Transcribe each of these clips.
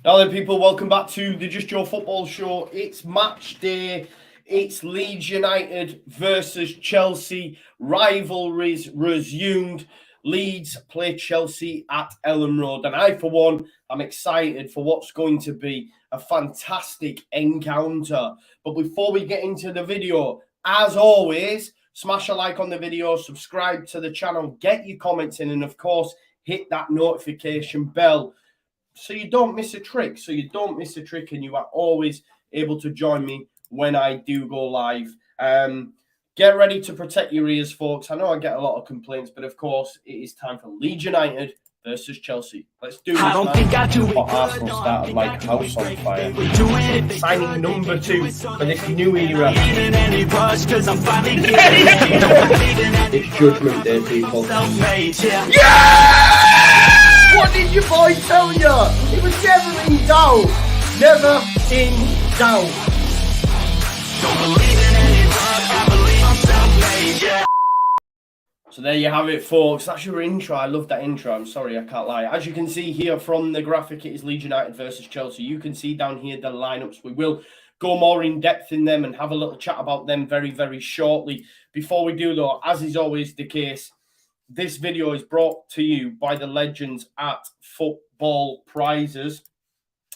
Now then, people, welcome back to the Just Joe Football Show. It's match day. It's Leeds United versus Chelsea. Rivalries resumed. Leeds play Chelsea at Ellen Road. And I, for one, am excited for what's going to be a fantastic encounter. But before we get into the video, as always, smash a like on the video, subscribe to the channel, get your comments in, and of course, hit that notification bell so you don't miss a trick. And you are always able to join me when I do go live. Get ready to protect your ears, folks. I know I get a lot of complaints, but of course, it is time for Leeds United versus Chelsea. Let's do this, man. Arsenal started like a house on fire. Signing number 2 for this new era. It's Judgment Day, people. Yeah! What did your boy tell you? It was never in doubt. Never in doubt. Don't believe in any love, I believe I'm self-made, yeah. So there you have it, folks. That's your intro. I love that intro. I'm sorry, I can't lie. As you can see here from the graphic, it is Leeds United versus Chelsea. You can see down here the lineups. We will go more in depth in them and have a little chat about them very, very shortly. Before we do, though, as is always the case, this video is brought to you by the legends at Football Prizes.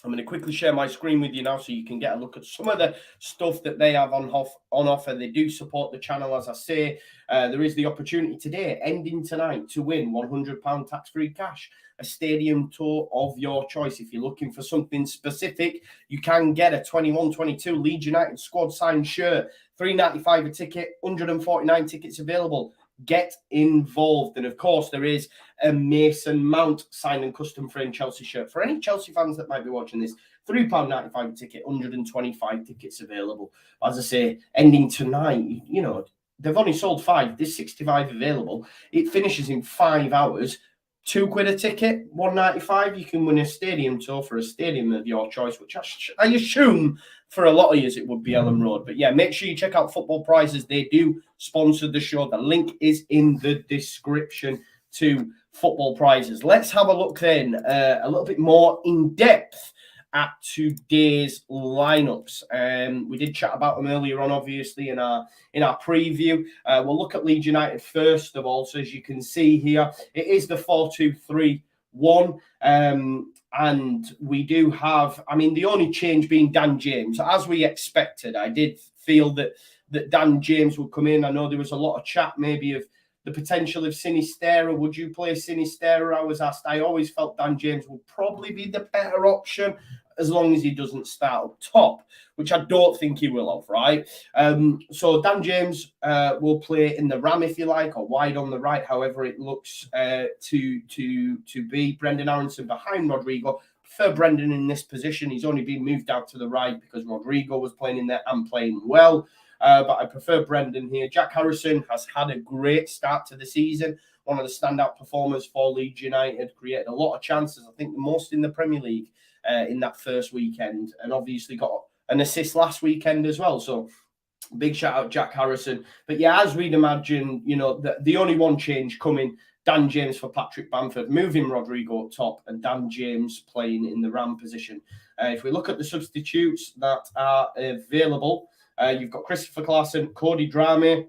I'm going to quickly share my screen with you now so you can get a look at some of the stuff that they have on offer. They do support the channel, as I say. There is the opportunity today, ending tonight, to win £100 tax-free cash, a stadium tour of your choice. If you're looking for something specific, you can get a 21-22 Leeds United squad signed shirt, $3.95 a ticket, 149 tickets available. Get involved. And of course, there is a Mason Mount signed and custom frame Chelsea shirt. For any Chelsea fans that might be watching this, £3.95 a ticket, 125 tickets available. As I say, ending tonight, you know, they've only sold 5. There's 65 available. It finishes in 5 hours. £2 a ticket, $1.95. You can win a stadium tour for a stadium of your choice, which I assume for a lot of years it would be Ellen Road. But yeah, make sure you check out Football Prizes. They do sponsor the show. The link is in the description to Football Prizes. Let's have a look then a little bit more in depth at today's lineups. We did chat about them earlier on, obviously, in our preview. We'll look at Leeds United first of all. So as you can see here, it is the 4-2-3-1. And we do have, I mean, the only change being Dan James. As we expected, I did feel that Dan James would come in. I know there was a lot of chat maybe of the potential of Sinisterra. Would you play Sinisterra? I was asked. I always felt Dan James would probably be the better option as long as he doesn't start up top, which I don't think he will have, right? So Dan James will play in the ram, if you like, or wide on the right, however it looks to be. Brendan Aronson behind Rodrigo. Prefer Brendan in this position. He's only been moved out to the right because Rodrigo was playing in there and playing well. But I prefer Brendan here. Jack Harrison has had a great start to the season. One of the standout performers for Leeds United. Created a lot of chances. I think the most in the Premier League in that first weekend. And obviously got an assist last weekend as well. So big shout out Jack Harrison. But yeah, as we'd imagine, you know, the only one change coming, Dan James for Patrick Bamford, moving Rodrigo up top and Dan James playing in the ram position. If we look at the substitutes that are available, you've got Christopher Claassen, Cody Drameh.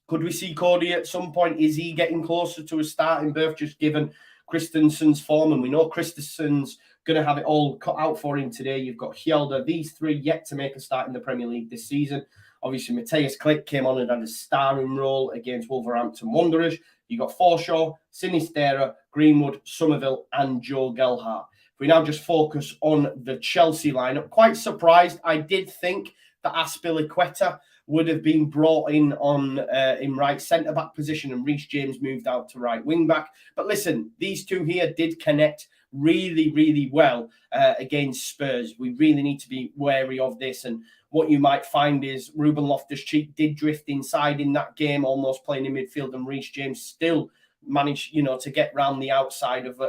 Could we see Cody at some point? Is he getting closer to a starting berth just given Christensen's form? And we know Christensen's going to have it all cut out for him today. You've got Hjelde. These 3 yet to make a start in the Premier League this season. Obviously, Matthias Klick came on and had a starring role against Wolverhampton Wanderers. You've got Forshaw, Sinisterra, Greenwood, Somerville, and Joe Gelhardt. If we now just focus on the Chelsea lineup, quite surprised. I did think that Azpilicueta would have been brought in on in right centre-back position and Reece James moved out to right wing-back. But listen, these two here did connect really, really well against Spurs. We really need to be wary of this. And what you might find is Ruben Loftus-Cheek did drift inside in that game, almost playing in midfield, and Reece James still managed, you know, to get round the outside of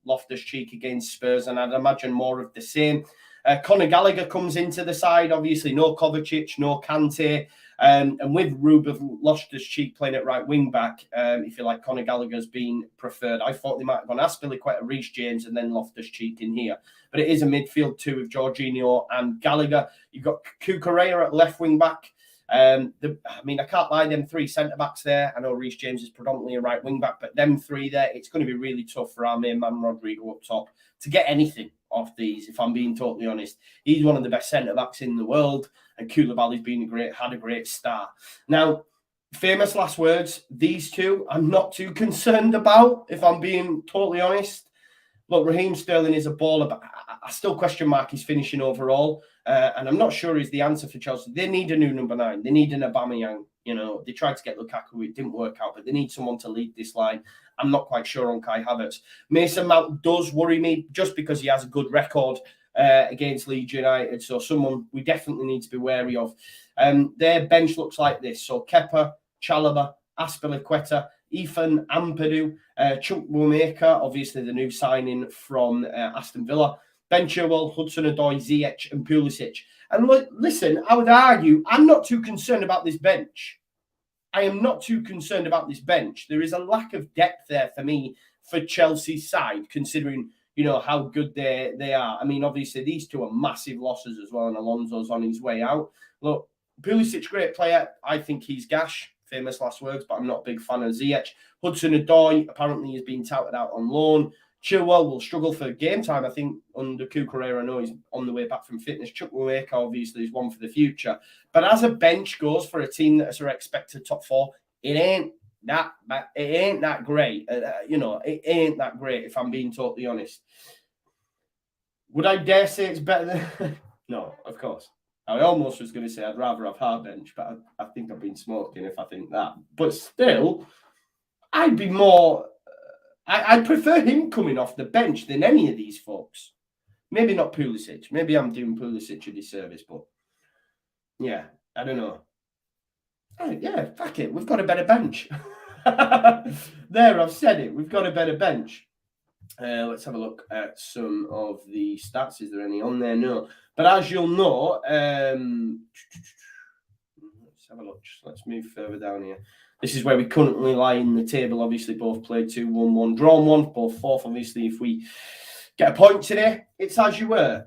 Loftus-Cheek against Spurs. And I'd imagine more of the same. Conor Gallagher comes into the side. Obviously, no Kovacic, no Kante. And with Ruben Loftus-Cheek playing at right wing back, if you like, Conor Gallagher's been preferred. I thought they might have gone Azpilicueta, Reece James, and then Loftus-Cheek in here. But it is a midfield two with Jorginho and Gallagher. You've got Cucurella at left wing back. I can't lie, them three centre-backs there. I know Reece James is predominantly a right wing-back, but them three there, it's going to be really tough for our main man, Rodrigo, up top, to get anything off these, if I'm being totally honest. He's one of the best centre-backs in the world, and Koulibaly's had a great start. Now, famous last words, these two, I'm not too concerned about, if I'm being totally honest. Look, Raheem Sterling is a baller, but I still question mark his finishing overall. And I'm not sure he's the answer for Chelsea. They need a new number 9. They need an Aubameyang. You know, they tried to get Lukaku. It didn't work out, but they need someone to lead this line. I'm not quite sure on Kai Havertz. Mason Mount does worry me just because he has a good record against Leeds United. So someone we definitely need to be wary of. Their bench looks like this. So Kepa, Chalobah, Azpilicueta, Ethan Ampadu, Chukwuemeka, obviously the new signing from Aston Villa, Ben Chilwell, Hudson-Odoi, Ziyech, and Pulisic. And listen, I would argue I'm not too concerned about this bench. I am not too concerned about this bench. There is a lack of depth there for me for Chelsea's side, considering, you know, how good they are. I mean, obviously, these two are massive losses as well, and Alonso's on his way out. Look, Pulisic, great player. I think he's gash. Famous last words, but I'm not a big fan of Ziyech. Hudson-Odoi apparently has been touted out on loan. Chilwell will struggle for game time, I think, under Cucurella. I know he's on the way back from fitness. Chukwuemeka obviously is one for the future. But as a bench goes for a team that are expected top 4, it ain't that great. It ain't that great, if I'm being totally honest. Would I dare say it's better than... No, of course. I almost was going to say I'd rather have our bench, but I think I've been smoking if I think that. But still, I'd be more... I prefer him coming off the bench than any of these folks. Maybe not Pulisic. Maybe I'm doing Pulisic a disservice, but yeah, I don't know. Yeah, fuck it. We've got a better bench. There, I've said it. We've got a better bench. Let's have a look at some of the stats. Is there any on there? No. But as you'll know, let's have a look. Let's move further down here. This is where we currently lie in the table. Obviously, both played 2-1-1, drawn 1, both fourth. Obviously, if we get a point today, it's as you were.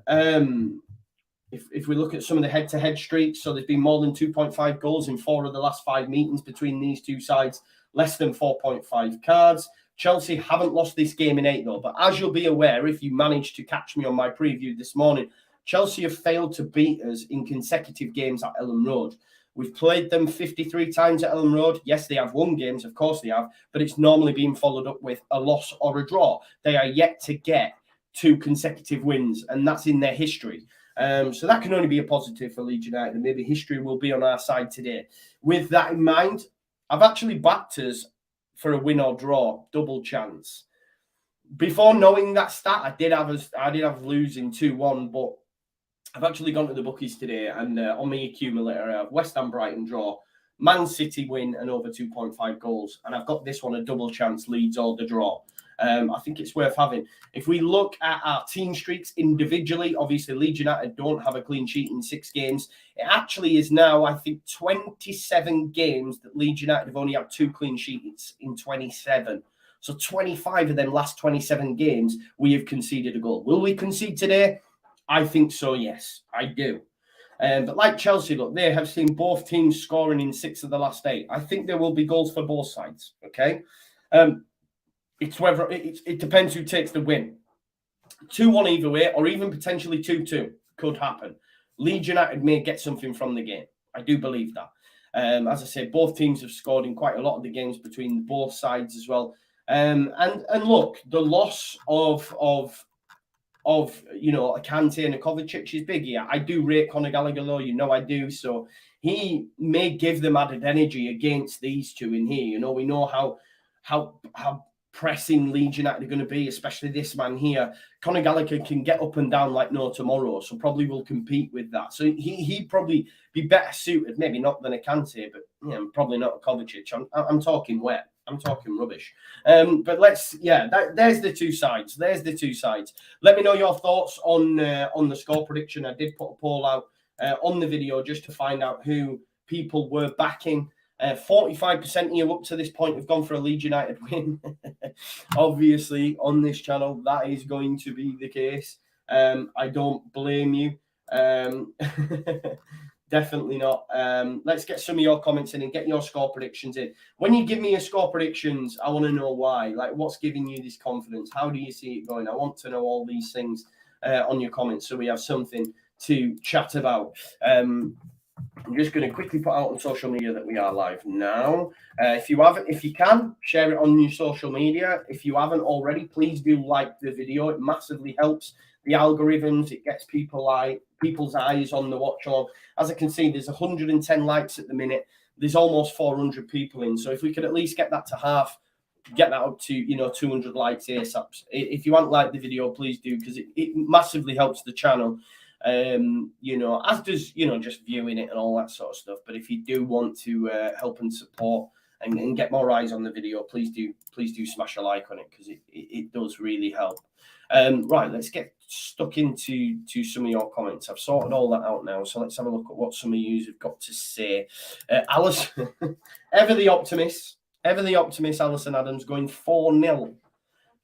If we look at some of the head-to-head streaks, so there's been more than 2.5 goals in 4 of the last 5 meetings between these two sides, less than 4.5 cards. Chelsea haven't lost this game in 8, though. But as you'll be aware, if you managed to catch me on my preview this morning, Chelsea have failed to beat us in consecutive games at Elland Road. We've played them 53 times at Elland Road. Yes, they have won games. Of course they have. But it's normally been followed up with a loss or a draw. They are yet to get 2 consecutive wins, and that's in their history. So that can only be a positive for Leeds United, and maybe history will be on our side today. With that in mind, I've actually backed us for a win or draw, double chance. Before knowing that stat, I did have losing 2-1, but I've actually gone to the bookies today, and on my accumulator, I have West Ham Brighton draw, Man City win, and over 2.5 goals. And I've got this one a double chance, Leeds or the draw. I think it's worth having. If we look at our team streaks individually, obviously Leeds United don't have a clean sheet in 6 games. It actually is now, I think, 27 games that Leeds United have only had 2 clean sheets in 27. So 25 of them last 27 games, we have conceded a goal. Will we concede today? I think so, yes, I do. But like Chelsea, look, they have seen both teams scoring in 6 of the last 8. I think there will be goals for both sides, okay? It's whether it depends who takes the win. 2-1 either way, or even potentially 2-2 could happen. Leeds United may get something from the game. I do believe that. As I said, both teams have scored in quite a lot of the games between both sides as well. And look, the loss of Kante and Kovacic is big here. I do rate Conor Gallagher, though. You know I do. So he may give them added energy against these two in here. You know, we know how pressing Leeds United are going to be, especially this man here. Conor Gallagher can get up and down like no tomorrow, so probably will compete with that. So he'd probably be better suited, maybe not than a Kante, but probably not a Kovacic. I'm talking wet. I'm talking rubbish. But there's the two sides. There's the two sides. Let me know your thoughts on the score prediction. I did put a poll out on the video just to find out who people were backing. 45% of you up to this point have gone for a Leeds United win. Obviously, on this channel, that is going to be the case. I don't blame you. Definitely not. Let's get some of your comments in and get your score predictions in. When you give me your score predictions, I want to know why. Like, what's giving you this confidence? How do you see it going? I want to know all these things on your comments so we have something to chat about. I'm just going to quickly put out on social media that we are live now. If you can, share it on your social media. If you haven't already, please do like the video. It massively helps the algorithms. It gets people's eyes on the watch. As I can see, there's 110 likes at the minute. There's almost 400 people in. So if we could at least get that to half, get that up to 200 likes ASAP. If you haven't liked the video, please do, because it massively helps the channel. As does just viewing it and all that sort of stuff. But if you do want to help and support and get more eyes on the video, please do smash a like on it, because it does really help. Right, let's get stuck into some of your comments. I've sorted all that out now, so let's have a look at what some of you have got to say. Alice, ever the optimist, Alison Adams, going 4-0.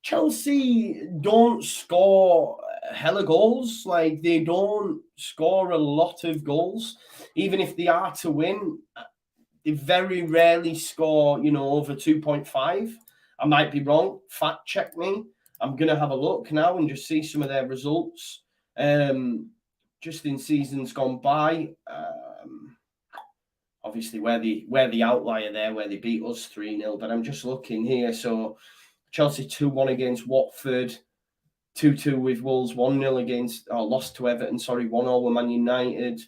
Chelsea don't score hella goals. Like, they don't score a lot of goals. Even if they are to win, they very rarely score, over 2.5. I might be wrong. Fact check me. I'm going to have a look now and just see some of their results. Just in seasons gone by. Obviously, where the outlier there, where they beat us 3-0. But I'm just looking here. So Chelsea 2-1 against Watford, 2-2 with Wolves, 1-0 lost to Everton, 1-0 with Man United,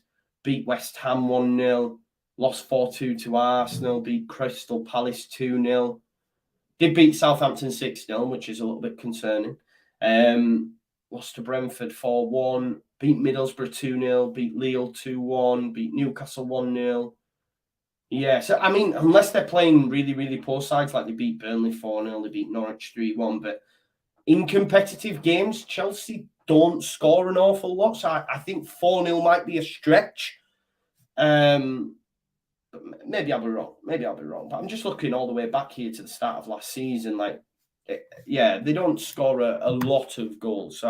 beat West Ham 1-0, lost 4-2 to Arsenal, beat Crystal Palace 2-0, did beat Southampton 6-0, which is a little bit concerning, lost to Brentford 4-1, beat Middlesbrough 2-0, beat Lille 2-1, beat Newcastle 1-0. Yeah, so, I mean, unless they're playing really, really poor sides, like they beat Burnley 4-0, they beat Norwich 3-1, but in competitive games, Chelsea don't score an awful lot, so I think 4-0 might be a stretch. But maybe I'll be wrong. But I'm just looking all the way back here to the start of last season. They don't score a lot of goals, so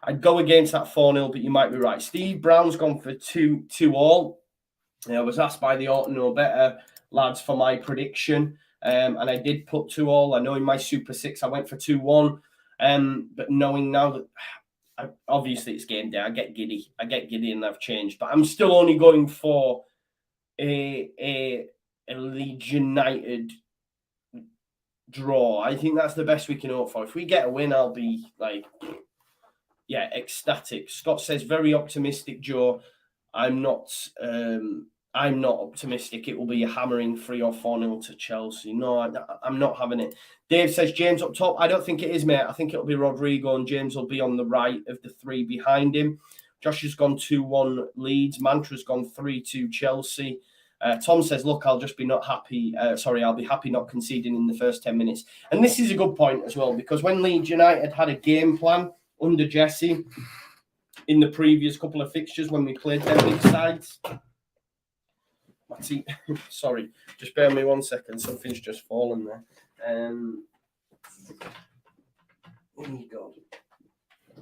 I'd go against that 4-0, but you might be right. Steve Brown's gone for 2-2. I was asked by the Ought to Know Better lads for my prediction, and I did put 2-2. I know in my Super 6 I went for 2-1, but knowing now that obviously it's game day, I get giddy and I've changed. But I'm still only going for a Leeds United draw. I think that's the best we can hope for. If we get a win, I'll be ecstatic. Scott says very optimistic, Joe. I'm not optimistic. It will be a hammering 3 or 4-0 to Chelsea. No, I'm not having it. Dave says James up top. I don't think it is, mate. I think it'll be Rodrigo and James will be on the right of the three behind him. Josh has gone 2-1 Leeds. Mantra's gone 3-2 Chelsea. Tom says, look, I'll be happy not conceding in the first 10 minutes. And this is a good point as well, because when Leeds United had a game plan under Jesse in the previous couple of fixtures when we played their big sides. Sorry, just bear me 1 second. Something's just fallen there. There you go.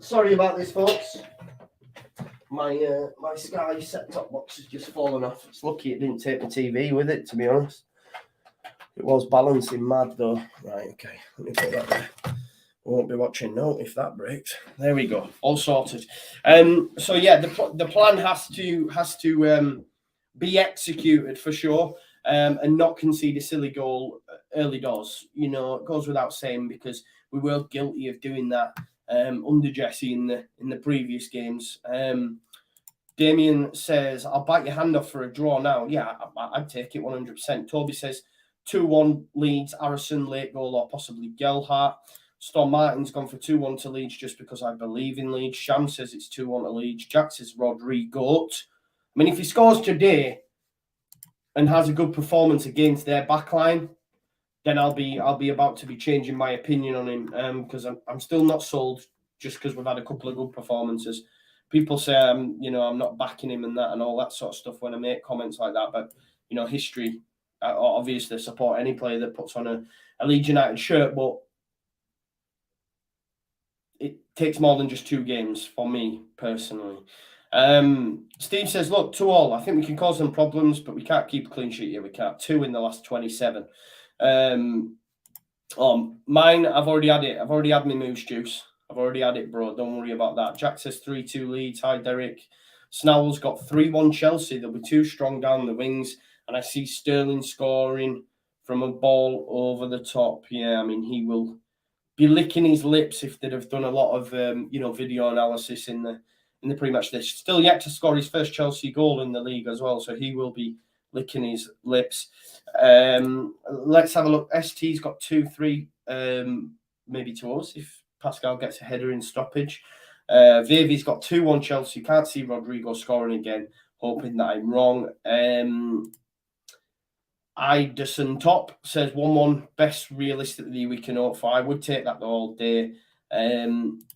Sorry about this, folks. My Sky set-top box has just fallen off. It's lucky it didn't take the TV with it, to be honest. It was balancing mad, though. Right, okay. Let me put that there. We won't be watching now if that breaks. There we go. All sorted. So yeah, the plan has to be executed for sure, and not concede a silly goal early doors. It goes without saying, because we were guilty of doing that under Jesse in the previous games. Damien says, I'll bite your hand off for a draw now. Yeah, I'd take it 100%. Toby says 2-1 Leeds, Harrison, late goal, or possibly Gelhardt. Storm Martin's gone for 2-1 to Leeds just because I believe in Leeds. Sham says it's 2-1 to Leeds. Jack says Rodrigo. I mean, if he scores today and has a good performance against their backline, then I'll be about to be changing my opinion on him, because I'm still not sold just because we've had a couple of good performances. people say I'm not backing him and that and all that sort of stuff when I make comments like that. But history, obviously support any player that puts on a Leeds United shirt, but it takes more than just 2 games for me personally. Steve says, look, 2-2. I think we can cause them problems, but we can't keep a clean sheet here. We can't. 2 in the last 27. Mine, I've already had it. I've already had my moose juice. I've already had it, bro. Don't worry about that. Jack says 3-2 Leeds. Hi, Derek. Snowell's got 3-1 Chelsea. They'll be too strong down the wings. And I see Sterling scoring from a ball over the top. Yeah, I mean, he will be licking his lips if they'd have done a lot of, video analysis in the pre-match. They're still yet to score his first Chelsea goal in the league as well. So he will be licking his lips. Let's have a look. ST's got 2-3, maybe to us if Pascal gets a header in stoppage. Vivi's got 2-1 Chelsea. Can't see Rodrigo scoring again. Hoping that I'm wrong. Iderson Top says 1-1 best realistically we can hope for. I would take that all day.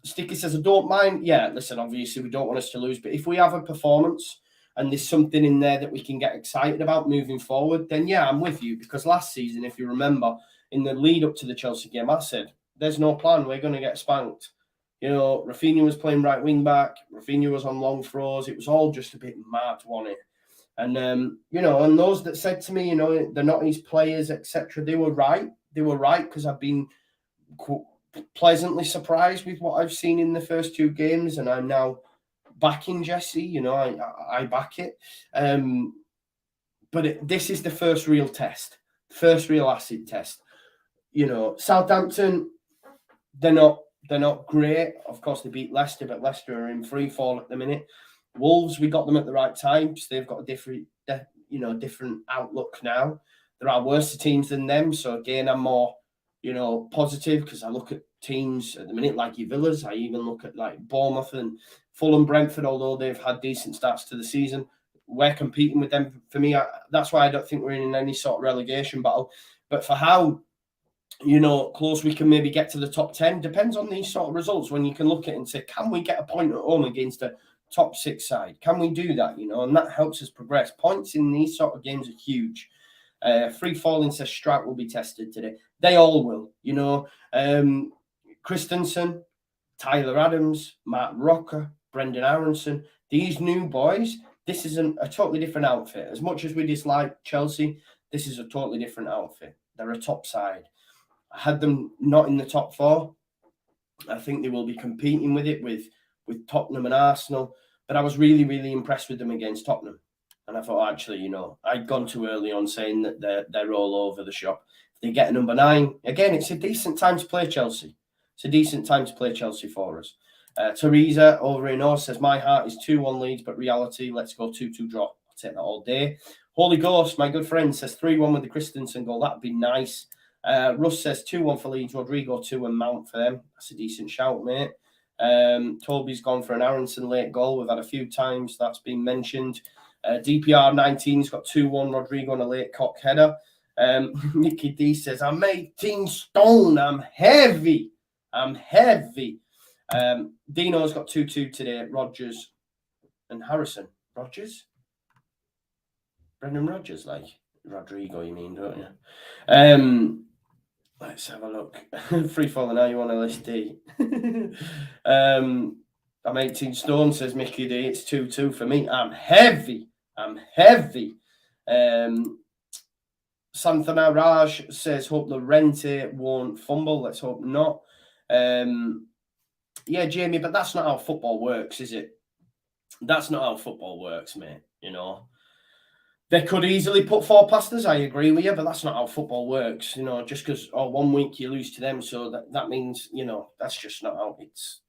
Sticky says I don't mind. Yeah, listen, obviously we don't want us to lose, but if we have a performance and there's something in there that we can get excited about moving forward, then yeah, I'm with you. Because last season, if you remember, in the lead up to the Chelsea game, I said, there's no plan. We're going to get spanked. Rafinha was playing right wing back. Rafinha was on long throws. It was all just a bit mad, wasn't it? And, and those that said to me, they're not his players, etc., they were right. They were right because I've been pleasantly surprised with what I've seen in the first 2 games, and I'm now backing Jesse. I back it. But this is the first real test, first real acid test. Southampton, they're not great. Of course, they beat Leicester, but Leicester are in free fall at the minute. Wolves, we got them at the right times. They've got a different outlook now. There are worse teams than them. So again, I'm more, positive because I look at teams at the minute like your Villas. I even look at like Bournemouth and Fulham, Brentford, although they've had decent starts to the season. We're competing with them. For me, that's why I don't think we're in any sort of relegation battle. But for how, close we can maybe get to the top 10, depends on these sort of results when you can look at it and say, can we get a point at home against a top 6 side? Can we do that? And that helps us progress. Points in these sort of games are huge. Free falling says Strout will be tested today. They all will, Christensen, Tyler Adams, Mark Rocker, Brendan Aronson, these new boys, this is a totally different outfit. As much as we dislike Chelsea, this is a totally different outfit. They're a top side. I had them not in the top 4. I think they will be competing with it with Tottenham and Arsenal. But I was really, really impressed with them against Tottenham. And I thought, actually, I'd gone too early on saying that they're all over the shop. If they get a number 9, again, it's a decent time to play Chelsea. It's a decent time to play Chelsea for us. Teresa over in North says, my heart is 2-1 Leeds, but reality, let's go 2-2 draw. I'll take that all day. Holy Ghost, my good friend, says 3-1 with the Christensen goal. That'd be nice. Russ says 2-1 for Leeds, Rodrigo 2 and Mount for them. That's a decent shout, mate. Toby's gone for an Aronson late goal. We've had a few times that's been mentioned. DPR 19's got 2-1 Rodrigo on a late cock header. Nicky D says, I'm 18 stone. I'm heavy. Dino's got 2-2 today. Rodgers and Harrison. Rodgers? Brendan Rodgers, like Rodrigo, you mean, don't you? Let's have a look. Free falling, now you on LSD. I'm 18 stone, says Mickey D. It's 2-2 for me. I'm heavy. Santhana Raj says, hope the Rente won't fumble. Let's hope not. Yeah, Jamie, but that's not how football works, is it? That's not how football works, mate. They could easily put 4 past us, I agree with you, but that's not how football works. Just because 1 week you lose to them, so that means, that's just not how it's,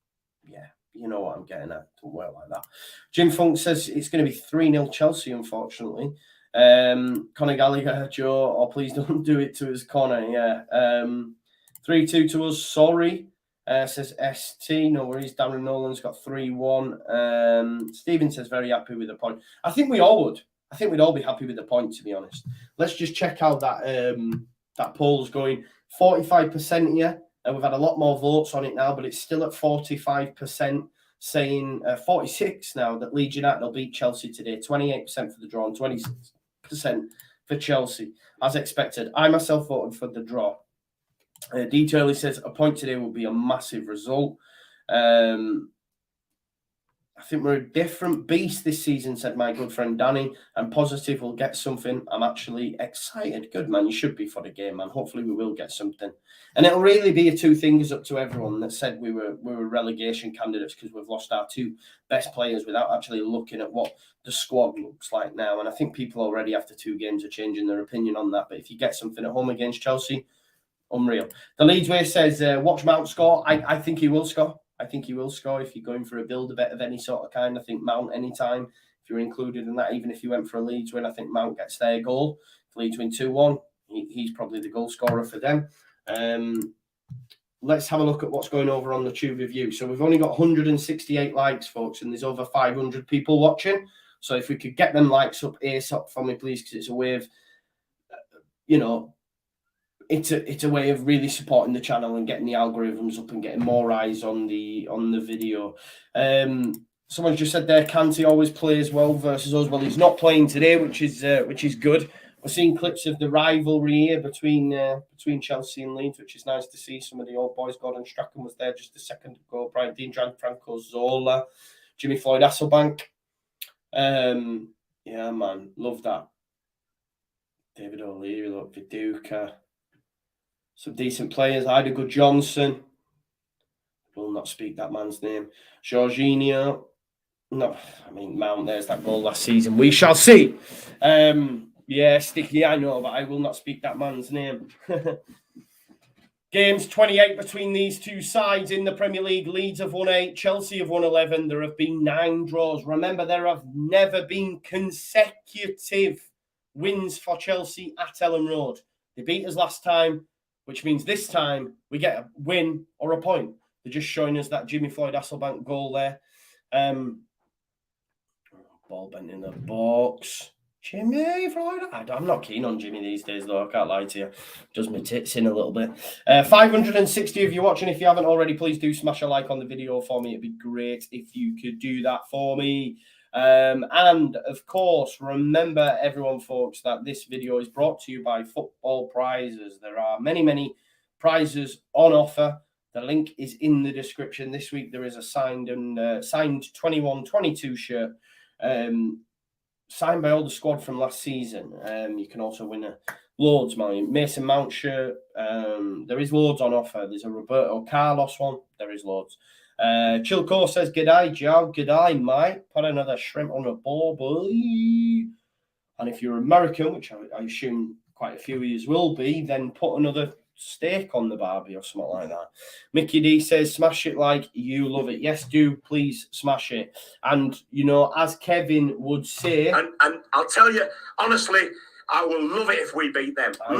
yeah, you know what I'm getting at. Don't work like that. Jim Funk says it's going to be 3-0 Chelsea, unfortunately. Conor Gallagher, Joe, please don't do it to us, Conor, yeah. 3-2 to us, sorry, says ST, no worries. Darren Nolan's got 3-1. Stephen says very happy with the point. I think we all would. I think we'd all be happy with the point, to be honest. Let's just check out that poll's going. 45% here, and we've had a lot more votes on it now, but it's still at 45%. saying 46 now that Leeds United will beat Chelsea today. 28% for the draw and 26% for Chelsea, as expected. I myself voted for the draw. Detail says a point today will be a massive result. I think we're a different beast this season, said my good friend Danny, and positive we'll get something. I'm actually excited. Good, man. You should be for the game, man. Hopefully we will get something. And it'll really be a two fingers up to everyone that said we were relegation candidates because we've lost our two best players without actually looking at what the squad looks like now. And I think people already after 2 games are changing their opinion on that. But if you get something at home against Chelsea, unreal. The Leeds way says, watch Mount score. I think he will score. I think he will score if you're going for a build-a-bet of any sort of kind. I think Mount anytime, if you're included in that, even if you went for a Leeds win, I think Mount gets their goal. If Leeds win 2-1, he's probably the goal scorer for them. Let's have a look at what's going over on the Tube Review. So we've only got 168 likes, folks, and there's over 500 people watching. So if we could get them likes up ASAP for me, please, because it's a way of, it's a way of really supporting the channel and getting the algorithms up and getting more eyes on the video. Someone just said there, Kanté always plays well versus us. Well, he's not playing today, which is good. We're seeing clips of the rivalry here between Chelsea and Leeds, which is nice to see. Some of the old boys, Gordon Strachan was there just a second ago. Brian Dean, Gianfranco Zola, Jimmy Floyd Hasselbank. Yeah, man, love that. David O'Leary, look, Viduka. Some decent players. Ida Good Johnson. I will not speak that man's name. Jorginho. No, I mean, Mount, there's that goal last season. We shall see. Yeah, Sticky, I know, but I will not speak that man's name. Games 28 between these two sides in the Premier League. Leeds have won 8. Chelsea have won 11. There have been 9 draws. Remember, there have never been consecutive wins for Chelsea at Ellen Road. They beat us last time, which means this time we get a win or a point. They're just showing us that Jimmy Floyd Hasselbank goal there. Ball bent in the box. Jimmy Floyd. I'm not keen on Jimmy these days, though. I can't lie to you. Does my tits in a little bit. 560 of you watching. If you haven't already, please do smash a like on the video for me. It'd be great if you could do that for me. And of course, remember everyone, folks, that this video is brought to you by Football Prizes. There are many, many prizes on offer. The link is in the description. This week there is a signed 21-22 shirt, signed by all the squad from last season. You can also win loads, man. Mason Mount shirt. There is loads on offer. There's a Roberto Carlos one. There is loads. Chilco says, "G'day, Joe. G'day, mate. Put another shrimp on the board, boy." And if you're American, which I assume quite a few of you will be, then put another steak on the barbie or something like that. Mickey D says, "Smash it like you love it." Yes, do please smash it. And as Kevin would say, and I'll tell you honestly, I will love it if we beat them. I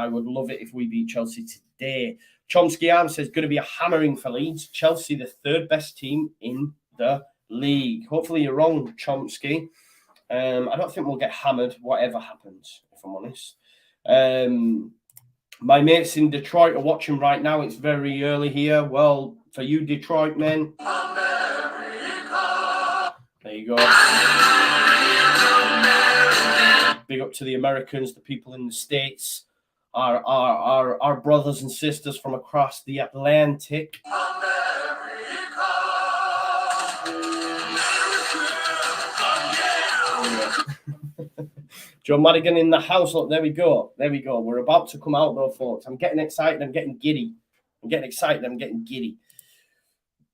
would love it if we beat Chelsea today. Chomsky Arm says, going to be a hammering for Leeds. Chelsea, the 3rd best team in the league. Hopefully you're wrong, Chomsky. I don't think we'll get hammered, whatever happens, if I'm honest. My mates in Detroit are watching right now. It's very early here. Well, for you Detroit men, America. There you go. Big up to the Americans, the people in the States. Our brothers and sisters from across the Atlantic. Joe Madigan in the house. Look, there we go. We're about to come out, though, folks. I'm getting excited. I'm getting giddy.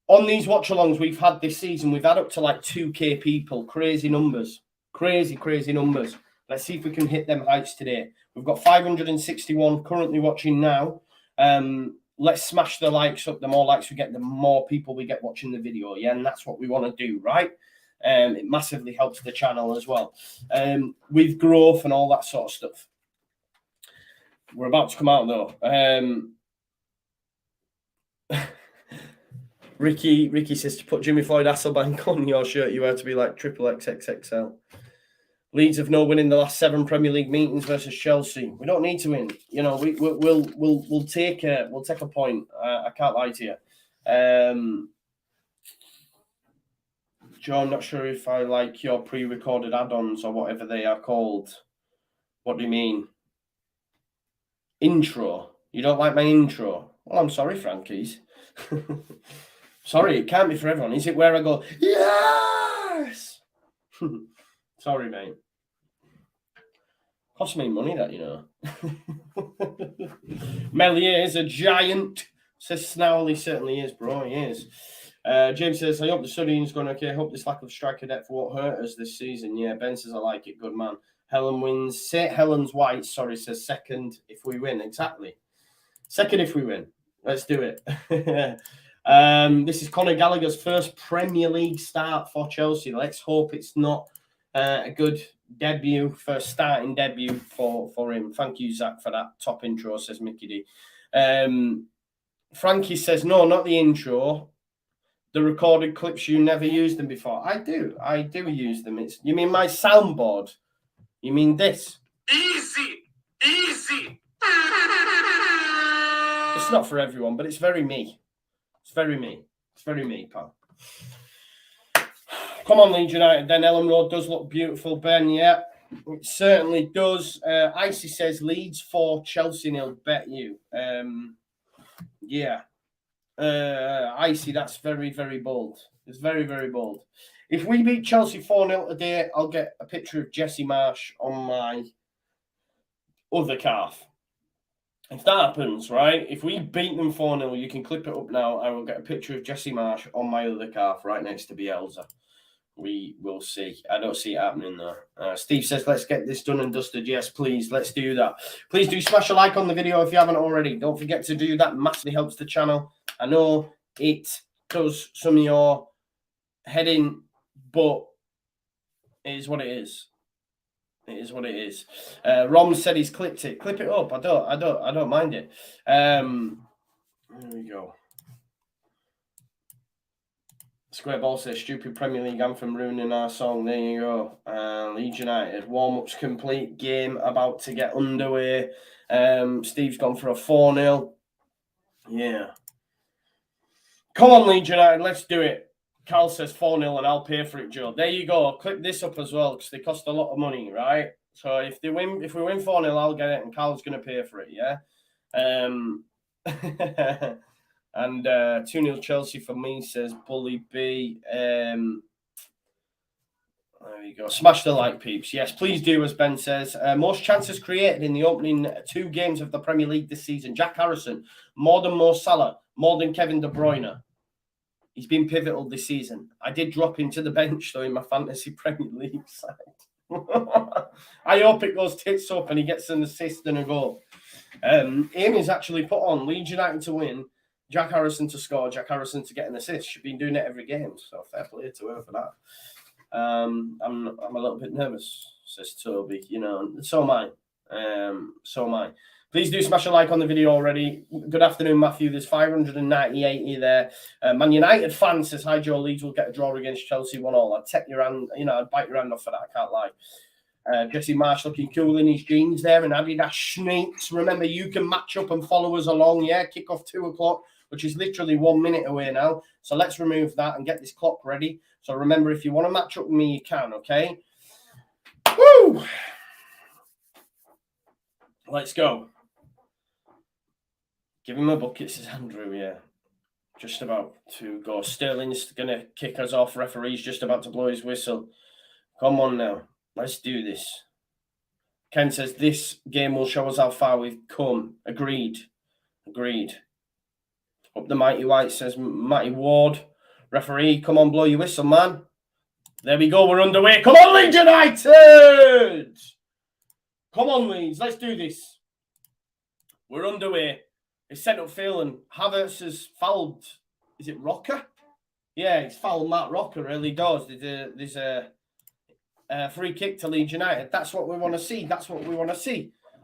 On these watch-alongs we've had this season, we've had up to like 2K people. Crazy numbers. Crazy numbers. Let's see if we can hit them heights today. We've got 561 currently watching now. Let's smash the likes up. The more likes we get, the more people we get watching the video. Yeah, and that's what we want to do, right? It massively helps the channel as well. With growth and all that sort of stuff. We're about to come out, though. Ricky says to put Jimmy Floyd Hasselbank on your shirt, you have to be like XXXXL. Leeds have no win in the last 7 Premier League meetings versus Chelsea. We don't need to win. We'll take a point. I can't lie to you. Joe, I'm not sure if I like your pre-recorded add-ons or whatever they are called. What do you mean? Intro. You don't like my intro? Well, I'm sorry, Frankies. Sorry, it can't be for everyone. Is it where I go, yes? Sorry, mate. Cost me money, that, you know. Melier is a giant, says Snowell. He certainly is, bro. He is. James says, I hope the studying's going okay. I hope this lack of striker depth won't hurt us this season. Yeah, Ben says, I like it. Good man. Helen wins. St. Helens White, sorry, says second if we win. Exactly. Second if we win. Let's do it. This is Conor Gallagher's first Premier League start for Chelsea. Let's hope it's not a good debut, first starting debut for him. Thank you, Zach, for that top intro, says Mickey D. Frankie says, no, not the intro. The recorded clips, you never used them before. I do use them. You mean my soundboard? You mean this? Easy. It's not for everyone, but it's very me. It's very me, pal. Come on, Leeds United. Then Ellen Road does look beautiful, Ben. Yeah, it certainly does. Icy says Leeds 4, Chelsea 0. Bet you. Yeah. Icy, that's very, very bold. It's very, very bold. If we beat Chelsea 4-0 today, I'll get a picture of Jesse Marsh on my other calf. If that happens, right, if we beat them 4-0, you can clip it up now. I will get a picture of Jesse Marsh on my other calf right next to Bielsa. We will see. I don't see it happening, though. Steve says, let's get this done and dusted. Yes, please. Let's do that. Please do smash a like on the video if you haven't already. Don't forget to do that. Massively helps the channel. I know it does some of your heading, but it is what it is. It is what it is. Rom said he's clipped it. Clip it up. I don't mind it. There we go. Square Ball says, stupid Premier League anthem ruining our song. There you go. Leeds United. Warm-ups complete. Game about to get underway. Steve's gone for a 4-0. Yeah. Come on, Leeds United. Let's do it. Carl says 4-0 and I'll pay for it, Joe. There you go. Clip this up as well because they cost a lot of money, right? So if we win 4-0, I'll get it and Carl's going to pay for it, yeah? And 2-0 Chelsea for me, says Bully B. There you go. Smash the like, peeps. Yes, please do, as Ben says. Most chances created in the opening 2 games of the Premier League this season. Jack Harrison, more than Mo Salah, more than Kevin De Bruyne. He's been pivotal this season. I did drop him to the bench, though, in my fantasy Premier League side. I hope it goes tits up and he gets an assist and a goal. Amy's actually put on Leeds United to win, Jack Harrison to score, Jack Harrison to get an assist. She's been doing it every game, so fair play to her for that. I'm a little bit nervous, says Toby. You know, so am I. Please do smash a like on the video already. Good afternoon, Matthew. There's 598 there. Man United fan says, hi, Joe. Leeds will get a draw against Chelsea 1-1. I'd take your hand, I'd bite your hand off for that. I can't lie. Jesse Marsh looking cool in his jeans there and Adidas sneaks. Remember, you can match up and follow us along. Yeah, kick off 2 o'clock, which is literally 1 minute away now. So let's remove that and get this clock ready. So remember, if you want to match up with me, you can, okay? Woo! Let's go. Give him a bucket, says Andrew, yeah. Just about to go. Sterling's going to kick us off. Referee's just about to blow his whistle. Come on now. Let's do this. Ken says this game will show us how far we've come. Agreed. Up the Mighty White, says Matty Ward. Referee, come on, blow your whistle, man. There we go. We're underway. Come on, Leeds United! Come on, Leeds. Let's do this. We're underway. It's sent up Phil and Havertz has fouled. Is it Rocker? Yeah, it's fouled Matt Rocker early doors. There's a free kick to Leeds United. That's what we want to see.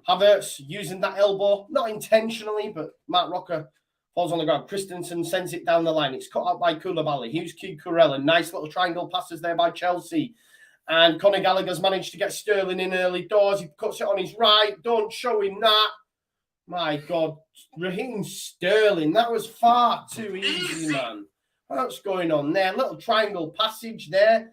Havertz using that elbow, not intentionally, but Matt Rocker falls on the ground. Christensen sends it down the line. It's cut out by Koulibaly. Here's Cucurella. Nice little triangle passes there by Chelsea. And Conor Gallagher's managed to get Sterling in early doors. He cuts it on his right. Don't show him that. My God, Raheem Sterling, that was far too easy, man. What's going on there? Little triangle passage there.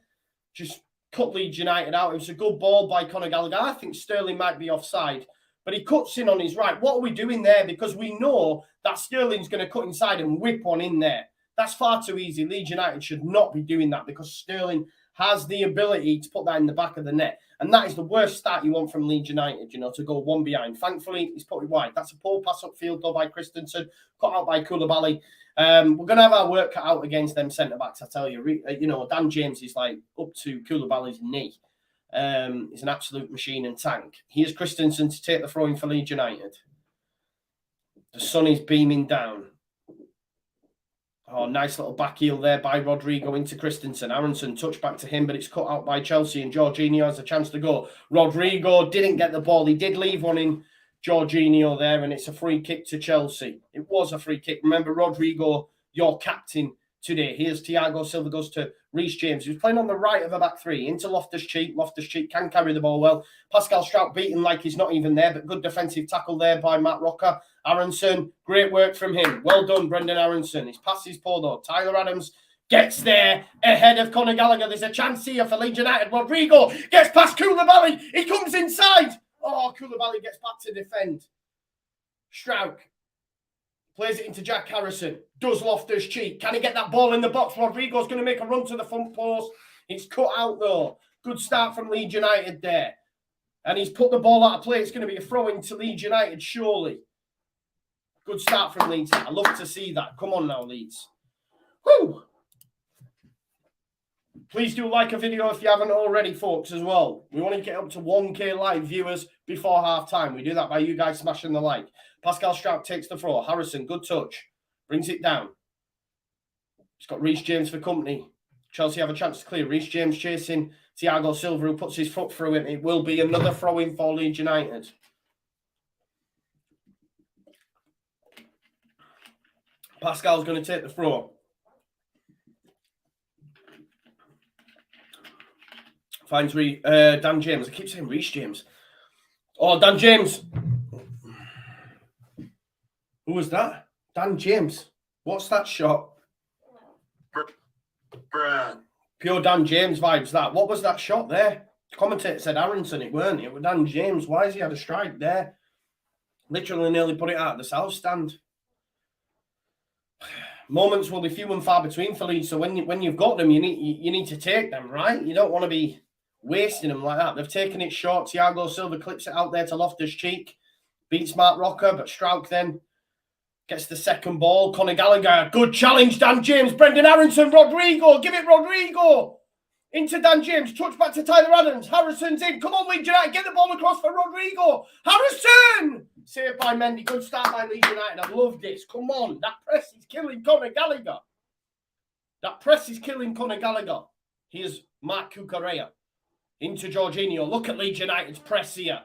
Just cut Leeds United out. It was a good ball by Conor Gallagher. I think Sterling might be offside, but he cuts in on his right. What are we doing there? Because we know that Sterling's going to cut inside and whip one in there. That's far too easy. Leeds United should not be doing that because Sterling has the ability to put that in the back of the net. And that is the worst start you want from Leeds United, to go one behind. Thankfully, he's put it wide. That's a poor pass upfield, though, by Christensen, cut out by Koulibaly. We're going to have our work cut out against them centre-backs, I tell you. Dan James is like up to Koulibaly's knee. He's an absolute machine and tank. Here's Christensen to take the throw-in for Leeds United. The sun is beaming down. Oh, nice little back heel there by Rodrigo into Christensen. Aronson touch back to him, but it's cut out by Chelsea, and Jorginho has a chance to go. Rodrigo didn't get the ball. He did leave one in Jorginho there, and it's a free kick to Chelsea. It was a free kick. Remember, Rodrigo, your captain today. Here's Thiago Silva, goes to Reece James, who's playing on the right of a back three, into Loftus-Cheek. Loftus-Cheek can carry the ball well. Pascal Strout beaten like he's not even there, but good defensive tackle there by Matt Rocker. Aronson, great work from him. Well done, Brendan Aronson. His pass is poor, though. Tyler Adams gets there ahead of Conor Gallagher. There's a chance here for Leeds United. Rodrigo gets past Koulibaly. He comes inside. Oh, Koulibaly gets back to defend. Strout plays it into Jack Harrison. Does Loftus-Cheek. Can he get that ball in the box? Rodrigo's going to make a run to the front post. It's cut out, though. Good start from Leeds United there. And he's put the ball out of play. It's going to be a throw-in to Leeds United, surely. Good start from Leeds. I love to see that. Come on now, Leeds. Woo! Please do like a video if you haven't already, folks, as well. We want to get up to 1K live viewers before half-time. We do that by you guys smashing the like. Pascal Strout takes the throw. Harrison, good touch. Brings it down. He's got Reece James for company. Chelsea have a chance to clear. Reece James chasing Thiago Silva, who puts his foot through it. It will be another throw-in for Leeds United. Pascal's going to take the throw. Finds Dan James. I keep saying Reece James. Oh, Dan James. Who was that? Dan James. What's that shot? Pure Dan James vibes, that. What was that shot there? The commentator said Aronson, it weren't. It was Dan James. Why has he had a strike there? Literally nearly put it out of the south stand. Moments will be few and far between for Leeds, so when you've got them, you need to take them, right? You don't want to be wasting them like that. They've taken it short. Thiago Silva clips it out there to Loftus-Cheek. Beats Mark Rocker, but Strouk then gets the second ball. Conor Gallagher, good challenge. Dan James, Brendan Aronson, Rodrigo. Give it Rodrigo. Into Dan James. Touch back to Tyler Adams. Harrison's in. Come on, Leeds United. Get the ball across for Rodrigo. Harrison! Saved by Mendy. Good start by Leeds United. I love this. Come on. That press is killing Conor Gallagher. That press is killing Conor Gallagher. Here's Mark Cucurella. Into Jorginho. Look at Leeds United's press here.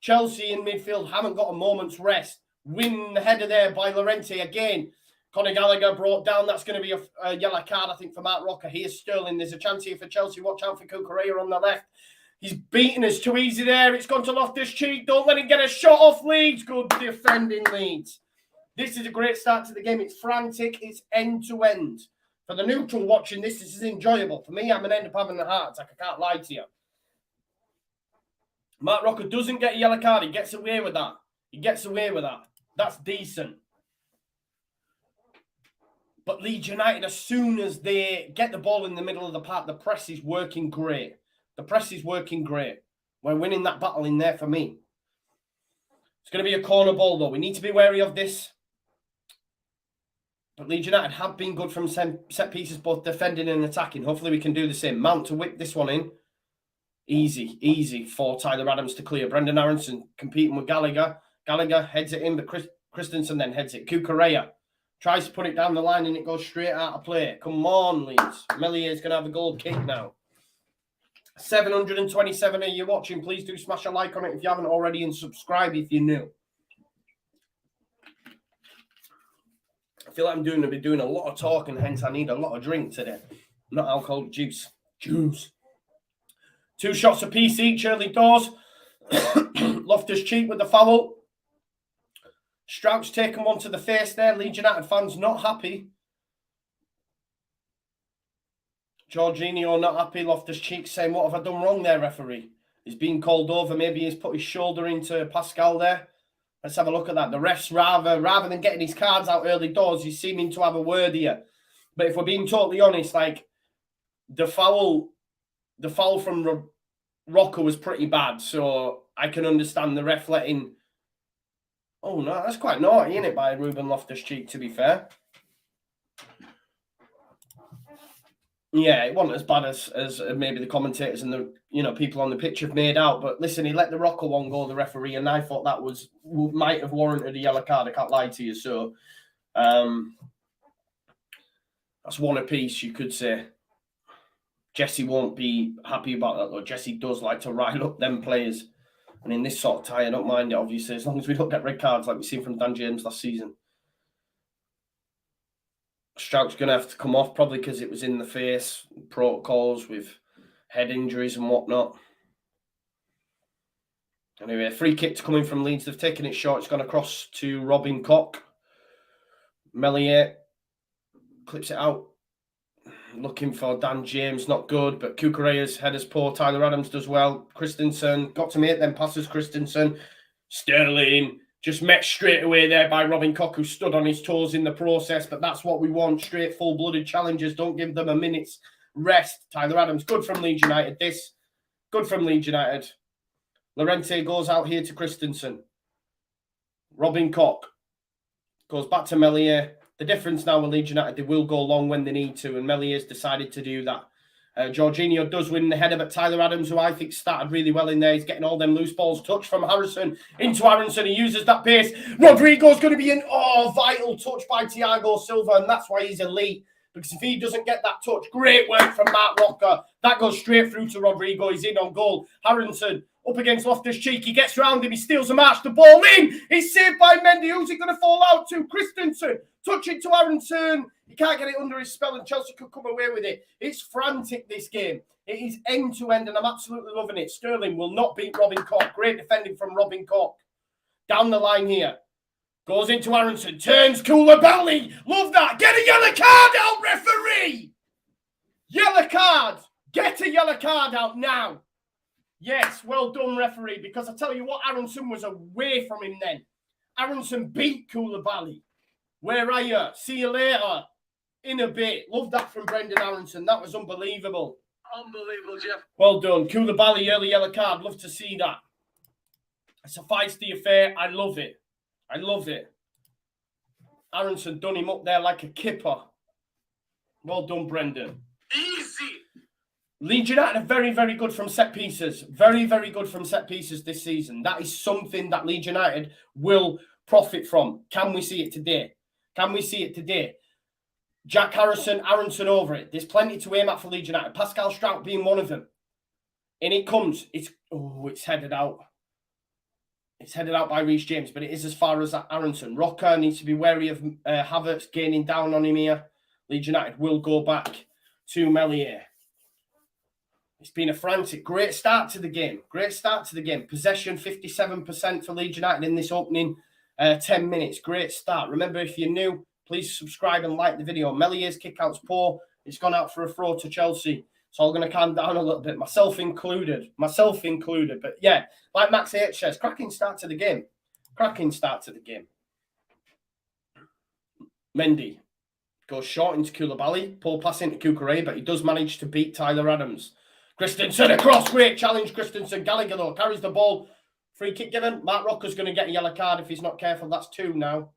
Chelsea in midfield haven't got a moment's rest. Win the header there by Llorente again. Conor Gallagher brought down. That's going to be a yellow card, I think, for Mark Rocker. Here's Sterling. There's a chance here for Chelsea. Watch out for Cucurella on the left. He's beaten us too easy there. It's gone to Loftus-Cheek. Don't let him get a shot off Leeds. Good defending, Leeds. This is a great start to the game. It's frantic. It's end-to-end. For the neutral watching this is enjoyable. For me, I'm going to end up having a heart attack. I can't lie to you. Mark Rocker doesn't get a yellow card. He gets away with that. He gets away with that. That's decent. But Leeds United, as soon as they get the ball in the middle of the park, the press is working great. The press is working great. We're winning that battle in there for me. It's going to be a corner ball, though. We need to be wary of this. But Leeds United have been good from set pieces, both defending and attacking. Hopefully we can do the same. Mount to whip this one in. Easy, easy for Tyler Adams to clear. Brendan Aronson competing with Gallagher. Gallagher heads it in, but Christensen then heads it. Cucurella tries to put it down the line and it goes straight out of play. Come on, Leeds. Mellier's going to have a goal kick now. 727 of you watching. Please do smash a like on it if you haven't already and subscribe if you're new. I feel like I'm going to be doing a lot of talking, hence I need a lot of drink today. Not alcohol, juice. Juice. 2 shots apiece each early doors. Loftus-Cheek with the foul. Strout's taken one to the face there. Leeds United fans not happy. Jorginho not happy. Loftus-Cheek saying, what have I done wrong there, referee? He's been called over. Maybe he's put his shoulder into Pascal there. Let's have a look at that. The refs, rather than getting his cards out early doors, he's seeming to have a word here. But if we're being totally honest, like, the foul from Rocker was pretty bad. So I can understand the ref letting... Oh, no, that's quite naughty, isn't it, by Ruben Loftus-Cheek, to be fair? Yeah, it wasn't as bad as maybe the commentators and the people on the pitch have made out. But listen, he let the Rocker one go, the referee, and I thought that might have warranted a yellow card. I can't lie to you. So that's one apiece, you could say. Jesse won't be happy about that, though. Jesse does like to rile up them players. And in this sort of tie, I don't mind it, obviously, as long as we don't get red cards like we've seen from Dan James last season. Strout's going to have to come off, probably because it was in the face, protocols with head injuries and whatnot. Anyway, free kick coming from Leeds. They've taken it short. It's gone across to Robin Koch. Meslier clips it out. Looking for Dan James, not good, but Cucurella's header's poor. Tyler Adams does well. Christensen got to make them passes. Christensen, Sterling just met straight away there by Robin Koch, who stood on his toes in the process. But that's what we want: straight, full-blooded challengers. Don't give them a minute's rest. Tyler Adams, good from Leeds United. Good from Leeds United. Llorente goes out here to Christensen. Robin Koch goes back to Meslier. The difference now with Leeds United, they will go long when they need to, and Mellier's decided to do that. Jorginho does win the header, but Tyler Adams, who I think started really well in there, he's getting all them loose balls. Touch from Harrison into Aronson. He uses that pace. Rodrigo's going to be an vital touch by Thiago Silva, and that's why he's elite. Because if he doesn't get that touch, great work from Mark Rocker. That goes straight through to Rodrigo. He's in on goal. Harrison up against Loftus-Cheek. He gets round him. He steals a march. The ball in. He's saved by Mendy. Who's it going to fall out to? Christensen. Touching to Aronson. He can't get it under his spell, and Chelsea could come away with it. It's frantic, this game. It is end-to-end, and I'm absolutely loving it. Sterling will not beat Robin Koch. Great defending from Robin Koch. Down the line here. Goes into Aronson. Turns Koulibaly. Love that. Get a yellow card out, referee. Yellow card. Get a yellow card out now. Yes, well done, referee, because I tell you what, Aronson was away from him then. Aronson beat Koulibaly. Where are you? See you later. In a bit. Love that from Brendan Aronson. That was unbelievable. Unbelievable, Jeff. Well done. Koulibaly, early yellow card. Love to see that. It's a feisty affair. I love it. I love it. Aronson done him up there like a kipper. Well done, Brendan. Easy. Leeds United are very, very good from set pieces. Very, very good from set pieces this season. That is something that Leeds United will profit from. Can we see it today? Can we see it today? Jack Harrison, Aronson over it. There's plenty to aim at for Leeds United. Pascal Strout being one of them. And it comes. It's headed out. It's headed out by Reece James, but it is as far as Aronson. Rocker needs to be wary of Havertz gaining down on him here. Leeds United will go back to Meslier. It's been a frantic, great start to the game. Great start to the game. Possession 57% for Leeds United in this opening 10 minutes. Great start. Remember, if you're new, please subscribe and like the video. Mellier's kick-out's poor. It's gone out for a throw to Chelsea. So I'm going to calm down a little bit, myself included. But yeah, like Max H says, cracking start to the game. Cracking start to the game. Mendy goes short into Koulibaly. Poor pass into Cucurella, but he does manage to beat Tyler Adams. Christensen across. Great challenge, Christensen. Gallagher, though, carries the ball. Free kick given. Mark Rocker's going to get a yellow card if he's not careful. That's two now.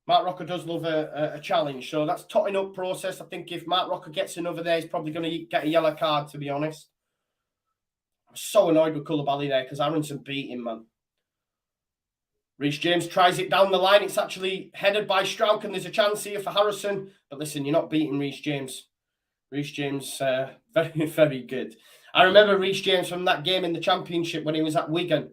Mark Rocker does love a challenge, so that's totting up process. I think if Mark Rocker gets another there, he's probably going to get a yellow card, to be honest. I'm so annoyed with Koulibaly there because Aronson beat him, man. Reece James tries it down the line. It's actually headed by Strauch, and there's a chance here for Harrison. But listen, you're not beating Reece James. Reece James, very, very good. I remember Reece James from that game in the Championship when he was at Wigan.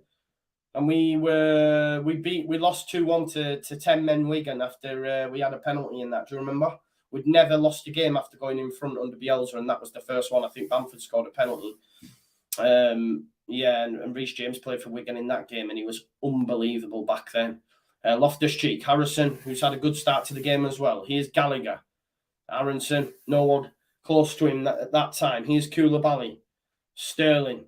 And we lost 2-1 to 10 men Wigan after we had a penalty in that. Do you remember? We'd never lost a game after going in front under Bielsa, and that was the first one. I think Bamford scored a penalty. And Reece James played for Wigan in that game, and he was unbelievable back then. Loftus-Cheek, Harrison, who's had a good start to the game as well. Here's Gallagher. Aronson, no one close to him at that time. Here's Koulibaly. Sterling.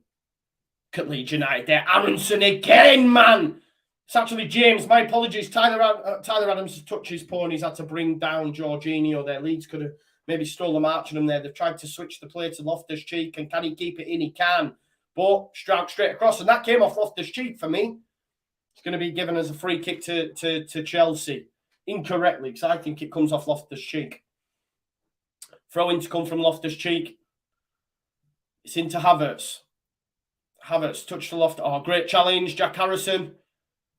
At Leeds United there. Aronson again, man. It's actually James. My apologies. Tyler Adams touched his paw and he's had to bring down Jorginho there. Leeds could have maybe stole the march on him there. They've tried to switch the play to Loftus-Cheek, and can he keep it in? He can. But straight across, and that came off Loftus-Cheek for me. It's going to be given as a free kick to Chelsea. Incorrectly, because I think it comes off Loftus-Cheek. Throw-in to come from Loftus-Cheek. It's into Havertz. Havertz touched the loft. Oh, great challenge. Jack Harrison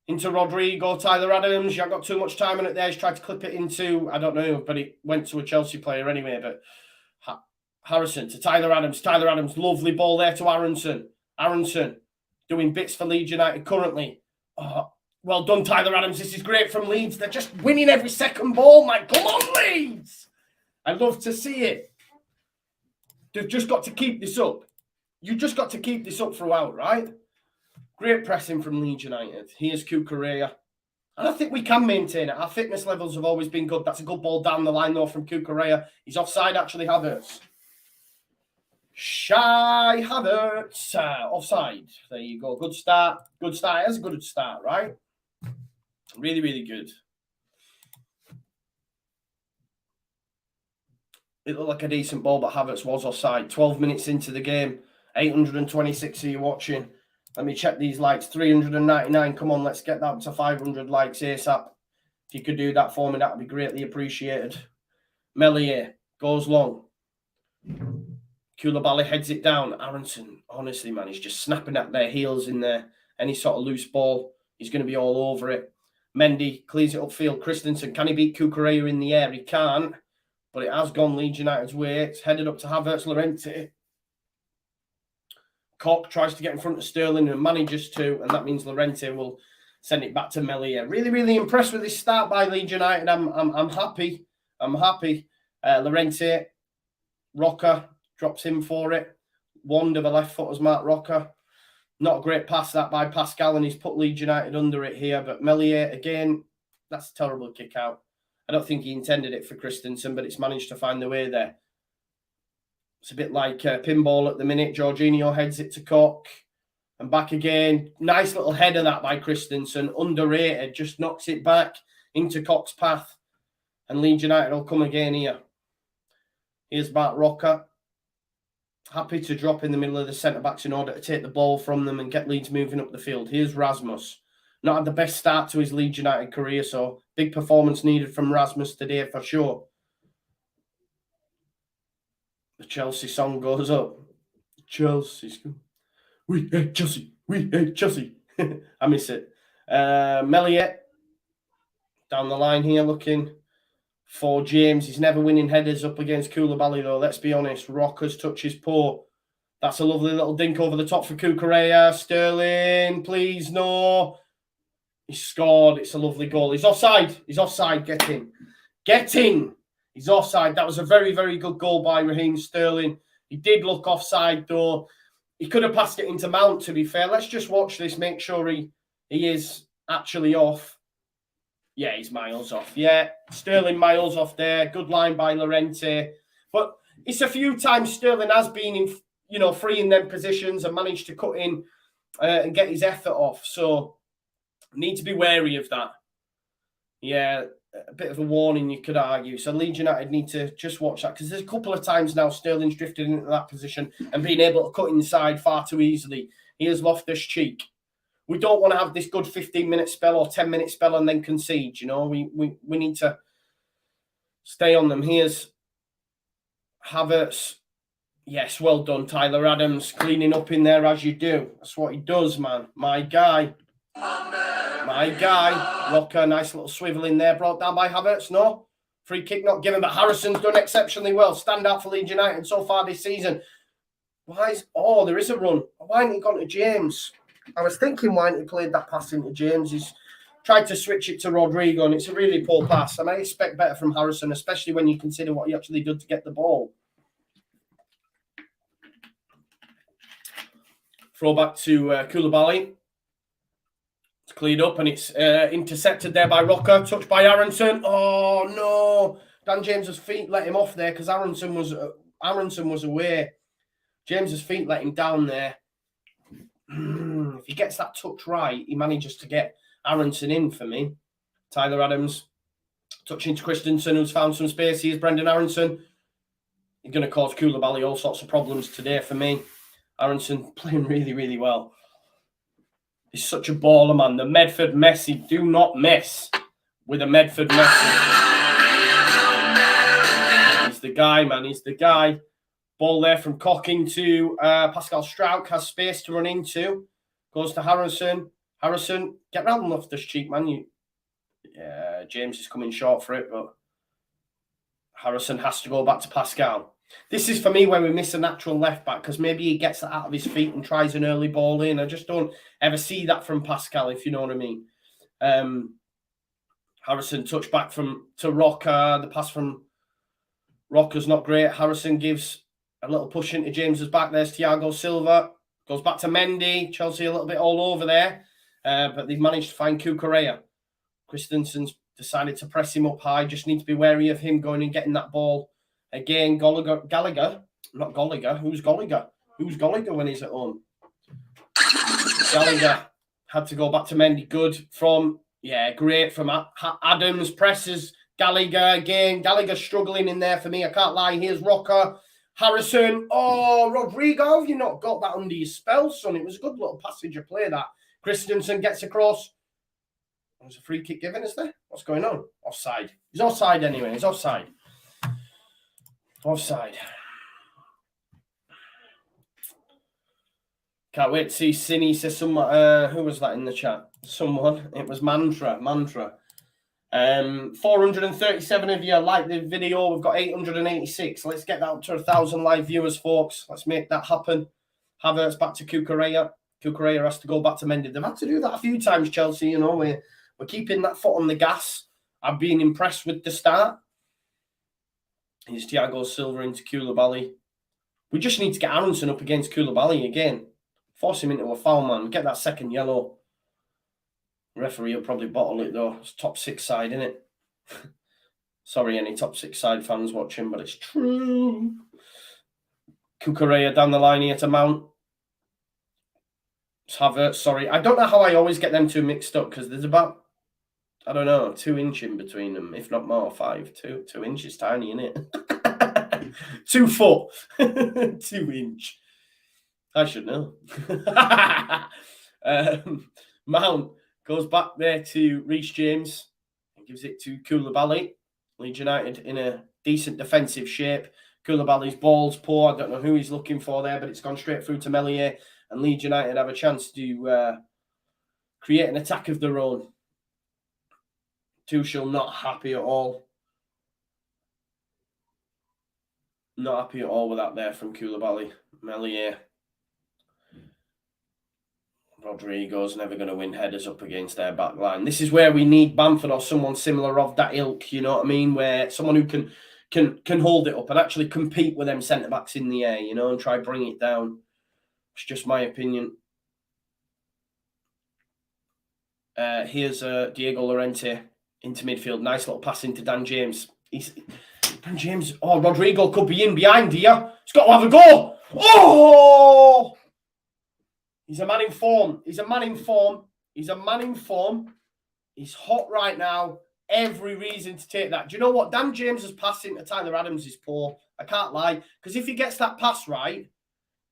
into Rodrigo. Tyler Adams. You haven't got too much time on it there. He's tried to clip it into, I don't know, but it went to a Chelsea player anyway. But Harrison to Tyler Adams. Tyler Adams, lovely ball there to Aronson. Aronson doing bits for Leeds United currently. Oh, well done, Tyler Adams. This is great from Leeds. They're just winning every second ball, man. Come on, Leeds. I love to see it. They've just got to keep this up. You just got to keep this up throughout, right? Great pressing from Leeds United. Here's Cucurella. And I think we can maintain it. Our fitness levels have always been good. That's a good ball down the line, though, from Cucurella. He's offside, actually, Havertz. Shy Havertz. Offside. There you go. Good start. Good start. That's a good start, right? Really, really good. It looked like a decent ball, but Havertz was offside. 12 minutes into the game. 826 of you watching. Let me check these likes. 399. Come on, let's get that to 500 likes ASAP. If you could do that for me, that would be greatly appreciated. Meslier goes long. Koulibaly heads it down. Aronson, honestly, man, he's just snapping at their heels in there. Any sort of loose ball, he's going to be all over it. Mendy clears it upfield. Christensen, can he beat Cucurella in the air? He can't. But it has gone Leeds United's way. It's headed up to Havertz Llorente. Koch tries to get in front of Sterling and manages to, and that means Llorente will send it back to Meslier. Really, really impressed with this start by Leeds United. I'm happy. I'm happy. Llorente, Rocker drops in for it. Wonder the left foot as Mark Rocker. Not a great pass that by Pascal, and he's put Leeds United under it here. But Meslier, again, that's a terrible kick out. I don't think he intended it for Christensen, but it's managed to find the way there. It's a bit like pinball at the minute. Jorginho heads it to Koch and back again. Nice little header that by Christensen. Underrated. Just knocks it back into Koch's path. And Leeds United will come again here. Here's Mark Rocker. Happy to drop in the middle of the centre-backs in order to take the ball from them and get Leeds moving up the field. Here's Rasmus. Not had the best start to his Leeds United career, so big performance needed from Rasmus today for sure. The Chelsea song goes up. Chelsea. We hate Chelsea. We hate Chelsea. I miss it. Meslier down the line here looking for James. He's never winning headers up against Koulibaly, though. Let's be honest. Rockers touch his paw. That's a lovely little dink over the top for Cucurella. Sterling, please, no. He scored. It's a lovely goal. He's offside. He's offside. Get in. Get in. He's offside. That was a very, very good goal by Raheem Sterling. He did look offside, though. He could have passed it into Mount, to be fair. Let's just watch this, make sure he is actually off. Yeah, he's miles off. Yeah, Sterling miles off there. Good line by Llorente. But it's a few times Sterling has been in, free in them positions and managed to cut in and get his effort off. So need to be wary of that. Yeah, a bit of a warning, you could argue. So Leeds United need to just watch that, because there's a couple of times now Sterling's drifted into that position and being able to cut inside far too easily. Here's Loftus-Cheek. We don't want to have this good 15-minute spell or 10-minute spell and then concede, We need to stay on them. Here's Havertz. Yes, well done, Tyler Adams. Cleaning up in there as you do. That's what he does, man. My guy. My guy. Rocker, nice little swivel in there. Brought down by Havertz. No. Free kick not given, but Harrison's done exceptionally well. Stand out for Leeds United so far this season. There is a run. Why hasn't he gone to James? I was thinking why hadn't he played that pass into James. He's tried to switch it to Rodrigo, and it's a really poor pass. I expect better from Harrison, especially when you consider what he actually did to get the ball. Throw back to Koulibaly. It's cleared up, and it's intercepted there by Rocker. Touched by Aronson. Oh, no. Dan James's feet let him off there because Aronson was away. James's feet let him down there. If he gets that touch right, he manages to get Aronson in for me. Tyler Adams touching to Christensen, who's found some space. Here's Brendan Aronson. He's going to cause Koulibaly all sorts of problems today for me. Aronson playing really, really well. He's such a baller, man. The Medford Messi. Do not mess with a Medford Messi. He's the guy, man. He's the guy. Ball there from Cocking to Pascal Struijk. Has space to run into. Goes to Harrison. Harrison, get round Loftus Cheek, man. James is coming short for it, but Harrison has to go back to Pascal. This is, for me, where we miss a natural left-back, because maybe he gets that out of his feet and tries an early ball in. I just don't ever see that from Pascal, if you know what I mean. Harrison touch back to Rocker. The pass from Rocker's not great. Harrison gives a little push into James's back. There's Thiago Silva. Goes back to Mendy. Chelsea a little bit all over there. But they've managed to find Cucurella. Christensen's decided to press him up high. Just need to be wary of him going and getting that ball. Again, Gallagher. Not Gallagher. Who's Gallagher? Who's Gallagher when he's at home? Gallagher had to go back to Mendy. Good from, great from Adams. Presses Gallagher again. Gallagher struggling in there for me. I can't lie. Here's Rocker. Harrison. Oh, Rodrigo, have you not got that under your spell, son? It was a good little passage of play, that. Christensen gets across. There's a free kick given, is there? What's going on? Offside. He's offside anyway. He's offside. Offside. Can't wait to see Cine say someone. Who was that in the chat? Someone. It was Mantra. 437 of you like the video. We've got 886. Let's get that up to 1,000 live viewers, folks. Let's make that happen. Havertz back to Cucurella. Cucurella has to go back to Mendy. They've had to do that a few times, Chelsea. You know, we're keeping that foot on the gas. I've been impressed with the start. Here's Thiago Silva into Koulibaly. We just need to get Aronson up against Koulibaly again. Force him into a foul, man. Get that second yellow. Referee will probably bottle it, though. It's top 6 side, isn't it? Sorry, any top 6 side fans watching, but it's true. Cucurella down the line here to Mount. Havertz, sorry. I don't know how I always get them two mixed up, because there's about, 2 inches in between them, if not more, 5. 2 inches, tiny, isn't it? 2 foot. 2 inch. I should know. Mount goes back there to Reece James and gives it to Koulibaly. Leeds United in a decent defensive shape. Koulibaly's ball's poor. I don't know who he's looking for there, but it's gone straight through to Meslier. And Leeds United have a chance to create an attack of their own. Tuchel not happy at all. Not happy at all with that there from Koulibaly. Meslier. Rodrigo's never going to win headers up against their back line. This is where we need Bamford or someone similar of that ilk, you know what I mean? Where someone who can hold it up and actually compete with them centre-backs in the air, you know, and try bring it down. It's just my opinion. Here's Diego Llorente into midfield. Nice little pass into Dan James. Dan James. Oh, Rodrigo could be in behind here. He's got to have a go. Oh! He's a man in form. He's a man in form. He's a man in form. He's hot right now. Every reason to take that. Do you know what? Dan James's passing to Tyler Adams is poor. I can't lie. Because if he gets that pass right,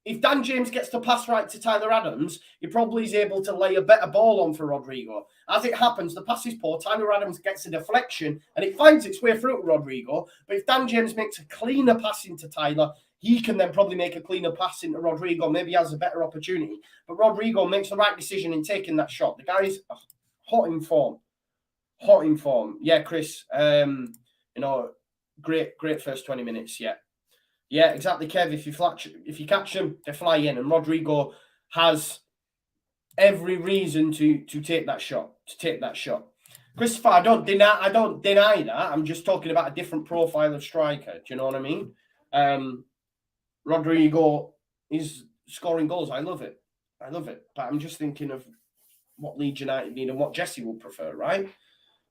if Dan James gets the pass right to Tyler Adams, he probably is able to lay a better ball on for Rodrigo. As it happens, the pass is poor. Tyler Adams gets a deflection and it finds its way through to Rodrigo. But if Dan James makes a cleaner pass into Tyler, he can then probably make a cleaner pass into Rodrigo. Maybe he has a better opportunity. But Rodrigo makes the right decision in taking that shot. The guy's hot in form. Hot in form. Yeah, Chris. Great first 20 minutes. Yeah, exactly, Kev. If you catch them, they fly in. And Rodrigo has every reason to take that shot. Christopher, I don't deny that. I'm just talking about a different profile of striker. Do you know what I mean? Rodrigo is scoring goals. I love it. But I'm just thinking of what Leeds United need and what Jesse would prefer, right?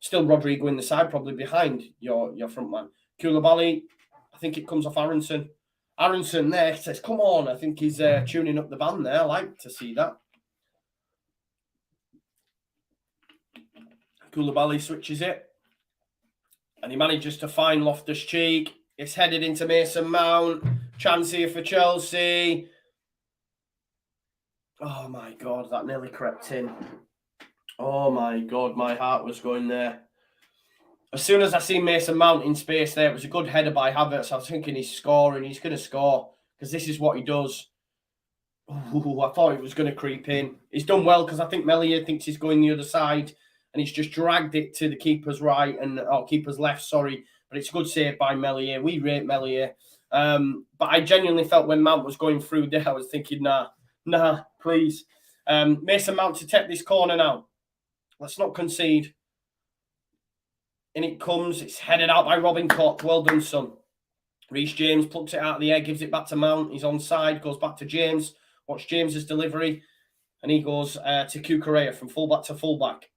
Still Rodrigo in the side, probably behind your front man. Koulibaly, I think it comes off Aronson. Aronson there says, come on. I think he's tuning up the band there. I like to see that. Koulibaly switches it. And he manages to find Loftus-Cheek. It's headed into Mason Mount. Chance here for Chelsea. Oh, my God. That nearly crept in. Oh, my God. My heart was going there. As soon as I seen Mason Mount in space there, it was a good header by Havertz. I was thinking he's scoring. He's going to score because this is what he does. Ooh, I thought it was going to creep in. He's done well because I think Meslier thinks he's going the other side and he's just dragged it to the keeper's right or keeper's left, sorry. But it's a good save by Meslier. We rate Meslier. But I genuinely felt when Mount was going through there, I was thinking, nah, please. Mason Mount to take this corner now. Let's not concede. In it comes. It's headed out by Robin Koch. Well done, son. Reece James plucks it out of the air, gives it back to Mount. He's onside, goes back to James. Watch James's delivery. And he goes to Cucurella from fullback to fullback.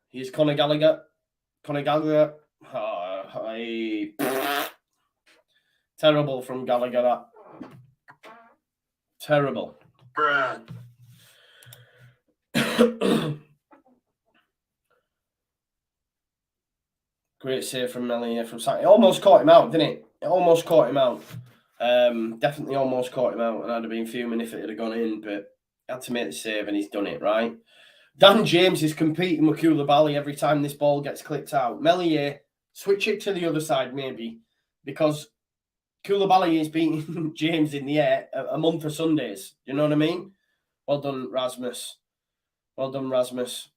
Here's Conor Gallagher. Conor Gallagher. Terrible from Gallagher, that. Terrible. Bruh. Great save from Meslier from side. It almost caught him out, didn't it? It almost caught him out. Definitely almost caught him out, and I'd have been fuming if it had gone in, but had to make the save, and he's done it, right? Dan James is competing with Koulibaly every time this ball gets clipped out. Meslier, switch it to the other side, maybe, because Koulibaly is beating James in the air a month of Sundays. You know what I mean? Well done, Rasmus. Well done, Rasmus.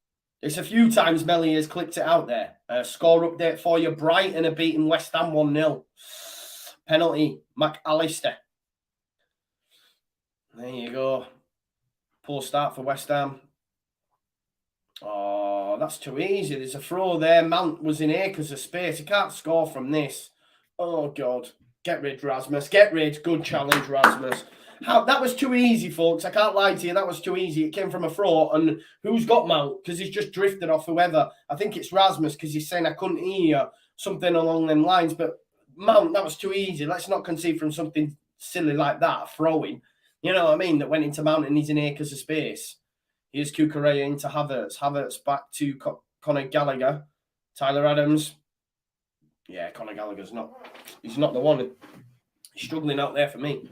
It's a few times Mellier's clipped it out there. Score update for you. Brighton are beating West Ham 1-0. Penalty, McAllister. There you go. Poor start for West Ham. Oh, that's too easy. There's a throw there. Mount was in acres of space. He can't score from this. Oh, God. Get rid, Rasmus. Get rid. Good challenge, Rasmus. That was too easy, folks. I can't lie to you. That was too easy. It came from a throw. And who's got Mount? Because he's just drifted off whoever. I think it's Rasmus because he's saying I couldn't hear you. Something along them lines. But Mount, that was too easy. Let's not concede from something silly like that, throwing. You know what I mean? That went into Mount and he's in acres of space. Here's Cucurella into Havertz. Havertz back to Conor Gallagher. Tyler Adams. Yeah, Conor Gallagher's not. He's not the one. He's struggling out there for me.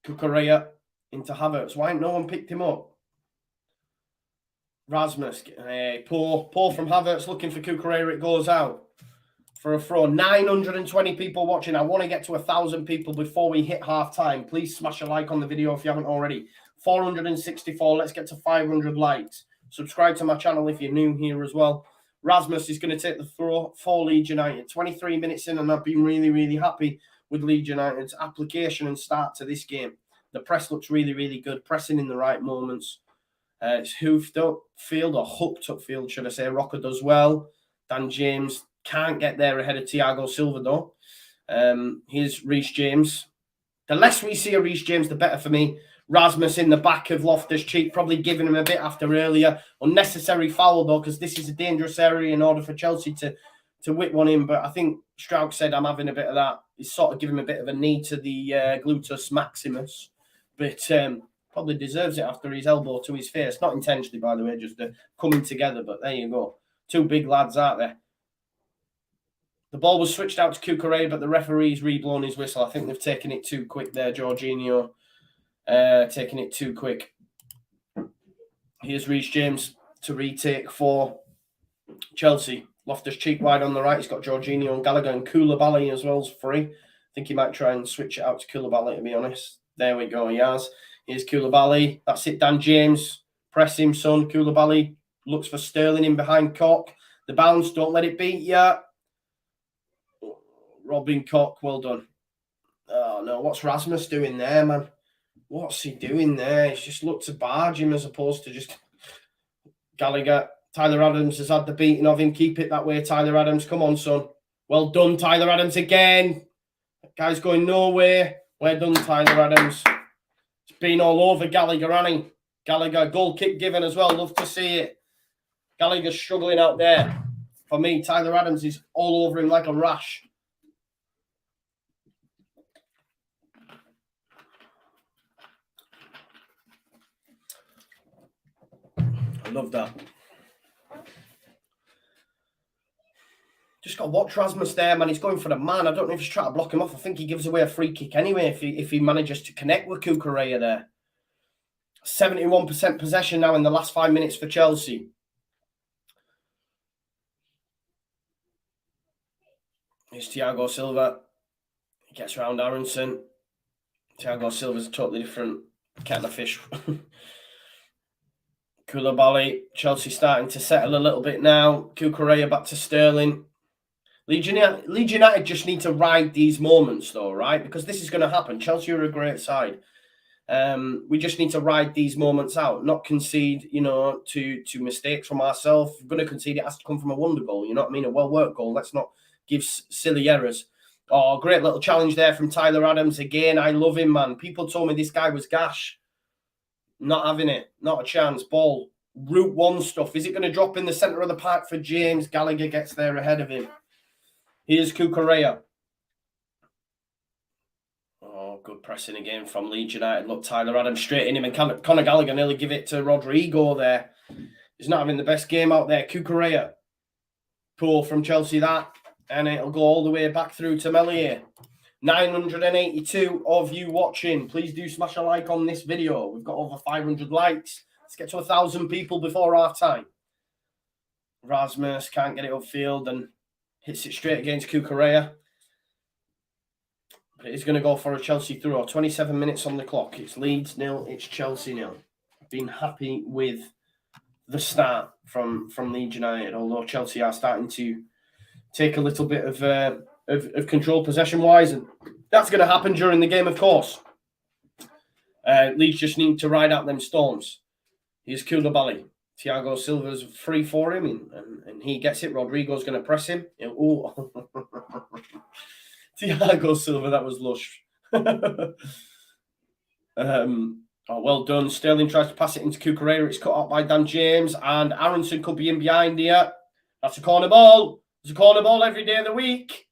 Cucurella into Havertz. Why no one picked him up? Rasmus. Poor from Havertz looking for Cucurella. It goes out for a throw. 920 people watching. I want to get to 1,000 people before we hit half time. Please smash a like on the video if you haven't already. 464. Let's get to 500 likes. Subscribe to my channel if you're new here as well. Rasmus is going to take the throw for Leeds United. 23 minutes in, and I've been really, really happy with Leeds United's application and start to this game. The press looks really, really good. Pressing in the right moments. It's hoofed up field, or hooked up field, should I say. Rocker does well. Dan James can't get there ahead of Thiago Silva, though. Here's Reece James. The less we see of Reece James, the better for me. Rasmus in the back of Loftus-Cheek, probably giving him a bit after earlier. Unnecessary foul, though, because this is a dangerous area in order for Chelsea to whip one in. But I think Strauch said I'm having a bit of that. He's sort of giving him a bit of a knee to the gluteus maximus. But probably deserves it after his elbow to his face. Not intentionally, by the way, just coming together. But there you go. Two big lads out there. The ball was switched out to Cucurella, but the referee's reblown his whistle. I think they've taken it too quick there, Jorginho. Taking it too quick. Here's Reece James to retake for Chelsea. Loftus-Cheek wide on the right. He's got Jorginho and Gallagher, and Koulibaly as well as free. I think he might try and switch it out to Koulibaly, to be honest. There we go, he has. Here's Koulibaly. That's it, Dan James. Press him, son. Koulibaly looks for Sterling in behind Koch. The bounce, don't let it beat you. Robin Koch, well done. Oh, no, what's Rasmus doing there, man? What's he doing there? He's just looked to barge him as opposed to just Gallagher. Tyler Adams has had the beating of him. Keep it that way, Tyler Adams. Come on, son. Well done, Tyler Adams again. That guy's going nowhere. Well done, Tyler Adams. It's been all over Gallagher, hasn't he? Gallagher, goal kick given as well. Love to see it. Gallagher's struggling out there. For me, Tyler Adams is all over him like a rash. I love that. Just got to watch Rasmus there, man. He's going for the man. I don't know if he's trying to block him off. I think he gives away a free kick anyway if he manages to connect with Cucurella there. 71% possession now in the last 5 minutes for Chelsea. Here's Thiago Silva. He gets around Aronson. Thiago Silva's a totally different kettle of fish. Koulibaly. Chelsea starting to settle a little bit now. Cucurella back to Sterling. Leeds United just need to ride these moments, though, right? Because this is going to happen. Chelsea are a great side. We just need to ride these moments out, not concede, to mistakes from ourselves. If we're going to concede, it has to come from a wonder goal. You know what I mean? A well-worked goal. Let's not give silly errors. Oh, great little challenge there from Tyler Adams. Again, I love him, man. People told me this guy was gash. Not having it. Not a chance. Ball. Route 1 stuff. Is it going to drop in the centre of the park for James? Gallagher gets there ahead of him. Here's Cucurella. Oh, good pressing again from Leeds United. Look, Tyler Adams straight in him, and Conor Gallagher nearly give it to Rodrigo there. He's not having the best game out there. Cucurella. Poor from Chelsea, that. And it'll go all the way back through to Meslier. 982 of you watching. Please do smash a like on this video. We've got over 500 likes. Let's get to 1,000 people before half time. Rasmus can't get it upfield and hits it straight against Cucurella. But it is going to go for a Chelsea throw. 27 minutes on the clock. It's Leeds 0. It's Chelsea 0. I've been happy with the start from Leeds United, although Chelsea are starting to take a little bit of control possession-wise. And that's going to happen during the game, of course. Leeds just need to ride out them storms. Here's Koulibaly. Thiago Silva's free for him, and he gets it. Rodrigo's going to press him. Oh, Thiago Silva, that was lush. Well done. Sterling tries to pass it into Cucurella. It's cut out by Dan James, and Aronson could be in behind here. That's a corner ball. It's a corner ball every day of the week.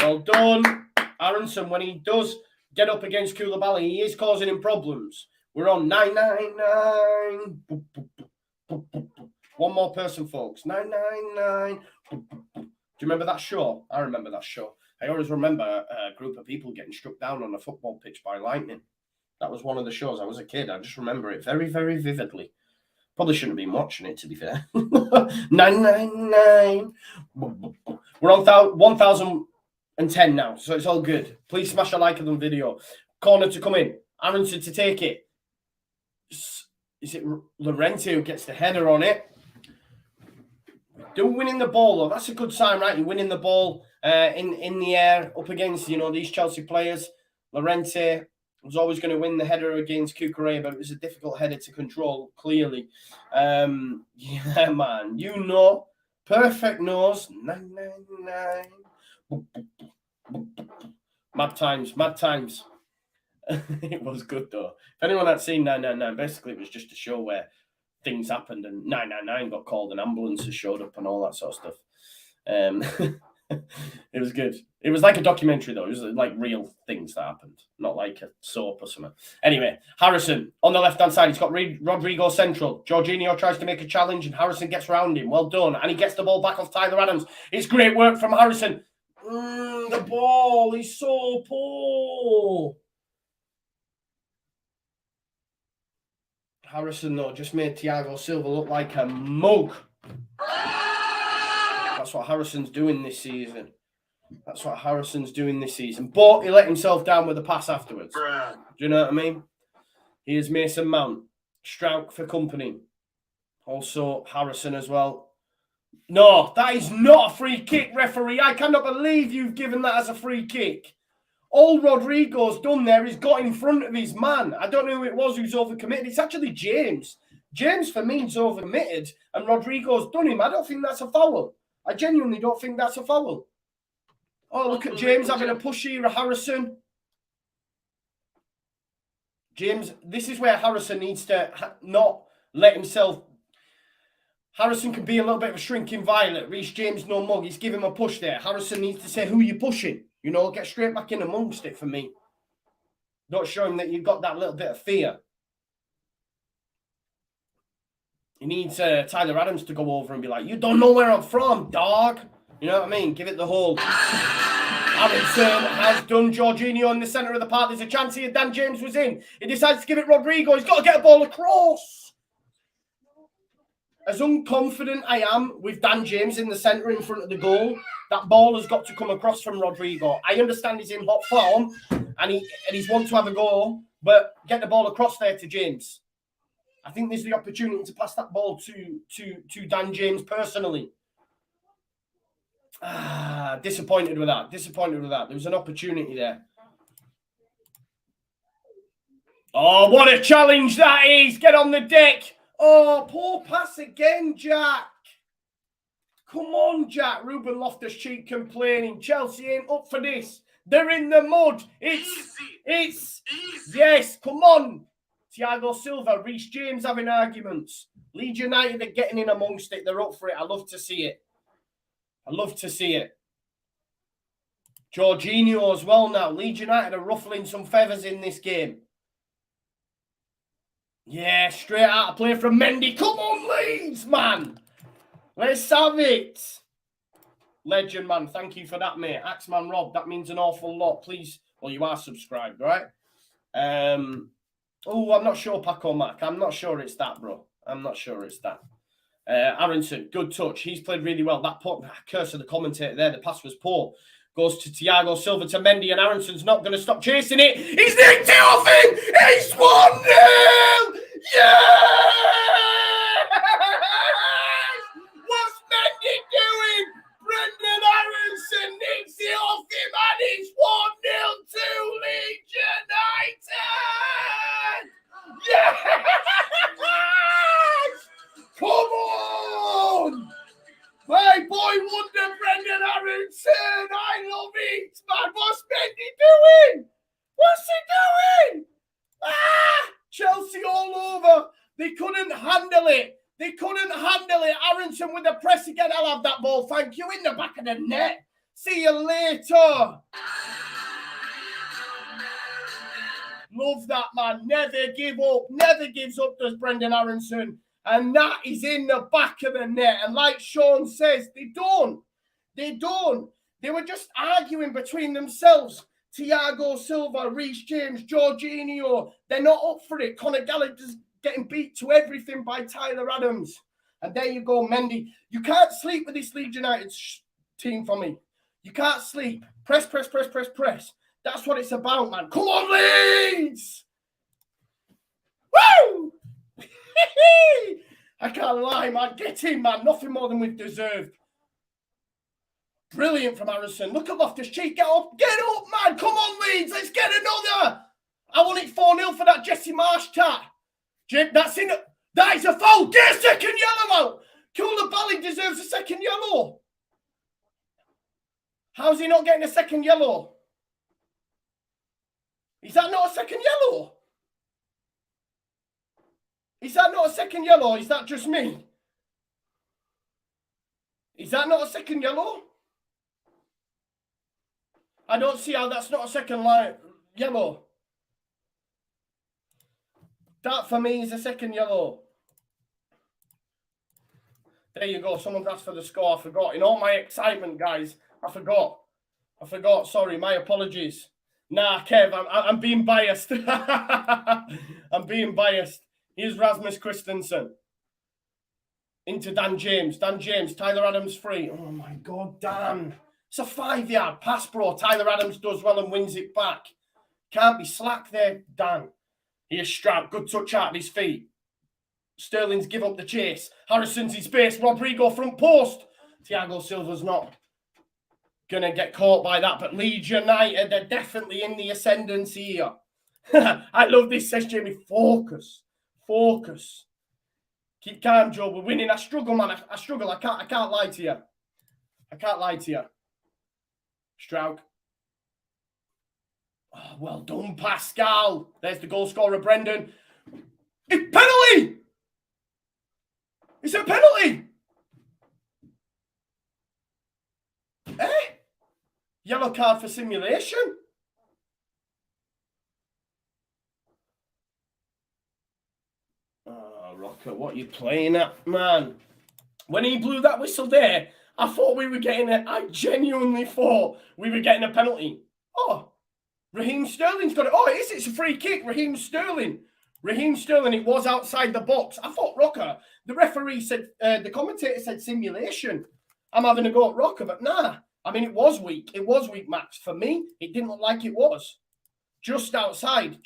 Well done. Aronson, when he does get up against Koulibaly, he is causing him problems. We're on 999. One more person, folks. 999. Do you remember that show? I remember that show. I always remember a group of people getting struck down on a football pitch by lightning. That was one of the shows. I was a kid. I just remember it very, very vividly. Probably shouldn't have been watching it, to be fair. 999. We're on 1,010 now, so it's all good. Please smash a like on the video. Corner to come in. Aronson to take it. Is it Llorente who gets the header on it? They're winning the ball, though. That's a good sign, right? You're winning the ball in the air up against, these Chelsea players. Llorente was always going to win the header against Cucurella, but it was a difficult header to control, clearly. Yeah, man. Perfect nose. 999. Mad times. It was good, though. If anyone had seen 999, basically it was just a show where things happened and 999 got called and ambulances showed up and all that sort of stuff. It was good. It was like a documentary, though. It was like real things that happened, not like a soap or something. Anyway, Harrison on the left-hand side. He's got Rodrigo central. Jorginho tries to make a challenge and Harrison gets around him. Well done. And he gets the ball back off Tyler Adams. It's great work from Harrison. The ball is so poor. Harrison, though, just made Thiago Silva look like a mug. That's what Harrison's doing this season. But he let himself down with a pass afterwards. Do you know what I mean? Here's Mason Mount. Strouk for company. Also Harrison as well. No, that is not a free kick, referee. I cannot believe you've given that as a free kick. All Rodrigo's done there is got in front of his man. I don't know who it was who's overcommitted. It's actually James. James, for me, is overcommitted, and Rodrigo's done him. I don't think that's a foul. I genuinely don't think that's a foul. Oh, look at James having a push here at Harrison. James, this is where Harrison needs to not let himself... Harrison can be a little bit of a shrinking violet. Reece James, no mug. He's giving him a push there. Harrison needs to say who you're pushing. You know, get straight back in amongst it for me. Don't show him that you've got that little bit of fear. He needs Tyler Adams to go over and be like, you don't know where I'm from, dog. You know what I mean? Give it the whole. Aronson has done Jorginho in the centre of the park. There's a chance here. Dan James was in. He decides to give it Rodrigo. He's got to get a ball across. As unconfident I am with Dan James in the centre in front of the goal, that ball has got to come across from Rodrigo. I understand he's in hot form and he's want to have a goal, but get the ball across there to James. I think there's the opportunity to pass that ball to Dan James personally. Disappointed with that. There was an opportunity there. Oh, what a challenge that is. Get on the deck. Oh, poor pass again, Jack. Come on, Jack. Ruben Loftus-Cheek complaining. Chelsea ain't up for this. They're in the mud. It's easy. Yes, come on. Thiago Silva, Reece James having arguments. Leeds United are getting in amongst it. They're up for it. I love to see it. Jorginho as well now. Leeds United are ruffling some feathers in this game. Yeah, straight out of play from Mendy. Come on, Leeds, man. Let's have it. Legend, man. Thank you for that, mate. Axeman Rob, that means an awful lot. Please, well, you are subscribed, right? Oh, I'm not sure, Paco Mac. I'm not sure it's that, bro. I'm not sure it's that. Aronson, good touch. He's played really well. That curse of the commentator there, the pass was poor. Goes to Thiago Silva to Mendy, and Aronson's not going to stop chasing it. He's nicked it off him. It's 1-0. Yes! What's Mendy doing? Brendan Aronson nicks it off him, and it's 1-0 to Leeds United. Yes! Come on! My boy wonder, Brendan Aronson. I love it, man. What's Mendy doing? What's he doing? Chelsea all over. They couldn't handle it. Aronson with the press again. I'll have that ball. Thank you. In the back of the net. See you later. Love that, man. Never give up. Never gives up, does Brendan Aronson. And that is in the back of the net. And like Sean says, they don't. They were just arguing between themselves. Thiago Silva, Reece James, Jorginho. They're not up for it. Conor Gallagher's getting beat to everything by Tyler Adams. And there you go, Mendy. You can't sleep with this Leeds United team for me. You can't sleep. Press. That's what it's about, man. Come on, Leeds! Woo! I can't lie, man. Get in, man. Nothing more than we've deserved. Brilliant from Harrison. Look at Loftus-Cheek. Get up, man. Come on, Leeds. Let's get another. I want it 4-0 for that Jesse Marsh tat. That's in. That is a foul. Get a second yellow out. Koulibaly deserves a second yellow. How's he not getting a second yellow? Is that not a second yellow? Is that not a second yellow? Is that just me? Is that not a second yellow? I don't see how that's not a second yellow. That for me is a second yellow. There you go. Someone's asked for the score. I forgot. In all my excitement, guys, I forgot. Sorry, my apologies. Nah, Kev, I'm being biased. I'm being biased. Here's Rasmus Christensen. Into Dan James. Tyler Adams free. Oh, my God, Dan. It's a 5-yard pass, bro. Tyler Adams does well and wins it back. Can't be slack there, Dan. Here's Stroud. Good touch out of his feet. Sterling's give up the chase. Harrison's in space. Rodrigo front post. Thiago Silva's not going to get caught by that. But Leeds United, they're definitely in the ascendancy here. I love this, says Jamie. Focus. Keep calm, Joe. We're winning. I struggle, man. I struggle. I can't lie to you. Stroud. Oh, well done, Pascal. There's the goal scorer, Brendan. It's penalty! It's a penalty! Yellow card for simulation. Oh, Rocker, what are you playing at, man? When he blew that whistle there, I thought we were getting I genuinely thought we were getting a penalty. Oh, Raheem Sterling's got it. Oh, it is. It's a free kick. Raheem Sterling, it was outside the box. I thought Rocker, the referee said, the commentator said simulation. I'm having a go at Rocker, but nah. I mean, it was weak. It was weak, Max. For me, it didn't look like it was. Just outside.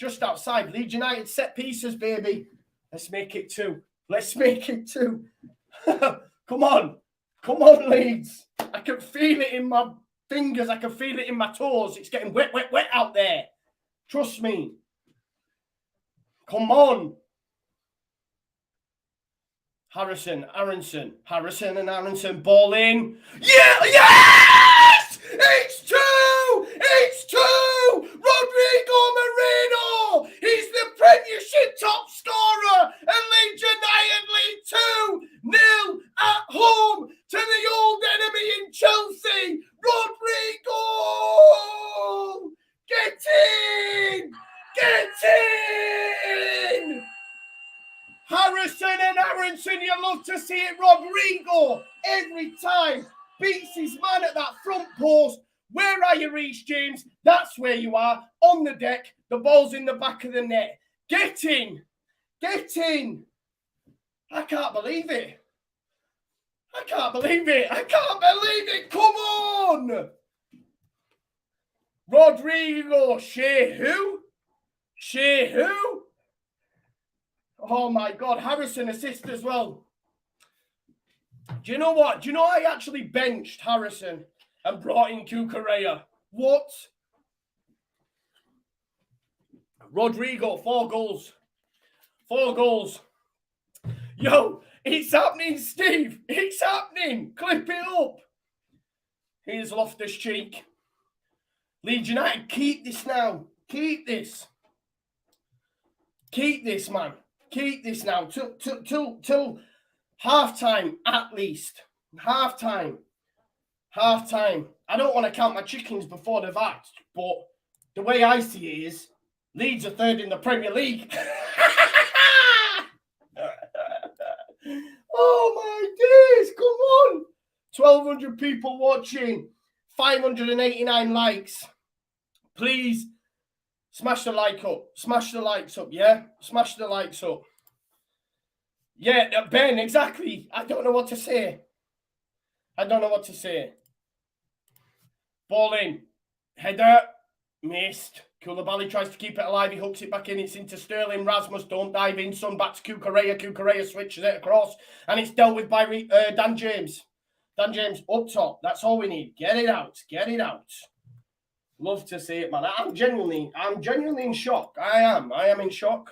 Leeds United set pieces, baby. Let's make it 2. Let's make it 2. Come on, Leeds. I can feel it in my fingers. I can feel it in my toes. It's getting wet out there. Trust me. Come on. Harrison and Aronson, ball in. Yeah, yes! It's 2! Rodrigo Moreno! He's the Premiership top scorer, and Leeds United lead 2-0 at home to the old enemy in Chelsea. Rodrigo! Get in! Harrison and Aronson, you love to see it. Rodrigo, every time, beats his man at that front post. Where are you, Reece James? That's where you are, on the deck. The ball's in the back of the net. Get in. I can't believe it. Come on. Rodrigo, Shea who? Oh my God, Harrison assist as well. Do you know what? I actually benched Harrison and brought in Cucurella. What? Rodrigo, 4 goals. Yo, it's happening, Steve. It's happening. Clip it up. Here's Loftus-Cheek. Leeds United, keep this now. Keep this, man. Keep this now. Till half-time, at least. Half-time. I don't want to count my chickens before they've hatched, but the way I see it is Leeds are 3rd in the Premier League. Oh, my days. Come on. 1,200 people watching. 589 likes. Please smash the like up. Smash the likes up, yeah? Smash the likes up. Yeah, Ben, exactly. I don't know what to say. Ball in. Header. Missed. Koulibaly tries to keep it alive. He hooks it back in. It's into Sterling. Rasmus, don't dive in. Son back to Cucurella. Cucurella switches it across. And it's dealt with by Dan James. Dan James up top. That's all we need. Get it out. Love to see it, man. I'm genuinely in shock. I am in shock.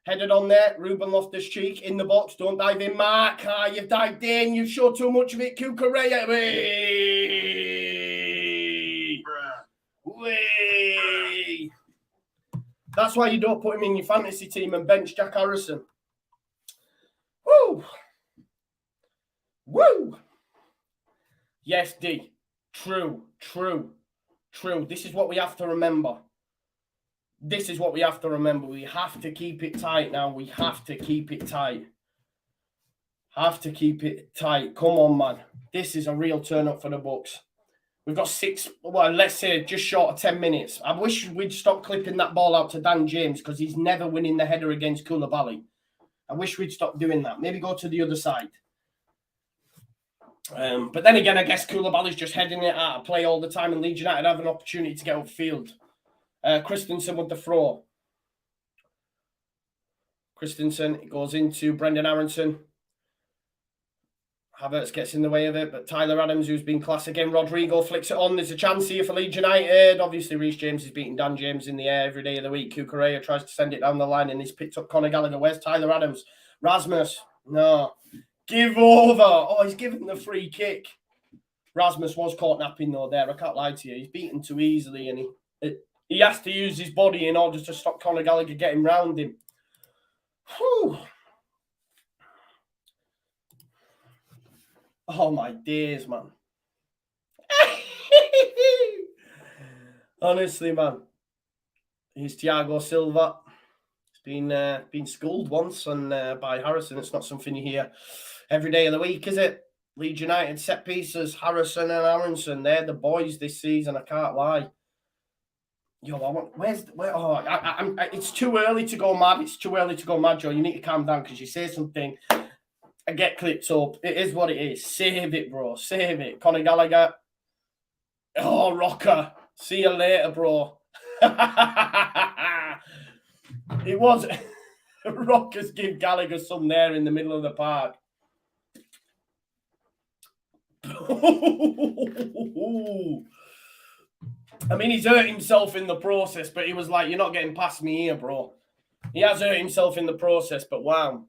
Headed on there. Ruben Loftus-Cheek in the box. Don't dive in, Mark. You've dived in. You've showed too much of it. Cucurella. Way. That's why you don't put him in your fantasy team and bench Jack Harrison. Woo. Yes, D. True. This is what we have to remember. We have to keep it tight now. Come on, man. This is a real turn up for the Bucks. We've got 6, let's say just short of 10 minutes. I wish we'd stop clipping that ball out to Dan James because he's never winning the header against Koulibaly. I wish we'd stop doing that. Maybe go to the other side. But then again, I guess Koulibaly's just heading it out of play all the time and Leeds United have an opportunity to get upfield. Christensen with the throw. It goes into Brendan Aronson. Havertz gets in the way of it, but Tyler Adams, who's been class again. Rodrigo flicks it on. There's a chance here for Leeds United. Obviously, Reece James is beating Dan James in the air every day of the week. Cucurella tries to send it down the line and he's picked up Conor Gallagher. Where's Tyler Adams? Rasmus. No. Give over. Oh, he's given the free kick. Rasmus was caught napping though there. I can't lie to you. He's beaten too easily and he has to use his body in order to stop Conor Gallagher getting round him. Whew. Oh, my days, man. Honestly, man. Here's Thiago Silva. He's been schooled once and by Harrison. It's not something you hear every day of the week, is it? Leeds United set pieces, Harrison and Aronson. They're the boys this season. I can't lie. Yo, it's too early to go mad. It's too early to go mad, Joe. You need to calm down because you say something, I get clipped up. It is what it is. Save it, bro. Save it. Conor Gallagher. Oh, Rocker. See you later, bro. It was Rockers give Gallagher some there in the middle of the park. I mean, he's hurt himself in the process, but he was like, you're not getting past me here, bro. He has hurt himself in the process, but wow.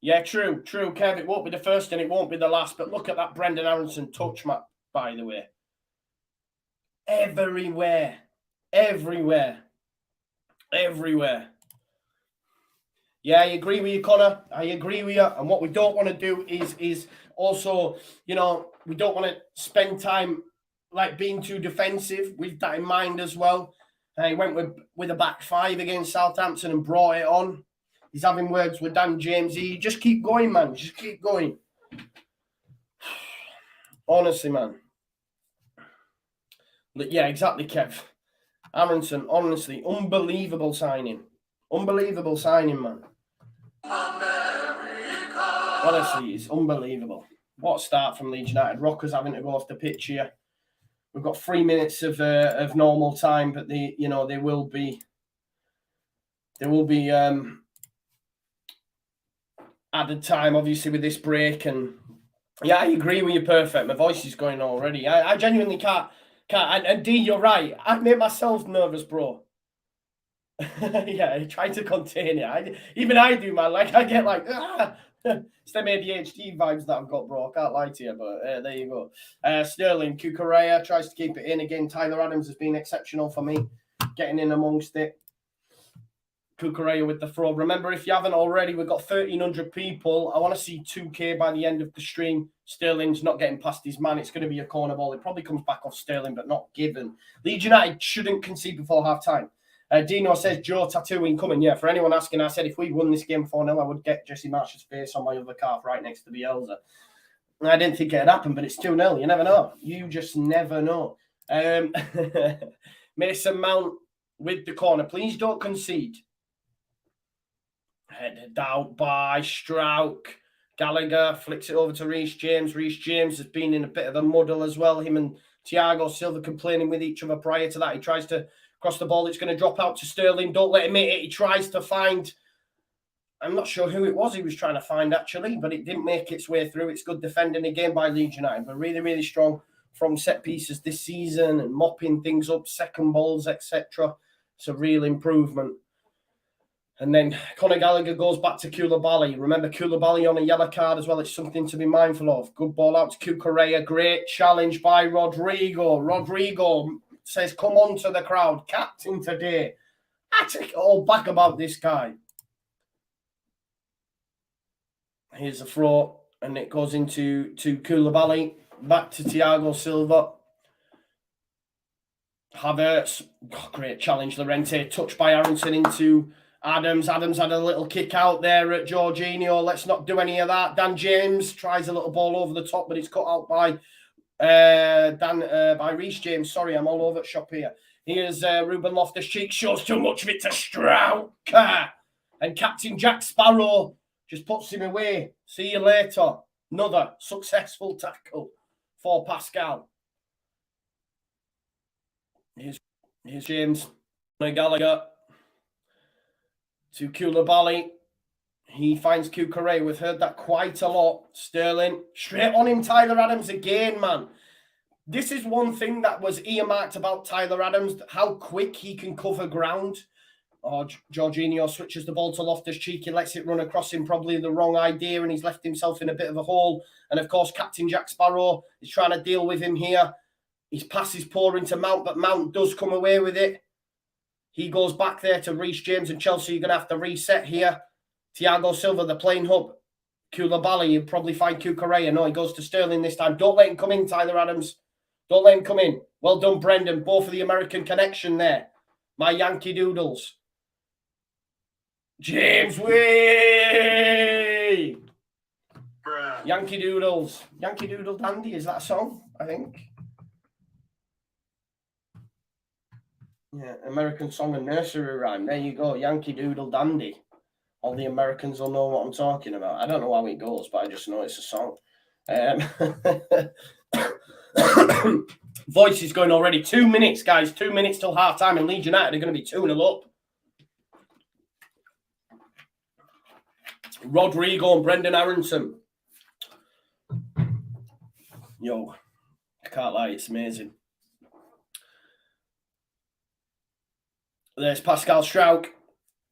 Yeah, true, Kev. It won't be the first and it won't be the last, but look at that Brendan Aronson touch map, by the way. Everywhere. Yeah, I agree with you, Connor. I agree with you. And what we don't want to do is also, you know, we don't want to spend time like being too defensive with that in mind as well. He went with a back five against Southampton and brought it on. He's having words with Dan James. Just keep going, man. Just keep going. Honestly, man. Yeah, exactly, Kev. Aronson, honestly, unbelievable signing. Unbelievable signing, man. Honestly, it's unbelievable. What a start from Leeds United. Rockers having to go off the pitch here. We've got 3 minutes of normal time, but there will be added time, obviously, with this break. And yeah, I agree with you. Perfect. My voice is going already. I genuinely can't. And D, you're right. I made myself nervous, bro. Yeah, I try to contain it. Even I do, man. Like, I get like, it's them ADHD vibes that I've got, bro. I can't lie to you, but there you go. Sterling, Cucurella tries to keep it in again. Tyler Adams has been exceptional for me, getting in amongst it. Cucurella with the throw. Remember, if you haven't already, we've got 1,300 people. I want to see 2K by the end of the stream. Sterling's not getting past his man. It's going to be a corner ball. It probably comes back off Sterling, but not given. Leeds United shouldn't concede before half-time. Dino says, Joe, tattoo incoming. Yeah, for anyone asking, I said if we won this game 4-0, I would get Jesse Marsh's face on my other calf right next to Bielsa. I didn't think it'd happen, but it's 2-0. You never know. You just never know. Mason Mount with the corner. Please don't concede. Headed out by Strauch. Gallagher flicks it over to Reece James. Reece James has been in a bit of a muddle as well. Him and Thiago Silva complaining with each other prior to that. He tries to cross the ball. It's going to drop out to Sterling. Don't let him hit it. He tries to find... I'm not sure who it was he was trying to find, actually, but it didn't make its way through. It's good defending again by Leeds United, but really, really strong from set pieces this season and mopping things up, second balls, etc. It's a real improvement. And then Conor Gallagher goes back to Koulibaly. Remember, Koulibaly on a yellow card as well. It's something to be mindful of. Good ball out to Cucurella. Great challenge by Rodrigo. Rodrigo says, come on to the crowd. Captain today. I take it all back about this guy. Here's a throw. And it goes into Koulibaly. Back to Thiago Silva. Havertz. Oh, great challenge. Llorente. Touched by Aronson into... Adams had a little kick out there at Jorginho. Let's not do any of that. Dan James tries a little ball over the top, but it's cut out by by Reece James. Sorry, I'm all over the shop here. Here's Ruben Loftus-Cheek. Shows too much of it to Strauch. And Captain Jack Sparrow just puts him away. See you later. Another successful tackle for Pascal. Here's James. Gallagher. To Koulibaly. He finds Cucurella. We've heard that quite a lot. Sterling. Straight on him, Tyler Adams again, man. This is one thing that was earmarked about Tyler Adams, how quick he can cover ground. Oh, Jorginho switches the ball to Loftus-Cheek. He lets it run across him, probably the wrong idea, and he's left himself in a bit of a hole. And, of course, Captain Jack Sparrow is trying to deal with him here. His pass is pouring to Mount, but Mount does come away with it. He goes back there to Reece James and Chelsea. You're going to have to reset here. Thiago Silva, the playing hub. Koulibaly, you'll probably find Cucurella. No, he goes to Sterling this time. Don't let him come in, Tyler Adams. Don't let him come in. Well done, Brendan. Both for the American connection there. My Yankee Doodles. James Way! Yankee Doodles. Yankee Doodle Dandy, is that a song? I think. Yeah, American song and nursery rhyme. There you go. Yankee Doodle Dandy. All the Americans will know what I'm talking about. I don't know how it goes, but I just know it's a song. Voice is going already. 2 minutes, guys. 2 minutes till half time, and Leeds United are going to be 2-0 up. Rodrigo and Brendan Aronson. Yo, I can't lie, it's amazing. There's Pascal Strauch.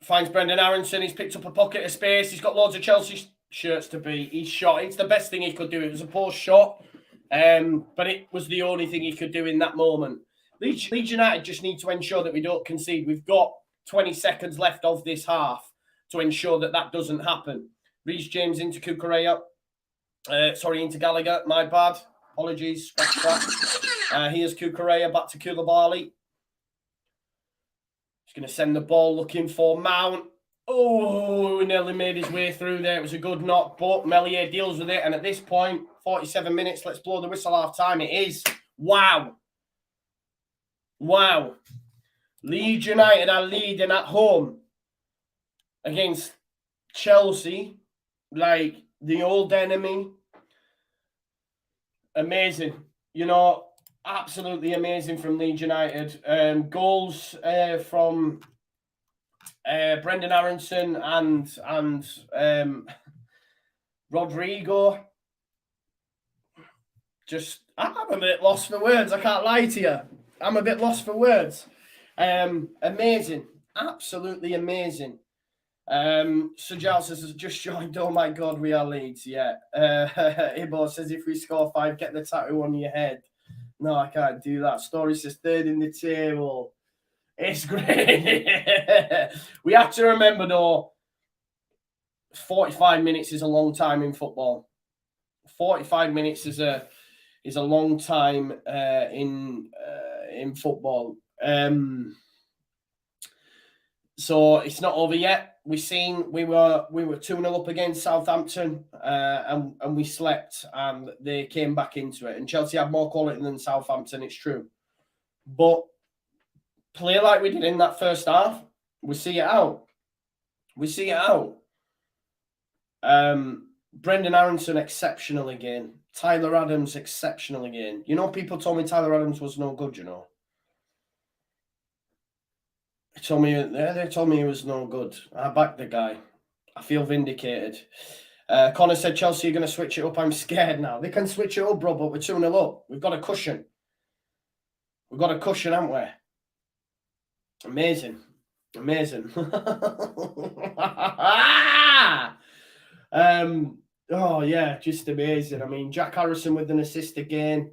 Finds Brendan Aronson. He's picked up a pocket of space. He's got loads of Chelsea shirts to beat. He's shot. It's the best thing he could do. It was a poor shot, but it was the only thing he could do in that moment. Leeds United just need to ensure that we don't concede. We've got 20 seconds left of this half to ensure that that doesn't happen. Reece James into Cucurella. Into Gallagher. My bad. Apologies. Scratch that. Here's Cucurella back to Koulibaly. He's going to send the ball looking for Mount. Oh, he nearly made his way through there. It was a good knock, but Meslier deals with it. And at this point, 47 minutes, let's blow the whistle half time. It is. Wow. Wow. Leeds United are leading at home against Chelsea, like the old enemy. Amazing. You know, absolutely amazing from Leeds United. Goals from Brendan Aronson and Rodrigo. I'm a bit lost for words. I can't lie to you. I'm a bit lost for words. Amazing. Absolutely amazing. Sir Giles says, just joined. Oh my God, we are Leeds. Yeah. Ibo says, if we score 5, get the tattoo on your head. No, I can't do that. Story says, 3rd in the table. It's great. We have to remember, though, 45 minutes is a long time in football. 45 minutes is a long time in football. So it's not over yet. We were 2-0 up against Southampton, and we slept, and they came back into it. And Chelsea had more quality than Southampton, it's true. But play like we did in that first half, we see it out. Brendan Aronson, exceptional again. Tyler Adams, exceptional again. You know, people told me Tyler Adams was no good, you know. They told me he was no good. I backed the guy. I feel vindicated. Connor said Chelsea are going to switch it up. I'm scared now. They can switch it up, bro, but we're 2-0 up. We've got a cushion. Haven't we? Amazing. Oh yeah, just amazing. I mean, Jack Harrison with an assist again.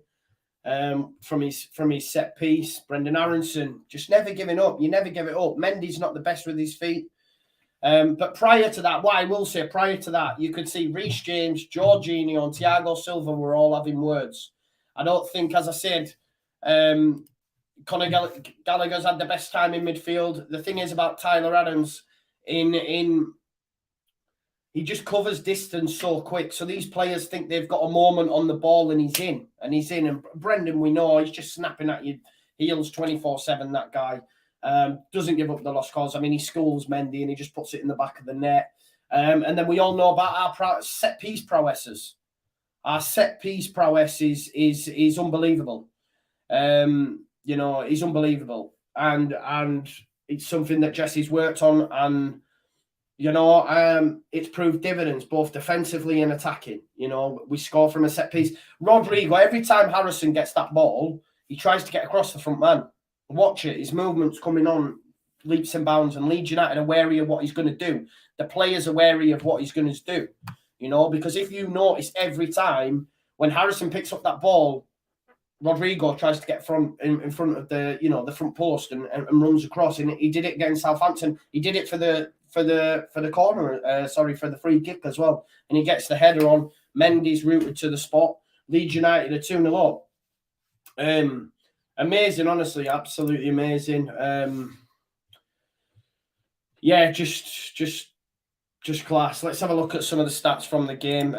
From his set piece. Brendan Aronson just never giving up. You never give it up. Mendy's not the best with his feet. But prior to that, what I will say, you could see Reece James, Jorginho, and Thiago Silva were all having words. I don't think, as I said, Conor Gallagher's had the best time in midfield. The thing is about Tyler Adams, he just covers distance so quick. So these players think they've got a moment on the ball and he's in. And Brendan, we know, he's just snapping at your heels 24/7, that guy. Doesn't give up the lost cause. I mean, he schools Mendy and he just puts it in the back of the net. And then we all know about our set-piece prowesses. Our set-piece prowess is unbelievable. He's unbelievable. And it's something that Jesse's worked on, and it's proved dividends both defensively and attacking. You know, we score from a set piece. Rodrigo, every time Harrison gets that ball, he tries to get across the front man. Watch it. His movement's coming on leaps and bounds, and Leeds United are wary of what he's going to do. The players are wary of what he's going to do, because if you notice, every time when Harrison picks up that ball, Rodrigo tries to get in front of the front post and runs across. And he did it against Southampton. He did it for the corner, for the free kick as well. And he gets the header on. Mendy's routed to the spot. Leeds United are 2-0 up. Amazing, honestly, absolutely amazing. Yeah, just class. Let's have a look at some of the stats from the game.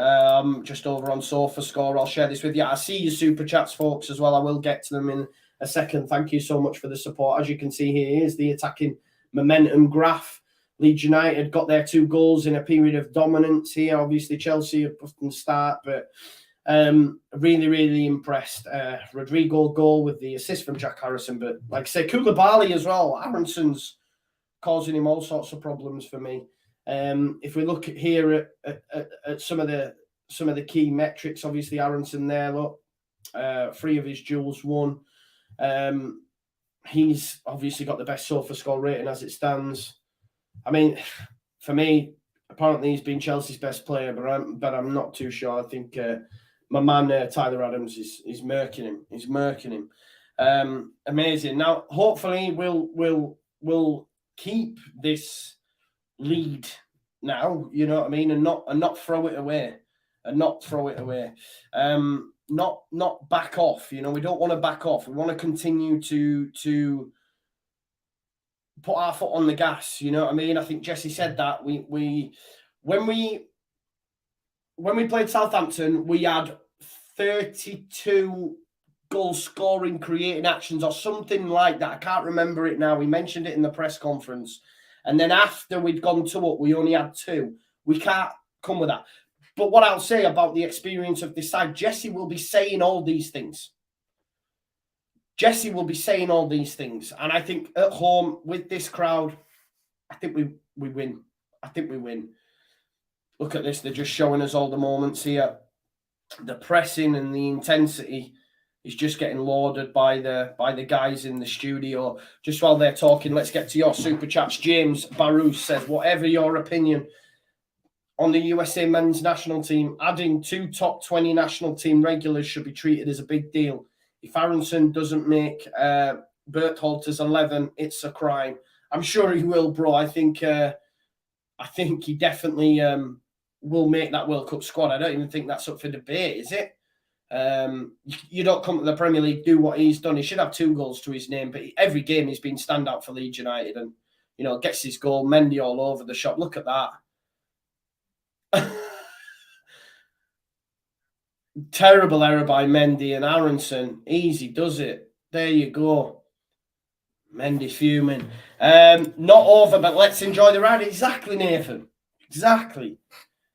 Just over on SofaScore, I'll share this with you. I see your super chats, folks, as well. I will get to them in a second. Thank you so much for the support. As you can see here, here's the attacking momentum graph. Leeds United got their 2 goals in a period of dominance here. Obviously, Chelsea have put in the start, but really, really impressed. Rodrigo goal with the assist from Jack Harrison, but like I say, Koulibaly as well. Aronson's causing him all sorts of problems for me. If we look at here at some of the key metrics, obviously Aronson there, look, 3 of his duels won. He's obviously got the best SofaScore rating as it stands. I mean, for me, apparently he's been Chelsea's best player, but I'm not too sure. I think my man Tyler Adams is murking him. He's murking him. Amazing. Now, hopefully, we'll keep this lead now. You know what I mean, and not throw it away, Not back off. You know, we don't want to back off. We want to continue to put our foot on the gas. You know what I mean? I think Jesse said that when we played Southampton, we had 32 goal scoring creating actions or something like that. I can't remember it now. We mentioned it in the press conference. And then after we'd gone 2-up, we only had 2. We can't come with that. But what I'll say about the experience of this side, Jesse will be saying all these things. And I think at home with this crowd, I think we win. Look at this. They're just showing us all the moments here. The pressing and the intensity is just getting lauded by the guys in the studio. Just while they're talking, let's get to your super chats. James Barus says, whatever your opinion on the USA men's national team, adding 2 top 20 national team regulars should be treated as a big deal. If Aronson doesn't make Bertholter's 11, it's a crime. I'm sure he will, bro. I think he definitely will make that World Cup squad. I don't even think that's up for debate, is it? You don't come to the Premier League, do what he's done. He should have 2 goals to his name, but every game he's been standout for Leeds United and, you know, gets his goal. Mendy all over the shop. Look at that. Terrible error by Mendy, and Aronson easy does it. There you go. Mendy fuming. Not over, but let's enjoy the ride. Exactly, Nathan. Exactly.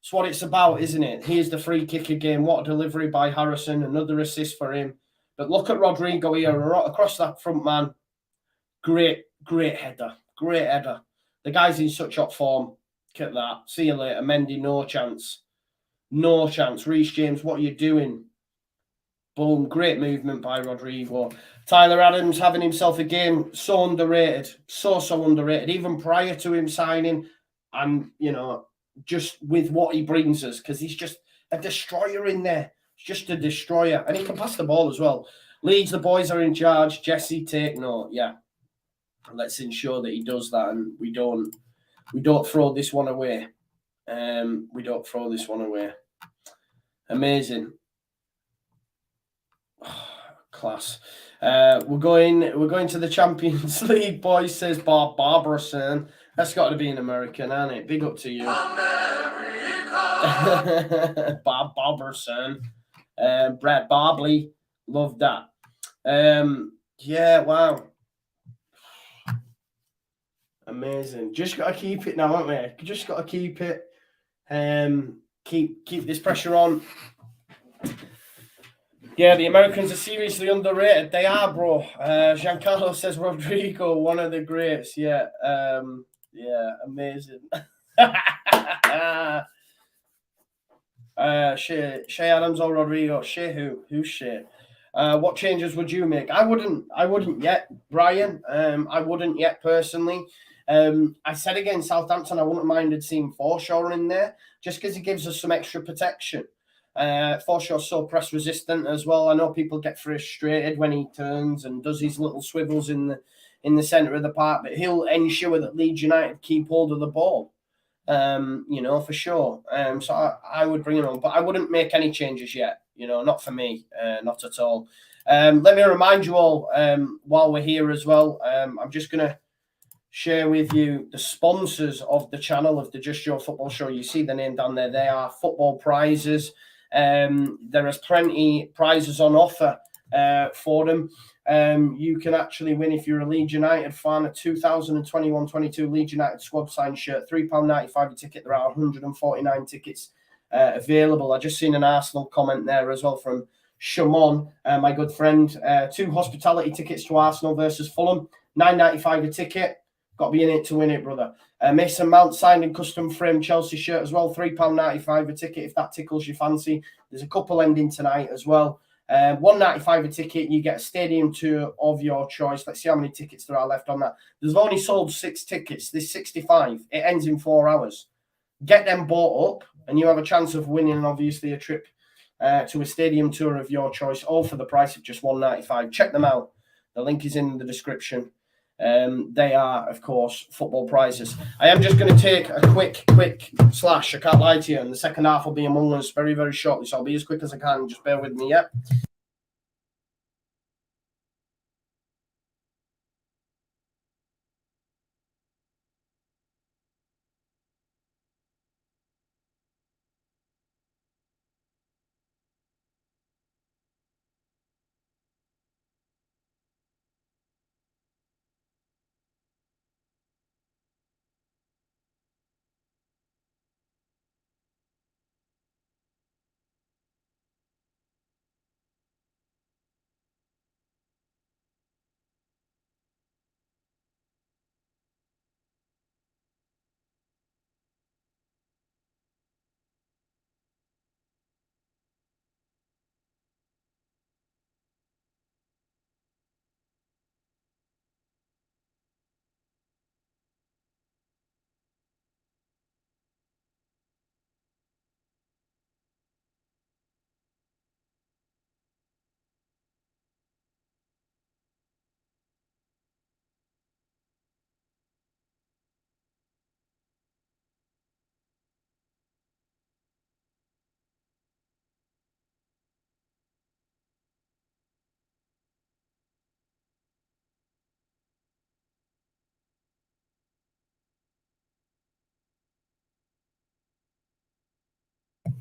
It's what it's about, isn't it? Here's the free kick again. What a delivery by Harrison. Another assist for him. But look at Rodrigo here across that front man. Great header. Great header. The guy's in such hot form. Look at that. See you later. Mendy, no chance. No chance. Reece James, what are you doing? Boom. Great movement by Rodrigo. Tyler Adams having himself a game. So underrated. So underrated. Even prior to him signing. And, you know, just with what he brings us. Because he's just a destroyer in there. He's just a destroyer. And he can pass the ball as well. Leeds, the boys are in charge. Jesse, take note. Yeah. Let's ensure that he does that. And we don't throw this one away. We don't throw this one away. Amazing. Oh, class. We're going to the Champions League, boys, says Bob Barberson. That's got to be an American, hasn't it? Big up to you. Bob Barberson. Brad Barbley. Love that. Yeah, wow. Amazing. Just got to keep it now, haven't we? Just got to keep it. Keep this pressure on. Yeah, the Americans are seriously underrated. They are, bro. Giancarlo says Rodrigo, one of the greats. Yeah, amazing. Shea Adams or Rodrigo? Shea who? Who's Shea? What changes would you make? I wouldn't yet, Brian. I wouldn't yet personally. I said against Southampton, I wouldn't mind seeing Forshaw in there just because he gives us some extra protection. Forshaw's so press resistant as well. I know people get frustrated when he turns and does his little swivels in the centre of the park, but he'll ensure that Leeds United keep hold of the ball. For sure. So I would bring him on, but I wouldn't make any changes yet. Not for me, not at all. Let me remind you all, while we're here as well, I'm just going to share with you the sponsors of the channel of the Just Your Football Show. You see the name down there. They are football prizes. There is plenty prizes on offer for them. You can actually win, if you're a Leeds United fan, a 2021-22 Leeds United squad signed shirt, £3.95 a ticket. There are 149 tickets available. I just seen an Arsenal comment there as well from Shamon, my good friend. 2 hospitality tickets to Arsenal versus Fulham, £9.95 a ticket. Got to be in it to win it, brother. Mason Mount signed and custom frame Chelsea shirt as well, £3.95 a ticket if that tickles your fancy. There's a couple ending tonight as well. £1.95 a ticket, you get a stadium tour of your choice. Let's see how many tickets there are left on that. There's only sold 6 tickets. There's 65. It ends in 4 hours. Get them bought up, and you have a chance of winning, obviously, a trip to a stadium tour of your choice, all for the price of just £1.95. Check them out. The link is in the description. They are, of course, football prizes. I am just going to take a quick slash. I can't lie to you. And the second half will be among us very, very shortly. So I'll be as quick as I can. Just bear with me, yeah?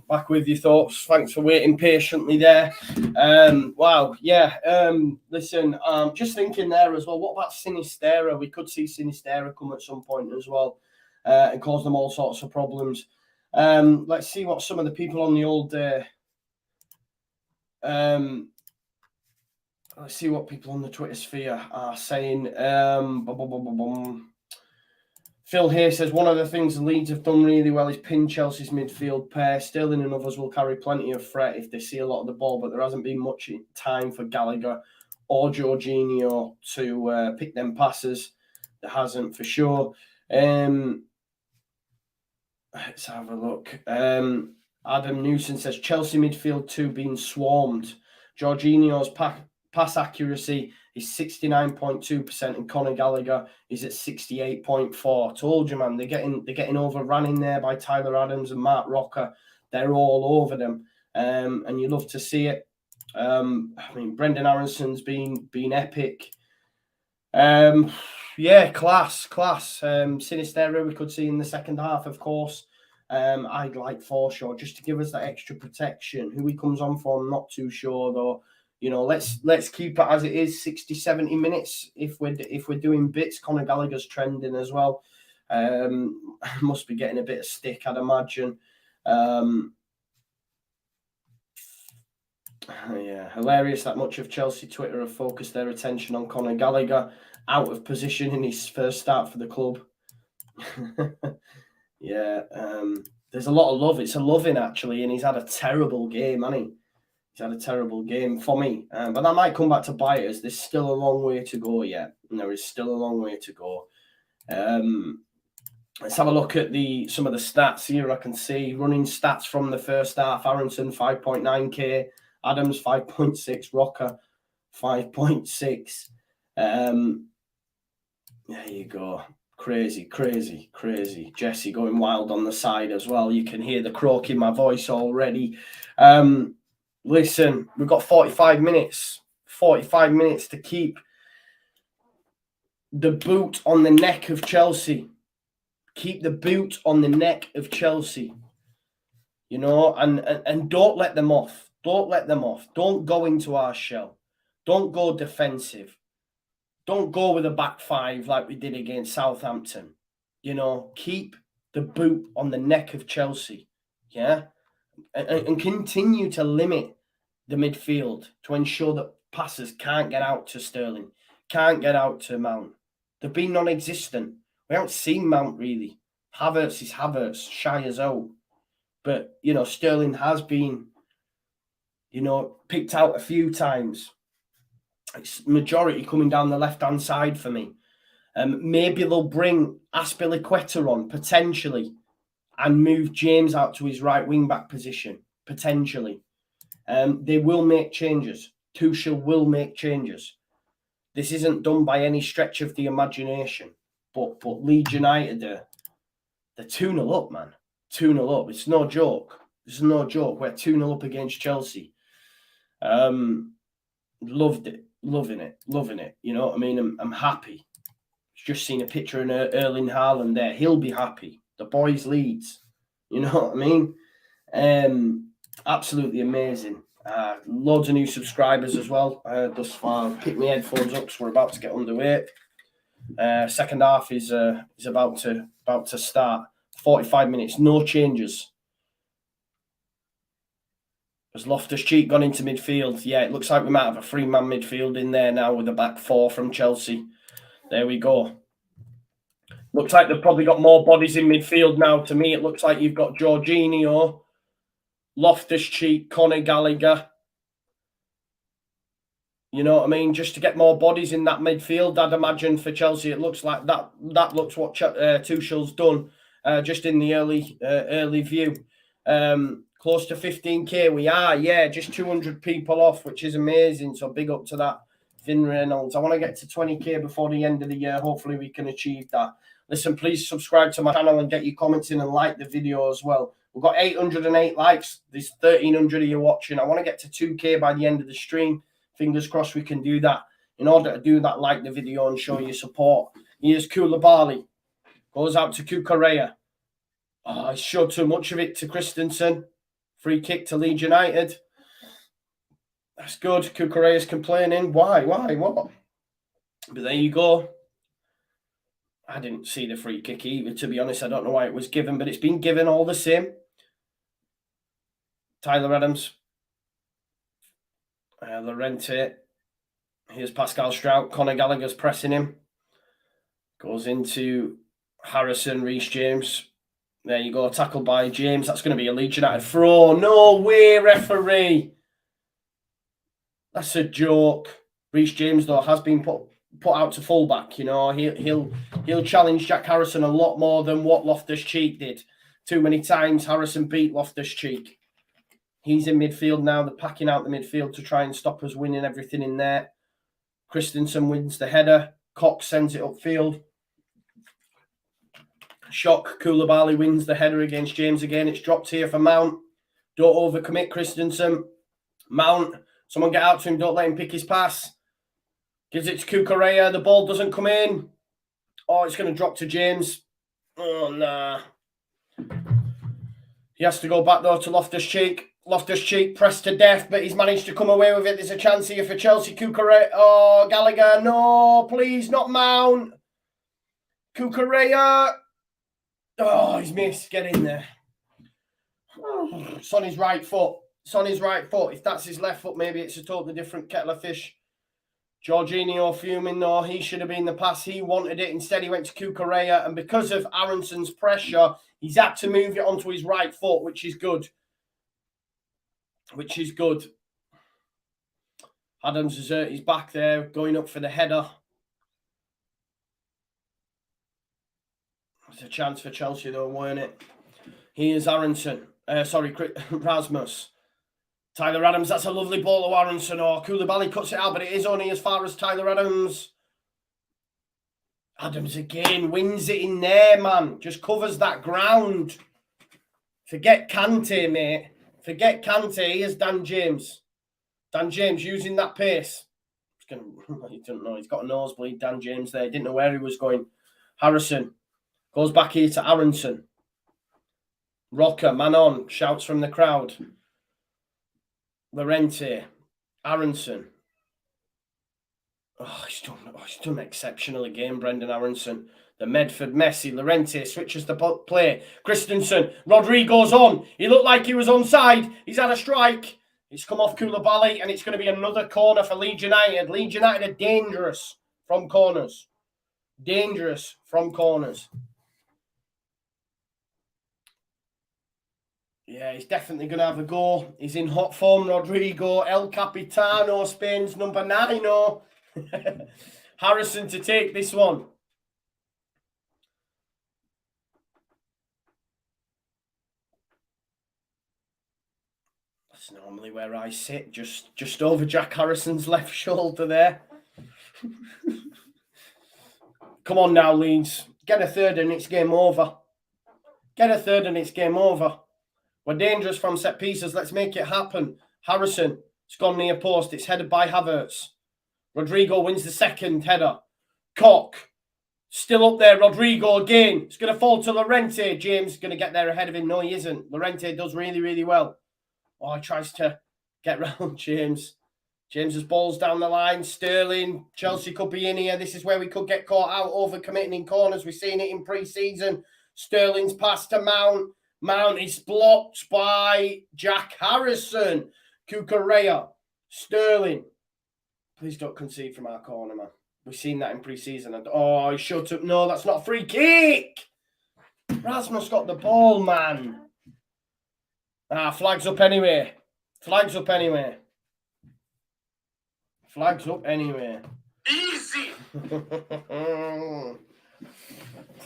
Back with your thoughts. Thanks for waiting patiently there. Wow, yeah. Listen, just thinking there as well, what about Sinistera? We could see Sinistera come at some point as well and cause them all sorts of problems. Let's see what some of the people on the old... let's see what people on the Twitter sphere are saying. Phil here says, one of the things the Leeds have done really well is pin Chelsea's midfield pair. Sterling and others will carry plenty of threat if they see a lot of the ball, but there hasn't been much time for Gallagher or Jorginho to pick them passes. There hasn't, for sure. Let's have a look. Adam Newson says, Chelsea midfield 2 being swarmed. Jorginho's pass accuracy is 69.2%, and Conor Gallagher is at 68.4%. Told you, man, they're getting overrun in there by Tyler Adams and Mark Rocker. They're all over them, and you love to see it. I mean, Brendan Aaronson's been epic. Yeah, class. Sinistera we could see in the second half, of course. I'd like Forshaw just to give us that extra protection. Who he comes on for, I'm not too sure though. You know, let's keep it as it is, 60, 70 minutes. If we're doing bits, Conor Gallagher's trending as well. Must be getting a bit of stick, I'd imagine. Yeah, hilarious that much of Chelsea Twitter have focused their attention on Conor Gallagher, out of position in his first start for the club. Yeah, there's a lot of love. It's a loving, actually, and he's had a terrible game, hasn't he? He's had a terrible game for me, but that might come back to bite us. There's still a long way to go yet, and there is still a long way to go. Let's have a look at some of the stats here. I can see running stats from the first half. Aronson 5.9k, Adams 5.6, Rocker 5.6. There you go. Crazy. Jesse going wild on the side as well. You can hear the croak in my voice already. Listen, we've got 45 minutes 45 minutes to keep the boot on the neck of Chelsea. Keep the boot on the neck of Chelsea. You know, and don't let them off. Don't let them off. Don't go into our shell. Don't go defensive. Don't go with a back five like we did against Southampton. You know, keep the boot on the neck of Chelsea. Yeah? And continue to limit the midfield to ensure that passes can't get out to Sterling, can't get out to Mount. They've been non-existent. We haven't seen Mount really. Havertz is Havertz, shy as out. But, you know, Sterling has been, you know, picked out a few times. It's majority coming down the left-hand side for me. Maybe they'll bring Azpilicueta on, potentially, and move James out to his right wing-back position, potentially. They will make changes. Tuchel will make changes. This isn't done by any stretch of the imagination. But Leeds United, they're 2-0 up, man. 2-0 up. It's no joke. It's no joke. We're 2-0 up against Chelsea. Loved it. Loving it. You know what I mean? I'm happy. Just seen a picture of Erling Haaland there. He'll be happy. The boys Leeds. You know what I mean? Absolutely amazing. Loads of new subscribers as well thus far. Pick my headphones up, so we're about to get underway. Second half is about to start. 45 minutes, no changes. Has Loftus-Cheek gone into midfield? Yeah, it looks like we might have a three-man midfield in there now with a back four from Chelsea. There we go. Looks like they've probably got more bodies in midfield now. To me, it looks like you've got Jorginho, Loftus-Cheek, Conor Gallagher. You know what I mean? Just to get more bodies in that midfield, I'd imagine for Chelsea, it looks like that looks what Tuchel's done just in the early view. Close to 15k we are, yeah, just 200 people off, which is amazing. So big up to that, Vin Reynolds. I want to get to 20k before the end of the year. Hopefully we can achieve that. Listen, please subscribe to my channel and get your comments in and like the video as well. We've got 808 likes. There's 1,300 of you watching. I want to get to 2k by the end of the stream. Fingers crossed we can do that. In order to do that, like the video and show your support. Here's Koulibaly. Goes out to Cucurella. Oh, he showed too much of it to Christensen. Free kick to Leeds United. That's good. Cucurella's complaining. Why? What? But there you go. I didn't see the free kick either, to be honest. I don't know why it was given, but it's been given all the same. Tyler Adams. Llorente. Here's Pascal Strout. Conor Gallagher's pressing him. Goes into Harrison, Reece James. There you go, tackled by James. That's going to be a Leeds United throw. No way, referee. That's a joke. Reece James, though, has been put out to fullback. You know, he'll challenge Jack Harrison a lot more than what Loftus-Cheek did. Too many times Harrison beat Loftus-Cheek. He's in midfield now. They're packing out the midfield to try and stop us winning everything in there. Christensen wins the header. Cox sends it upfield. Shock, Koulibaly wins the header against James again. It's dropped here for Mount. Don't overcommit Christensen. Mount, someone get out to him. Don't let him pick his pass. Gives it to Cucurella. The ball doesn't come in. Oh, it's going to drop to James. Oh, nah. He has to go back, though, to Loftus-Cheek. Loftus-Cheek pressed to death, but he's managed to come away with it. There's a chance here for Chelsea. Cucurella. Oh, Gallagher. No, please, not Mount. Cucurella. Oh, he's missed. Get in there. It's on his right foot. It's on his right foot. If that's his left foot, maybe it's a totally different kettle of fish. Jorginho fuming, though. He should have been the pass. He wanted it. Instead, he went to Cucurella. And because of Aronson's pressure, he's had to move it onto his right foot, which is good. Which is good. Adams is hurt. He's back there, going up for the header. It's a chance for Chelsea, though, weren't it? Here's Aronson. Rasmus. Tyler Adams, that's a lovely ball to Aronson. Oh, Koulibaly cuts it out, but it is only as far as Tyler Adams. Adams again wins it in there, man. Just covers that ground. Forget Kante, mate. Forget Kante. Here's Dan James. Dan James using that pace. He doesn't know. He's got a nosebleed, Dan James there. He didn't know where he was going. Harrison goes back here to Aronson. Rocker, man on, shouts from the crowd. Llorente, Aronson. He's done exceptional again, Brendan Aronson. The Medford Messi, Llorente switches the play. Christensen, Rodrigo's on. He looked like he was onside. He's had a strike. It's come off Koulibaly, and it's going to be another corner for Leeds United. Leeds United are dangerous from corners. Dangerous from corners. Yeah, he's definitely going to have a go. He's in hot form, Rodrigo. El Capitano, Spain's number 9. Harrison to take this one. That's normally where I sit, just over Jack Harrison's left shoulder there. Come on now, Leeds. Get a third and it's game over. Get a third and it's game over. We're dangerous from set pieces. Let's make it happen. Harrison, it's gone near post. It's headed by Havertz. Rodrigo wins the second header. Koch, still up there. Rodrigo again. It's going to fall to Llorente. James is going to get there ahead of him. No, he isn't. Llorente does really, really well. Oh, he tries to get round James. James's ball's down the line. Sterling, Chelsea could be in here. This is where we could get caught out overcommitting in corners. We've seen it in pre-season. Sterling's pass to Mount. Mount is blocked by Jack Harrison. Cucurella. Sterling. Please don't concede from our corner, man. We've seen that in pre-season. Oh, he shut up. No, that's not a free kick. Rasmus got the ball, man. Flags up anyway. Flags up anyway. Flags up anyway. Easy.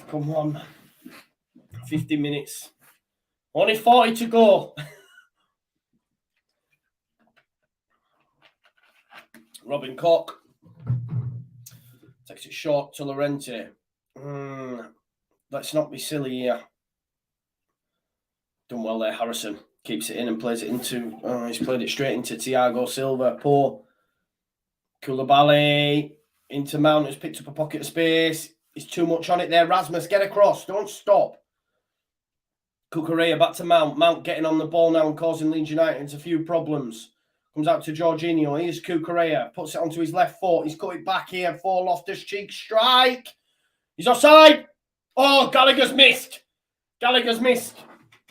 Come on, man. 50 minutes. Only 40 to go. Robin Koch takes it short to Llorente. Let's not be silly here. Done well there, Harrison. Keeps it in and plays it into... he's played it straight into Thiago Silva. Poor Koulibaly into Mount, who's picked up a pocket of space. He's too much on it there. Rasmus, get across. Don't stop. Cucurella back to Mount. Mount getting on the ball now and causing Leeds United a few problems. Comes out to Jorginho. Here's Cucurella. Puts it onto his left foot. He's cut it back here for Loftus-Cheek. Strike. He's offside. Oh, Gallagher's missed. Gallagher's missed.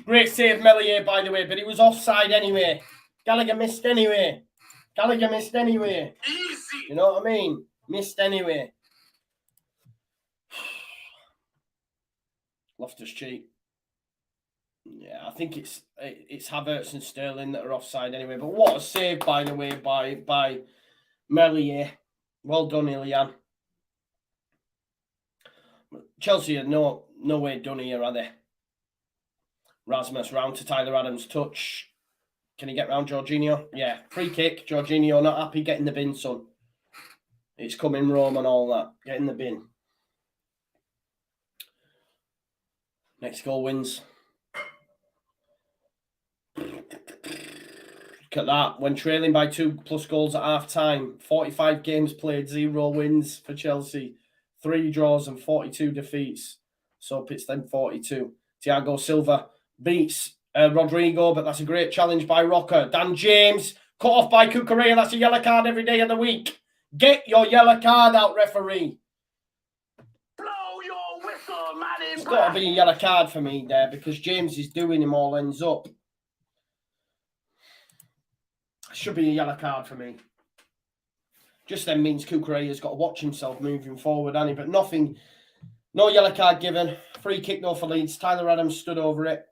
Great save, Melier, by the way, but it was offside anyway. Gallagher missed anyway. Gallagher missed anyway. Easy. You know what I mean? Missed anyway. Loftus-Cheek. Yeah, I think it's Havertz and Sterling that are offside anyway. But what a save, by the way, by Melier. Well done, Ilian. Chelsea are no way done here, are they? Rasmus round to Tyler Adams. Touch. Can he get round Jorginho? Yeah. Free kick. Jorginho not happy. Get in the bin, son. It's coming Rome and all that. Get in the bin. Next goal wins. Look at that. When trailing by 2+ goals at half time, 45 games played, 0 wins for Chelsea, 3 draws and 42 defeats. So it's then 42. Thiago Silva beats Rodrigo, but that's a great challenge by Rocker. Dan James, cut off by Cucurella. That's a yellow card every day of the week. Get your yellow card out, referee. Blow your whistle, man. It's got to be a yellow card for me there because James is doing him all ends up. Should be a yellow card for me. Just then means Cucurella's got to watch himself moving forward, hasn't he? But nothing, no yellow card given. Free kick though for Leeds. Tyler Adams stood over it.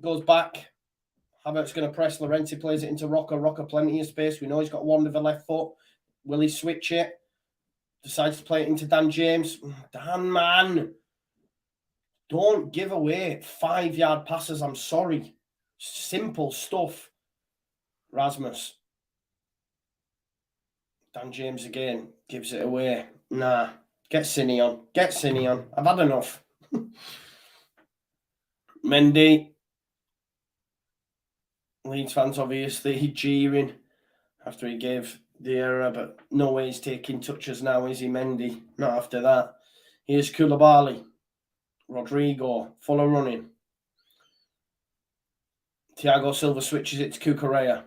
Goes back. Havertz going to press. Llorente plays it into Rocker. Rocker plenty of space. We know he's got one with the left foot. Will he switch it? Decides to play it into Dan James. Dan, man. Don't give away 5-yard passes. I'm sorry. Simple stuff. Rasmus. Dan James again. Gives it away. Nah. Get Cine on. Get Cine on. I've had enough. Mendy. Leeds fans obviously jeering after he gave the error, but no way he's taking touches now, is he, Mendy? Not after that. Here's Koulibaly. Rodrigo, full of running. Thiago Silva switches it to Cucurella.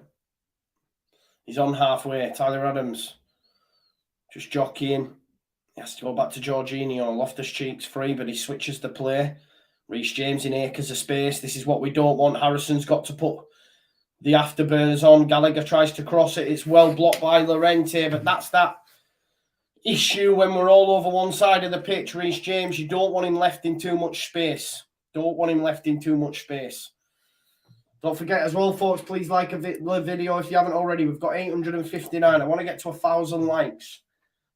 He's on halfway. Tyler Adams just jockeying. He has to go back to Jorginho. Loftus-Cheek's free, but he switches the play. Reece James in acres of space. This is what we don't want. Harrison's got to put the afterburners on. Gallagher tries to cross it. It's well blocked by Llorente, but that's that issue when we're all over one side of the pitch. Reece James, you don't want him left in too much space. Don't want him left in too much space. Don't forget as well, folks, please like the video if you haven't already. We've got 859. I want to get to 1,000 likes.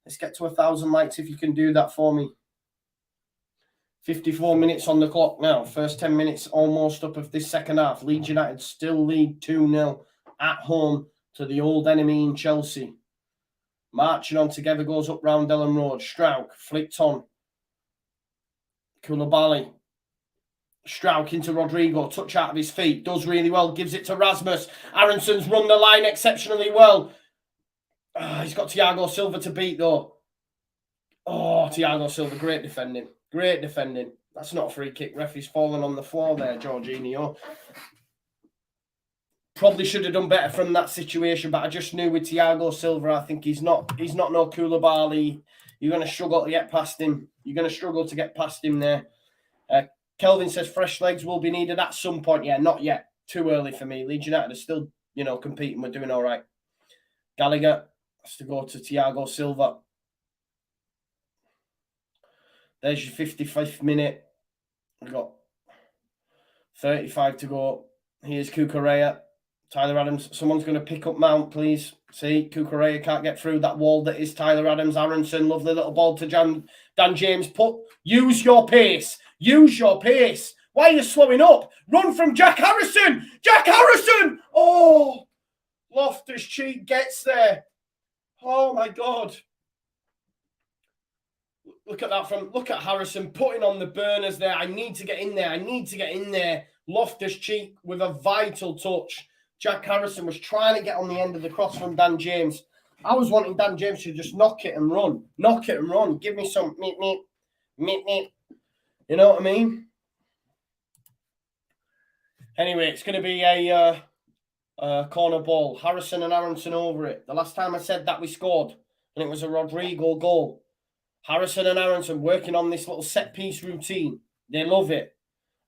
Let's get to 1,000 likes if you can do that for me. 54 minutes on the clock now. First 10 minutes almost up of this second half. Leeds United still lead 2-0 at home to the old enemy in Chelsea. Marching on together goes up round Ellen Road. Strauch flicked on. Koulibaly. Strauch into Rodrigo. Touch out of his feet. Does really well. Gives it to Rasmus. Aronson's run the line exceptionally well. He's got Thiago Silva to beat though. Oh, Thiago Silva. Great defending. Great defending. That's not a free kick. Referee's fallen on the floor there, Jorginho. Probably should have done better from that situation, but I just knew with Thiago Silva, I think he's not no Koulibaly. You're going to struggle to get past him. You're going to struggle to get past him there. Kelvin says fresh legs will be needed at some point. Yeah, not yet. Too early for me. Leeds United are still, competing. We're doing all right. Gallagher has to go to Thiago Silva. There's your 55th minute. We've got 35 to go. Here's Cucurella. Tyler Adams. Someone's going to pick up Mount, please. See, Cucurella can't get through that wall that is Tyler Adams. Aronson, lovely little ball to Dan James. Use your pace. Use your pace. Why are you slowing up? Run from Jack Harrison. Jack Harrison. Oh, Loftus-Cheek gets there. Oh, my God. Look at that look at Harrison putting on the burners there. I need to get in there. I need to get in there. Loftus-Cheek with a vital touch. Jack Harrison was trying to get on the end of the cross from Dan James. I was wanting Dan James to just knock it and run. Knock it and run. Give me some meep. You know what I mean? Anyway, it's going to be a corner ball. Harrison and Aronson over it. The last time I said that we scored, and it was a Rodrigo goal. Harrison and Aronson working on this little set-piece routine. They love it.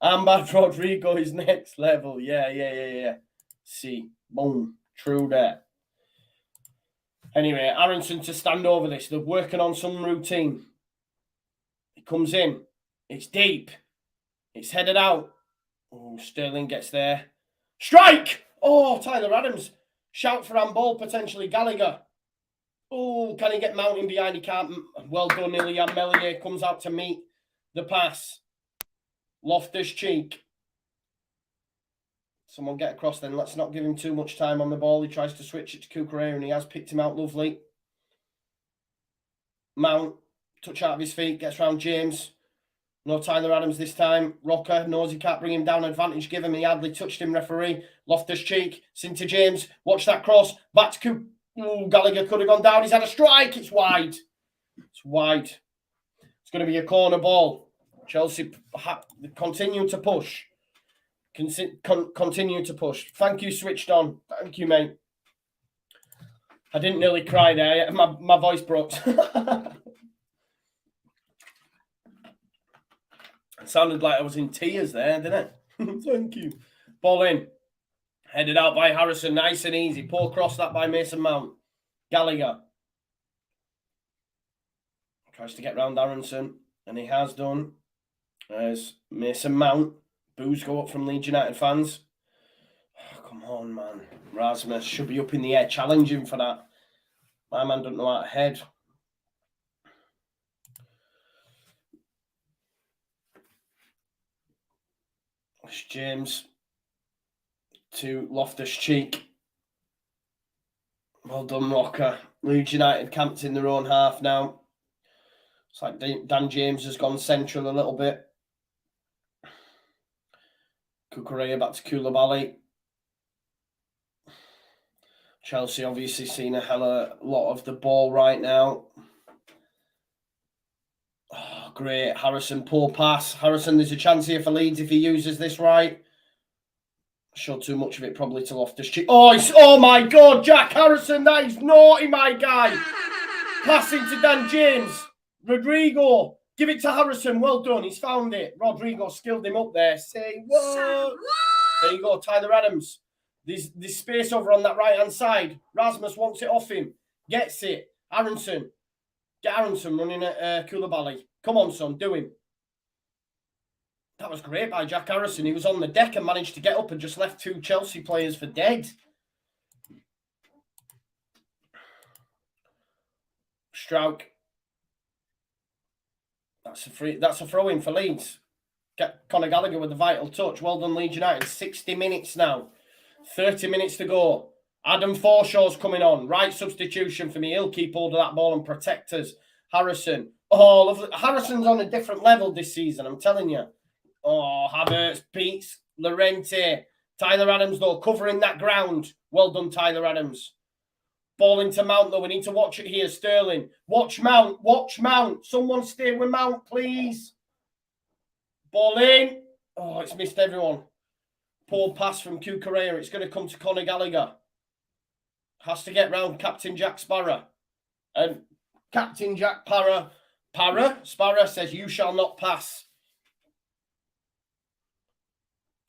Ambad Rodrigo is next level. Yeah. See. Boom. True there. Anyway, Aronson to stand over this. They're working on some routine. It comes in. It's deep. It's headed out. Oh, Sterling gets there. Strike! Oh, Tyler Adams. Shout for handball, potentially Gallagher. Oh, can he get mounting behind? He can't. Well done, Ilian Melier comes out to meet the pass. Loftus-Cheek. Someone get across then. Let's not give him too much time on the ball. He tries to switch it to Cucurella and he has picked him out lovely. Mount, touch out of his feet, gets round James. No Tyler Adams this time. Rocker knows he can't bring him down. Advantage given. He hardly touched him, referee. Loftus-Cheek, into James. Watch that cross. Back to Cucurella. Ooh, Gallagher could have gone down. He's had a strike. It's wide. It's wide. It's going to be a corner ball. Chelsea continue to push. Continue to push. Thank you, Switched On. Thank you, mate. I didn't nearly cry there. My voice broke. It sounded like I was in tears there, didn't it? Thank you. Ball in. Headed out by Harrison, nice and easy. Poor cross that by Mason Mount. Gallagher. Tries to get round Aronson, and he has done. There's Mason Mount. Boos go up from Leeds United fans. Oh, come on, man. Rasmus should be up in the air, challenging for that. My man doesn't know how to head. It's James to Loftus-Cheek. Well done, Rocker. Leeds United camped in their own half now. It's like Dan James has gone central a little bit. Cucurella back to Koulibaly. Chelsea obviously seeing a hell of a lot of the ball right now. Oh, great. Harrison, poor pass. Harrison, there's a chance here for Leeds if he uses this right. Showed too much of it probably to Loftus-Cheek. Oh my God, Jack Harrison, that is naughty, my guy. Passing to Dan James. Rodrigo, give it to Harrison. Well done, he's found it. Rodrigo skilled him up there. Say what? There you go, Tyler Adams. There's space over on that right-hand side. Rasmus wants it off him. Gets it. Aronson. Get Aronson running at Koulibaly. Come on, son, do him. That was great by Jack Harrison. He was on the deck and managed to get up and just left 2 Chelsea players for dead. Strauch. That's a throw-in for Leeds. Get Conor Gallagher with the vital touch. Well done, Leeds United. 60 minutes now. 30 minutes to go. Adam Forshaw's coming on. Right substitution for me. He'll keep hold of that ball and protect us. Harrison. Oh, lovely. Harrison's on a different level this season, I'm telling you. Oh, Havertz beats Llorente. Tyler Adams, though, covering that ground. Well done, Tyler Adams. Ball into Mount, though. We need to watch it here, Sterling. Watch Mount. Watch Mount. Someone stay with Mount, please. Ball in. Oh, it's missed everyone. Poor pass from Cucurella. It's going to come to Conor Gallagher. Has to get round Captain Jack Sparrow. And Captain Jack Sparrow says, you shall not pass.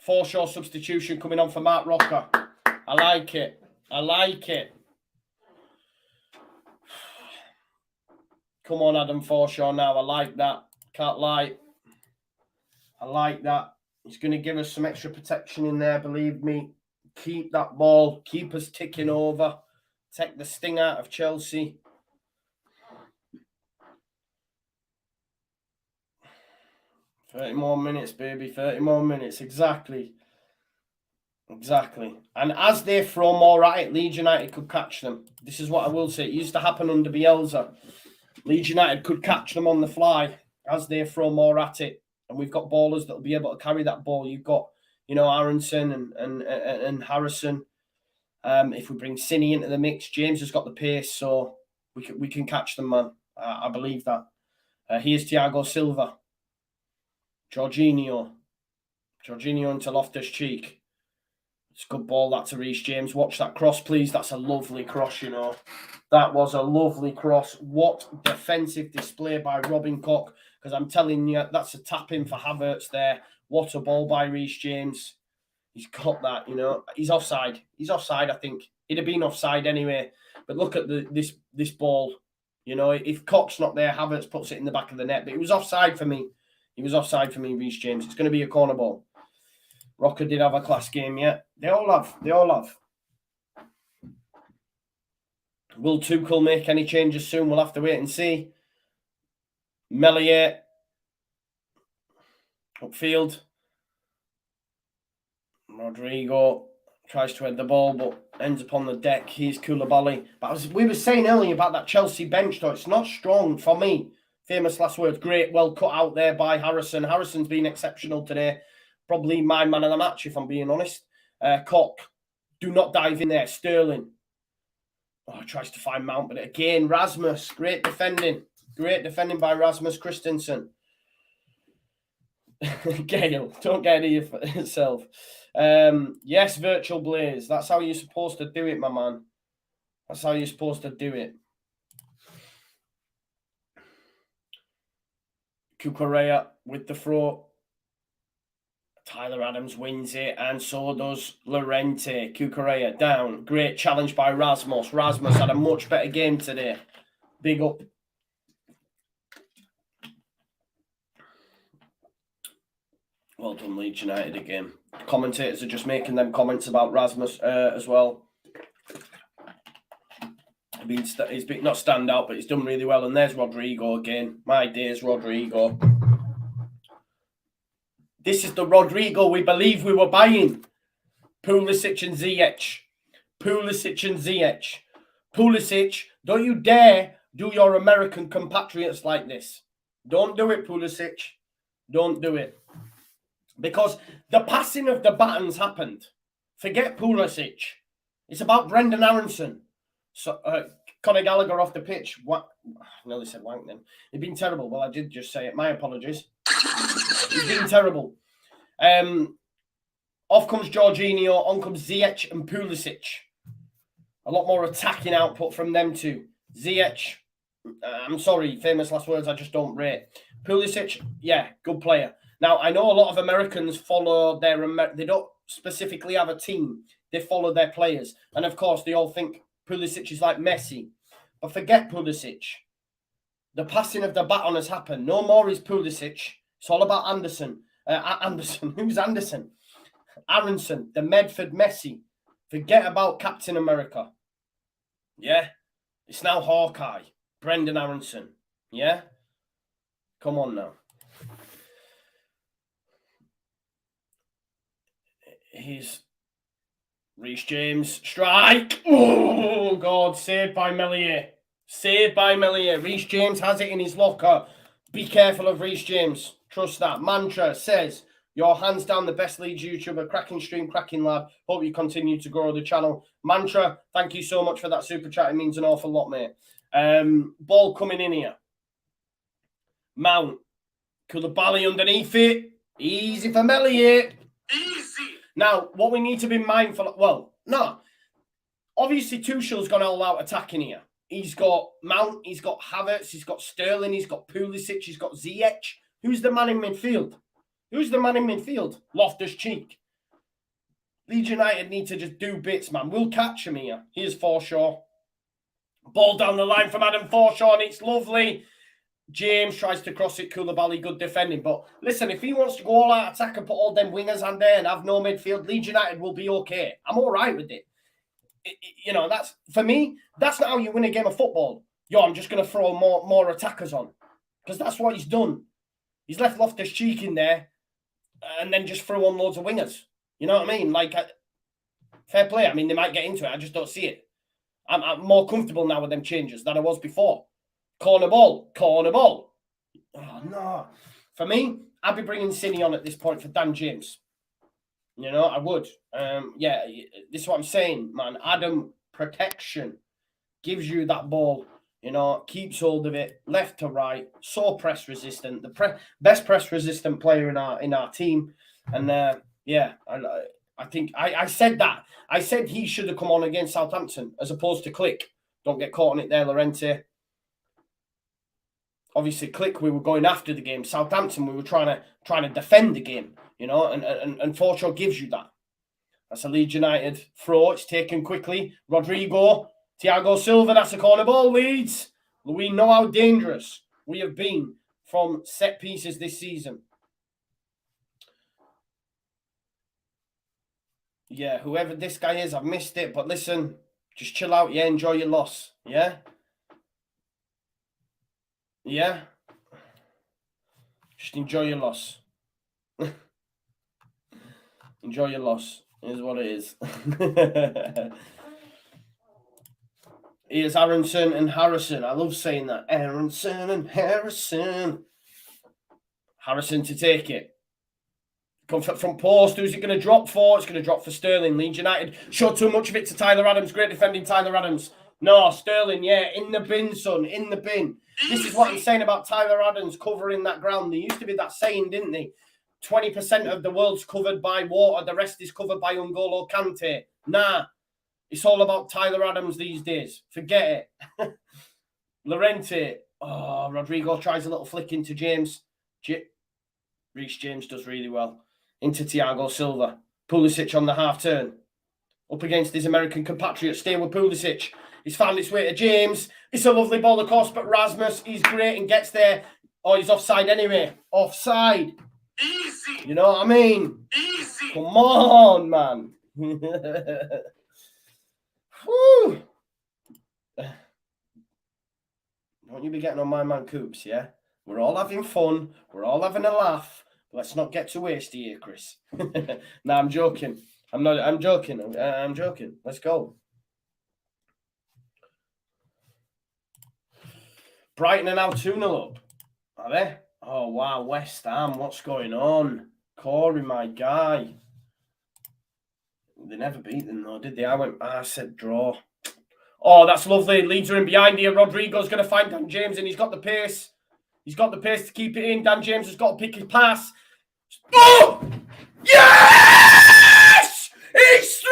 Forshaw substitution coming on for Mark Rocker. I like it. I like it. Come on, Adam Forshaw now. I like that. Can't lie. I like that. He's going to give us some extra protection in there, believe me. Keep that ball. Keep us ticking over. Take the sting out of Chelsea. "30 more minutes, baby. 30 more minutes." Exactly. Exactly. And as they throw more at it, Leeds United could catch them. This is what I will say. It used to happen under Bielsa. Leeds United could catch them on the fly as they throw more at it. And we've got ballers that will be able to carry that ball. You've got, Aronson and Harrison. If we bring Cini into the mix, James has got the pace, so we can catch them, man. I believe that. Here's Thiago Silva. Jorginho into Loftus-Cheek. It's a good ball, that to Reece James. Watch that cross, please. That's a lovely cross, That was a lovely cross. What defensive display by Robin Koch. Because I'm telling you, that's a tap-in for Havertz there. What a ball by Reece James. He's got that, He's offside. He's offside, I think. He'd have been offside anyway. But look at this ball. If Koch's not there, Havertz puts it in the back of the net. But it was offside for me. He was offside for me, Reece James. It's going to be a corner ball. Rocker did have a class game, yeah. They all have. Will Tuchel make any changes soon? We'll have to wait and see. Melier. Upfield. Rodrigo tries to head the ball, but ends up on the deck. Here's Koulibaly. But we were saying earlier about that Chelsea bench, though. It's not strong for me. Famous last words. Great, well cut out there by Harrison. Harrison's been exceptional today. Probably my man of the match, if I'm being honest. Koch, do not dive in there. Sterling. Tries to find Mount, but again, Rasmus. Great defending. Great defending by Rasmus Christensen. Gale, don't get any of yourself. Yes, Virtual Blaze. That's how you're supposed to do it, my man. That's how you're supposed to do it. Cucurella with the throw. Tyler Adams wins it, and so does Llorente. Cucurella down. Great challenge by Rasmus. Rasmus had a much better game today. Big up. Well done, Leeds United again. Commentators are just making them comments about Rasmus as well. He's been not stand out, but he's done really well. And there's Rodrigo again. My days, Rodrigo. This is the Rodrigo we believe we were buying. Pulisic and Ziyech. Pulisic and Ziyech. Pulisic, don't you dare do your American compatriots like this. Don't do it, Pulisic. Don't do it. Because the passing of the batons happened. Forget Pulisic. It's about Brendan Aronson. So, Conor Gallagher off the pitch. What? I nearly said wank then. He's been terrible. Well, I did just say it. My apologies. He's been terrible. Off comes Jorginho. On comes Ziyech and Pulisic. A lot more attacking output from them two. Ziyech, I'm sorry, famous last words, I just don't rate. Pulisic, yeah, good player. Now, I know a lot of Americans follow they don't specifically have a team. They follow their players. And of course, they all think Pulisic is like Messi. But forget Pulisic. The passing of the baton has happened. No more is Pulisic. It's all about Anderson. Anderson. Who's Anderson? Aronson, the Medford Messi. Forget about Captain America. Yeah? It's now Hawkeye. Brendan Aronson. Yeah? Come on now. He's Reece James. Strike. Oh, God. Saved by Meslier. Saved by Meslier. Reece James has it in his locker. Be careful of Reece James. Trust that. Mantra says, you're hands down the best Leeds YouTuber. Cracking stream, cracking lad. Hope you continue to grow the channel. Mantra, thank you so much for that super chat. It means an awful lot, mate. Ball coming in here. Mount. Koulibaly underneath it. Easy for Meslier. Easy. Now, what we need to be mindful of, well, no. Obviously, Tuchel's gone all out attacking here. He's got Mount, he's got Havertz, he's got Sterling, he's got Pulisic, he's got Ziyech. Who's the man in midfield? Who's the man in midfield? Loftus-Cheek. Leeds United need to just do bits, man. We'll catch him here. Here's Forshaw. Ball down the line from Adam Forshaw, and it's lovely. James tries to cross it. Koulibaly, good defending. But listen, if he wants to go all out attack and put all them wingers on there and have no midfield, Leeds United will be okay. I'm all right with it. You know, that's, for me, that's not how you win a game of football. Yo, I'm just going to throw more attackers on. Because that's what he's done. He's left Loftus-Cheek in there and then just threw on loads of wingers. You know what I mean? Like, fair play. I mean, they might get into it. I just don't see it. I'm more comfortable now with them changes than I was before. Corner ball. Corner ball. Oh, no. For me, I'd be bringing Cine on at this point for Dan James. You know, I would. Yeah, this is what I'm saying, man. Adam protection gives you that ball, you know, keeps hold of it, left to right, so press resistant. The best press resistant player in our team. And yeah, I think I said that. I said he should have come on against Southampton as opposed to Click. Don't get caught on it there, Llorente. Obviously, Click, we were going after the game. Southampton, we were trying to defend the game, you know, and Forshaw gives you that. That's a Leeds United throw. It's taken quickly. Rodrigo, Thiago Silva, that's a corner ball, Leeds. We know how dangerous we have been from set pieces this season. Yeah, whoever this guy is, I've missed it. But listen, just chill out. Yeah, enjoy your loss. Yeah? Yeah? Just enjoy your loss. Enjoy your loss. Is what it is. Here's Aronson and Harrison. I love saying that. Aronson and Harrison. Harrison to take it. Come from post. Who's it going to drop for? It's going to drop for Sterling. Leeds United showed too much of it to Tyler Adams. Great defending, Tyler Adams. No, Sterling, yeah, in the bin, son, in the bin. This is what I'm saying about Tyler Adams covering that ground. There used to be that saying, didn't they? 20% of the world's covered by water. The rest is covered by N'Golo Kante. Nah, it's all about Tyler Adams these days. Forget it. Llorente. Oh, Rodrigo tries a little flick into James. Reece James does really well. Into Thiago Silva. Pulisic on the half turn. Up against his American compatriot. Stay with Pulisic. He's found its way to James. It's a lovely ball across, but Rasmus, he's great and gets there. Oh, he's offside anyway. Offside. Easy. You know what I mean? Easy. Come on, man. Whew. Don't you be getting on my man Coops, yeah? We're all having fun. We're all having a laugh. Let's not get too hasty here, Chris. No, I'm joking. I'm joking. I'm joking. Let's go. Brighton are now 2-0 up. Are they? Oh, wow. West Ham. What's going on? Corey, my guy. They never beat them, though, did they? I said draw. Oh, that's lovely. Leeds are in behind here. Rodrigo's going to find Dan James, and he's got the pace. He's got the pace to keep it in. Dan James has got to pick his pass. Oh! Yes! It's 3!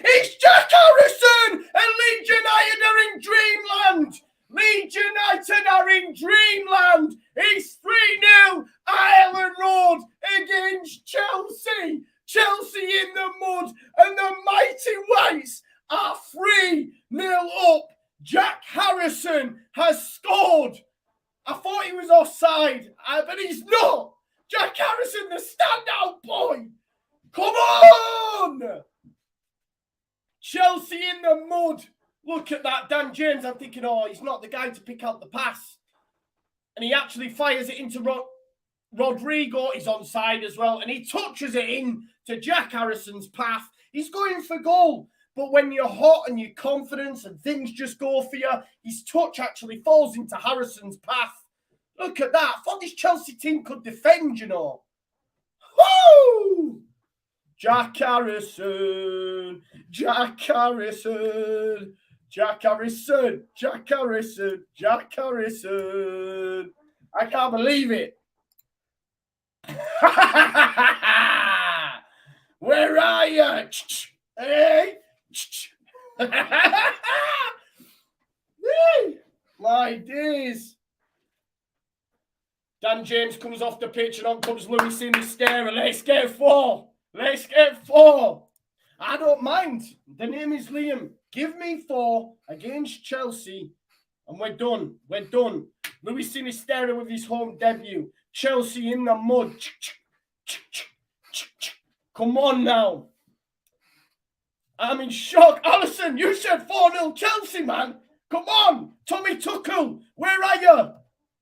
It's Jack Harrison! And Leeds United are in dreamland! Leeds United are in dreamland! It's 3-0 Ireland Road against Chelsea! Chelsea in the mud, and the mighty Whites are 3-0 up. Jack Harrison has scored. I thought he was offside, but he's not. Jack Harrison, the standout boy. Come on! Chelsea in the mud. Look at that, Dan James. I'm thinking, oh, he's not the guy to pick out the pass. And he actually fires it into Rodrigo. He's onside as well. And he touches it in to Jack Harrison's path. He's going for goal. But when you're hot and you're confident and things just go for you, his touch actually falls into Harrison's path. Look at that. I thought this Chelsea team could defend, you know. Woo! Jack Harrison. Jack Harrison. Jack Harrison. Jack Harrison. Jack Harrison. I can't believe it. Where are you? Hey? My days. Dan James comes off the pitch and on comes Luis Sinisterra. Let's get 4. Let's get 4. I don't mind. The name is Liam. Give me 4 against Chelsea and we're done. We're done. Luis Sinisterra with his home debut. Chelsea in the mud. Come on now. I'm in shock. Alison, you said 4-0 Chelsea, man. Come on. Tommy Tuchel, where are you?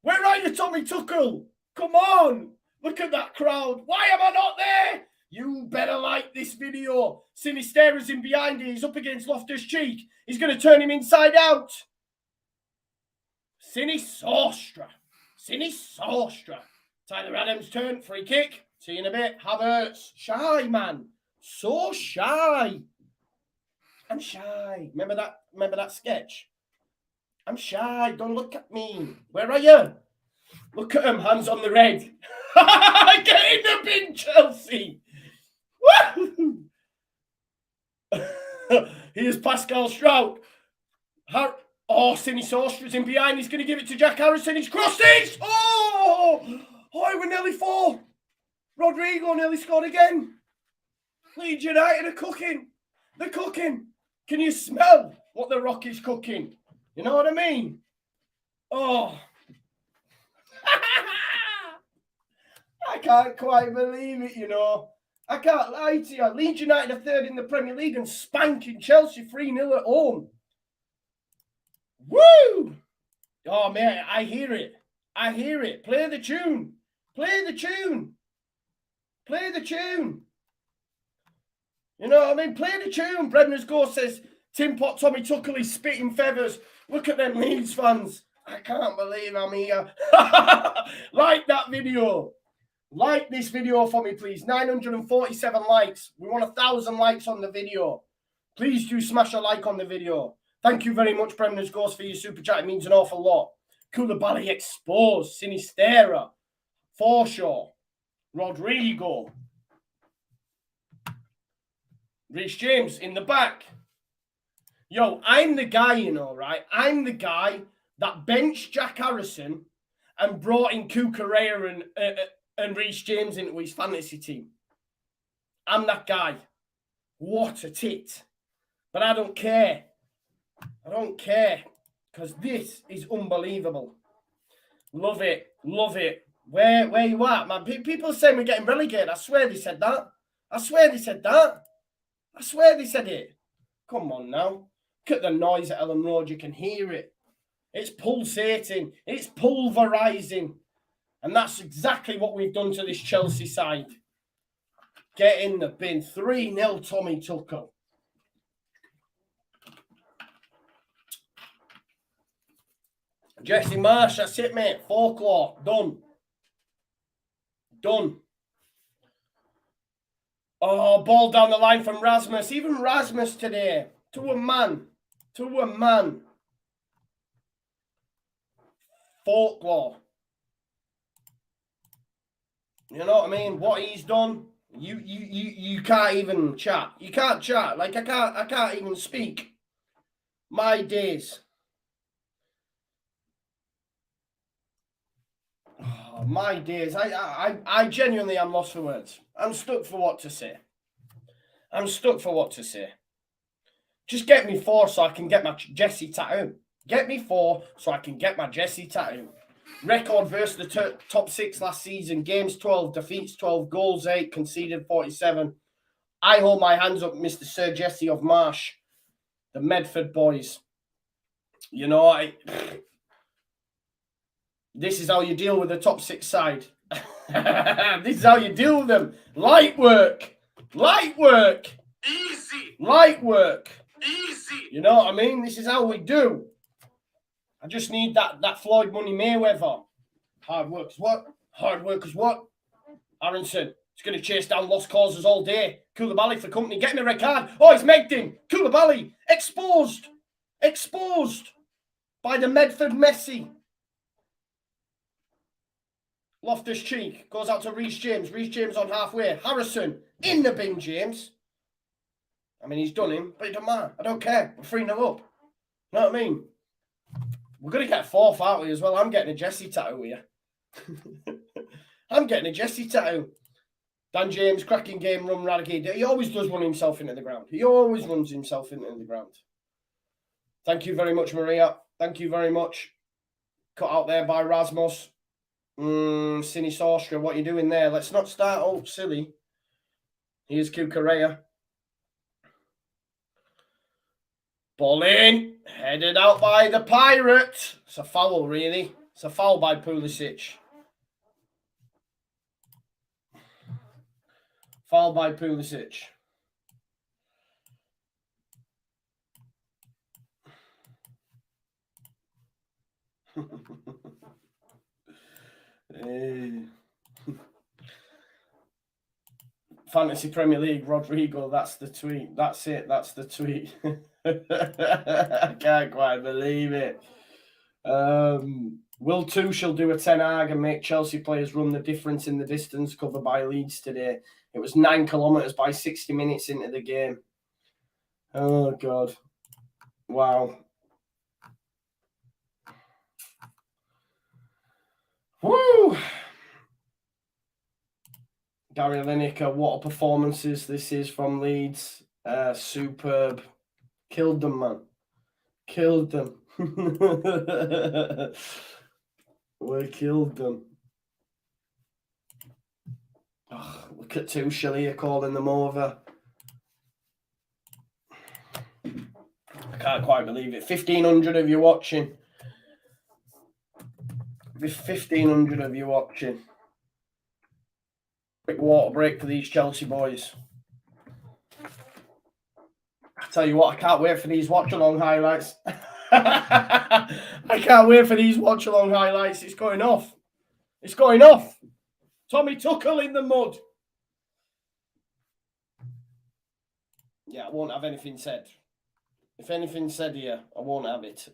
Where are you, Tommy Tuchel? Come on. Look at that crowd. Why am I not there? You better like this video. Sinisterra's in behind you. He's up against Loftus-Cheek. He's going to turn him inside out. Sinisterra. Sinisterra. Tyler Adams' turn. Free kick. See you in a bit. Havertz. Shy, man. So shy. I'm shy. Remember that sketch? I'm shy. Don't look at me. Where are you? Look at him. Hands on the red. Get in the bin, Chelsea. Woo! Here's Pascal Strout. Sinisterra's in behind. He's going to give it to Jack Harrison. He's crossed it. Oh, we're nearly 4. Rodrigo nearly scored again. Leeds United are cooking. They're cooking. Can you smell what the Rock is cooking? You know what I mean? Oh. I can't quite believe it, you know. I can't lie to you. Leeds United are 3rd in the Premier League and spanking Chelsea 3-0 at home. Woo! Oh, man, I hear it. I hear it. Play the tune. Play the tune. Play the tune. You know what I mean? Play the tune. Brendan's Go says, Tim Pot, Tommy Tuchel is spitting feathers. Look at them Leeds fans. I can't believe I'm here. Like that video. Like this video for me, please. 947 likes. We want 1,000 likes on the video. Please do smash a like on the video. Thank you very much, Brendan's Ghost, for your super chat. It means an awful lot. Koulibaly exposed. Sinisterra. Forshaw. Rodrigo. Reece James in the back. Yo, I'm the guy, you know, right? I'm the guy that benched Jack Harrison and brought in Cucurella and Reece James into his fantasy team. I'm that guy. What a tit. But I don't care. I don't care. Because this is unbelievable. Love it. Love it. Where you at, man? People say we're getting relegated. I swear they said that. I swear they said that. I swear they said it. Come on now. Look at the noise at Ellen Road. You can hear it. It's pulsating. It's pulverising. And that's exactly what we've done to this Chelsea side. Get in the bin. 3-0 Tommy Tuchel. Jesse Marsh, that's it, mate. Folklore. Done. Done. Oh, ball down the line from Rasmus. Even Rasmus today. To a man. Folklore. You know what I mean? What he's done, you can't even chat. You can't chat. Like I can't even speak. My days. Oh, my days. I genuinely am lost for words. I'm stuck for what to say. Just get me 4 so I can get my Jesse tattoo. Get me 4 so I can get my Jesse tattoo. Record versus the top 6 last season. Games 12, defeats 12, goals 8, conceded 47. I hold my hands up, Mr. Sir Jesse of Marsh. The Midfield boys. You know, this is how you deal with the top 6 side. This is how you deal with them. Light work. Easy. Light work. Easy. You know what I mean? This is how we do. I just need that Floyd Money Mayweather. Hard work is what? Aronson is going to chase down lost causes all day. Koulibaly for company. Get me a red card. Oh, he's megged him. Koulibaly exposed by the Medford Messi. Loftus-Cheek goes out to Reece James. Reece James on halfway. Harrison in the bin, James. I mean, he's done him, but it don't matter. I don't care. We're 3-0 up. You know what I mean? We're going to get 4th, aren't we, as well? I'm getting a Jesse tattoo here. I'm getting a Jesse tattoo. Dan James, cracking game, run Rodrigo. He always does run himself into the ground. He always runs himself into the ground. Thank you very much, Maria. Thank you very much. Cut out there by Rasmus. Sinisostra, what are you doing there? Let's not start all silly. Here's Kukurea. Ball in. Headed out by the Pirate. It's a foul, really. It's a foul by Pulisic. Foul by Pulisic. Fantasy Premier League, Rodrigo, that's the tweet. That's it, that's the tweet. I can't quite believe it. Will Tuchel do a Ten Hag and make Chelsea players run the difference in the distance covered by Leeds today? It was 9 kilometres by 60 minutes into the game. Oh, God. Wow. Woo! Gary Lineker, what a performances this is from Leeds. Superb. Killed them, man. Killed them. We killed them. Oh, look at Tuchel here calling them over. I can't quite believe it. 1,500 of you watching. 1,500 of you watching. Quick water break for these Chelsea boys. I tell you what, I can't wait for these watch-along highlights. I can't wait for these watch-along highlights. It's going off. It's going off. Tommy Tuchel in the mud. Yeah, I won't have anything said. If anything's said here, I won't have it.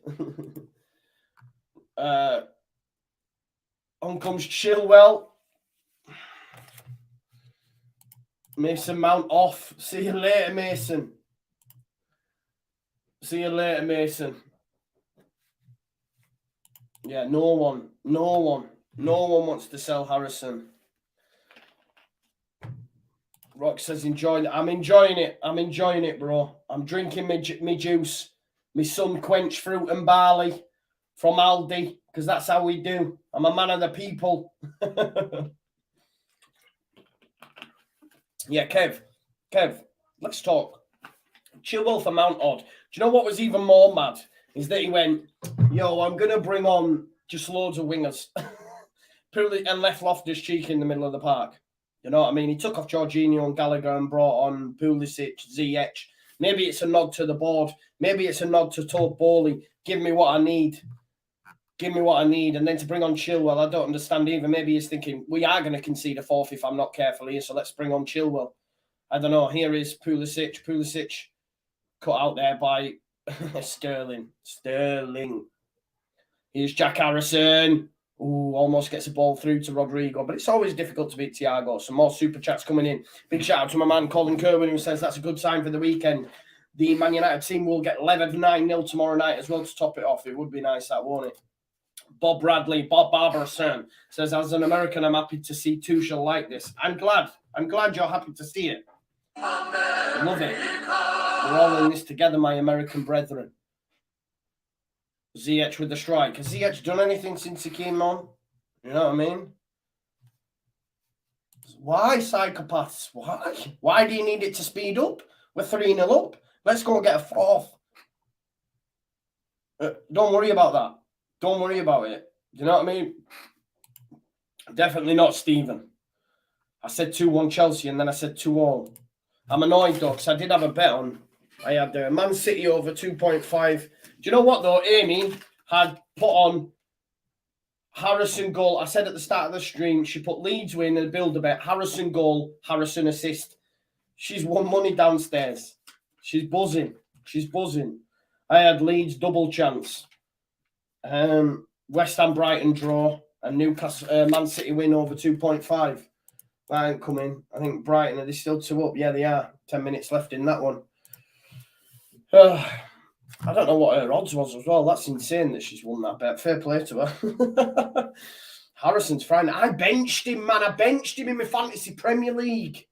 On comes Chilwell. Mason Mount off. See you later, Mason. See you later, Mason. Yeah, no one wants to sell Harrison. Rock says enjoying it. I'm enjoying it, bro. I'm drinking me juice, me sun quench fruit and barley from Aldi, because that's how we do. I'm a man of the people. Yeah, Kev, let's talk. Chilwell for Mount odd. Do you know what was even more mad? Is that he went, yo, I'm going to bring on just loads of wingers. And left Loftus-Cheek in the middle of the park. You know what I mean? He took off Jorginho and Gallagher and brought on Pulisic, Ziyech. Maybe it's a nod to the board. Maybe it's a nod to Todd Bowley. Give me what I need. And then to bring on Chilwell, I don't understand either. Maybe he's thinking, we are going to concede a 4th if I'm not careful here, so let's bring on Chilwell. I don't know. Here is Pulisic. Pulisic cut out there by Sterling. Here's Jack Harrison. Ooh, almost gets a ball through to Rodrigo. But it's always difficult to beat Thiago. Some more super chats coming in. Big shout out to my man Colin Kerwin, who says that's a good sign for the weekend. The Man United team will get levered 9-0 tomorrow night as well to top it off. It would be nice, that, won't it? Bob Barberson says, as an American, I'm happy to see Tuchel like this. I'm glad you're happy to see it. I love it. We're all in this together, my American brethren. Ziyech with the strike. Has Ziyech done anything since he came on? You know what I mean? Why, psychopaths? Why? Why do you need it to speed up? We're 3-0 up. Let's go and get a fourth. Don't worry about that. Don't worry about it. Do you know what I mean? Definitely not Stephen. I said 2-1 Chelsea and then I said 2-all. I'm annoyed though because I did have a bet on. I had Man City over 2.5. Do you know what though? Amy had put on Harrison goal. I said at the start of the stream, she put Leeds win and build a bet. Harrison goal, Harrison assist. She's won money downstairs. She's buzzing. She's buzzing. I had Leeds double chance. West Ham Brighton draw and Newcastle Man City win over 2.5. That ain't coming. I think Brighton, are they still 2 up? Yeah, they are. 10 minutes left in that one. I don't know what her odds was as well. That's insane that she's won that bet. Fair play to her. Harrison's fine. I benched him, man. I benched him in my fantasy Premier League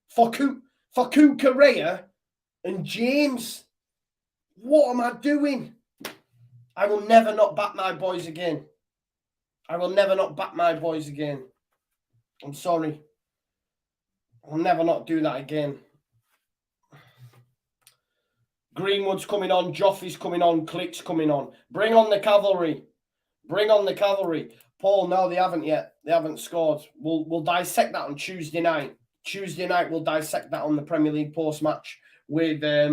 for Cucurella and James. What am I doing? I will never not back my boys again. I will never not back my boys again. I'm sorry. I'll never not do that again. Greenwood's coming on. Joffrey's coming on. Click's coming on. Bring on the cavalry. Bring on the cavalry. Paul, no, they haven't yet. They haven't scored. We'll dissect that on Tuesday night. Tuesday night, we'll dissect that on the Premier League post-match with I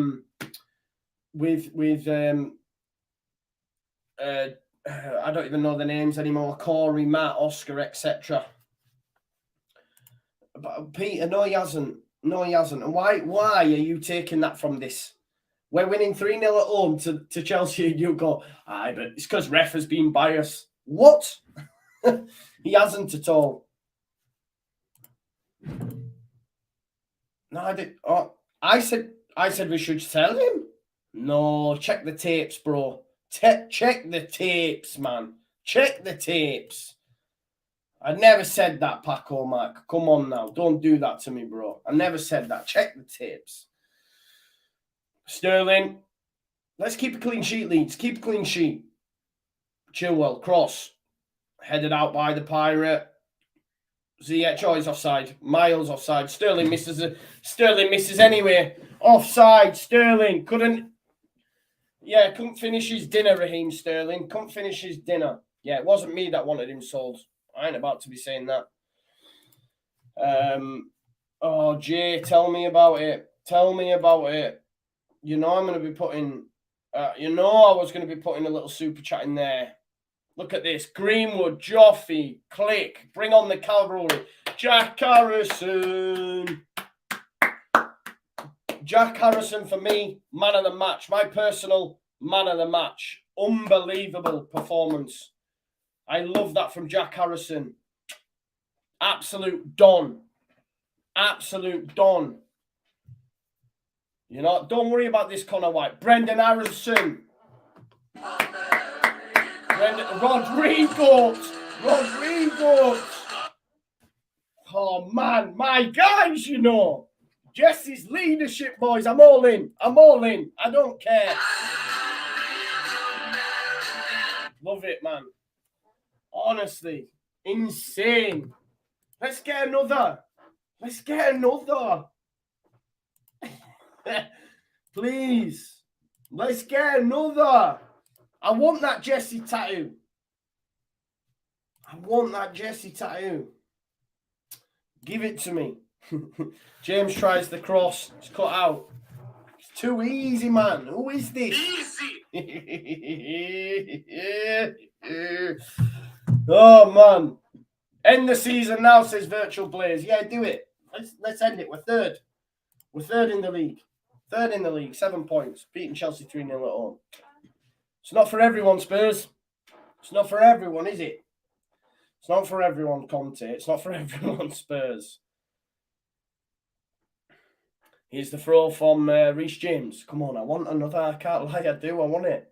don't even know the names anymore. Corey, Matt, Oscar, etc. But Peter, no, he hasn't. No, he hasn't. And why are you taking that from this? We're winning 3-0 at home to Chelsea and you go, but it's because ref has been biased. What? He hasn't at all. No, I did. Oh, I said we should sell him. No, check the tapes, bro. Check the tapes, man. Check the tapes. I never said that, Paco Mac. Come on now. Don't do that to me, bro. I never said that. Check the tapes. Sterling. Let's keep a clean sheet, Leeds. Keep a clean sheet. Chilwell, cross. Headed out by the Pirate. Ziyech, he's offside. Miles offside. Sterling misses anyway. Offside. Sterling couldn't finish his dinner, Raheem Sterling. Couldn't finish his dinner. Yeah, it wasn't me that wanted him sold. I ain't about to be saying that. Jay, tell me about it. Tell me about it. You know I'm going to be putting... I was going to be putting a little super chat in there. Look at this. Greenwood, Joffrey, Click. Bring on the cavalry. Jack Harrison. Jack Harrison for me, man of the match. My personal man of the match. Unbelievable performance. I love that from Jack Harrison. Absolute don. Absolute don. You know, don't worry about this, Connor White. Brendan Harrison. Rodrigo. Oh, man. My guys, you know. Jesse's leadership, boys. I'm all in. I don't care. Love it, man. Honestly. Insane. Let's get another. Please. Let's get another. I want that Jesse tattoo. Give it to me. James tries the cross. It's cut out. It's too easy, man. Who is this? Easy. Oh, man. End the season now, says Virtual Blaze. Yeah, do it. Let's end it. We're third. We're third in the league. 7 points. Beating Chelsea 3-0 at home. It's not for everyone, Spurs. It's not for everyone, is it? It's not for everyone, Conte. It's not for everyone, Spurs. Here's the throw from Reece James. Come on, I want another. I can't lie, I do. I want it.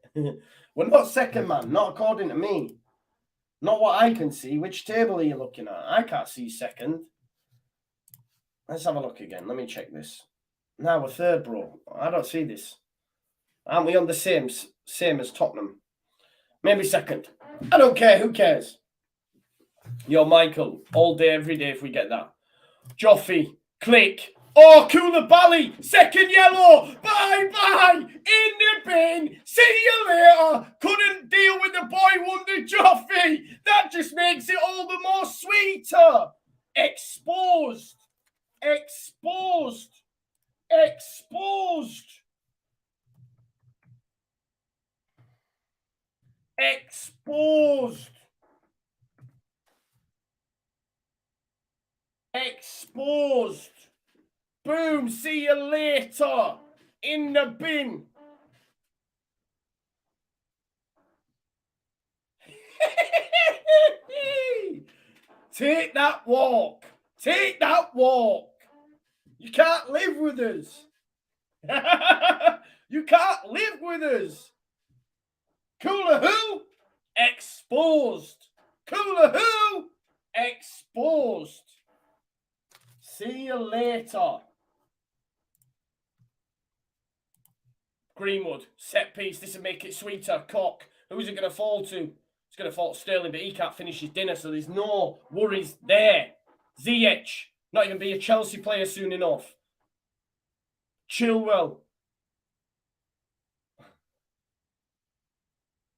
We're not second, man. Not according to me. Not what I can see. Which table are you looking at? I can't see second. Let's have a look again. Let me check this. Now we're third, bro. I don't see this. Aren't we on the same as Tottenham? Maybe second. I don't care. Who cares? Yo, Michael. All day, every day if we get that. Joffy. Click. Oh, Koulibaly. Second yellow. Bye-bye. In the bin. See you later. Couldn't deal with the boy wonder Joffy. That just makes it all the more sweeter. Exposed. Exposed. Exposed. Exposed. Exposed. Boom. See you later. In the bin. Take that walk. Take that walk. You can't live with us. You can't live with us. Cooler who? Exposed. Cooler who? Exposed. See you later. Greenwood, set piece. This will make it sweeter. Cock. Who's it going to fall to? It's going to fall to Sterling, but he can't finish his dinner, so there's no worries there. Ziyech. Not even be a Chelsea player soon enough. Chilwell.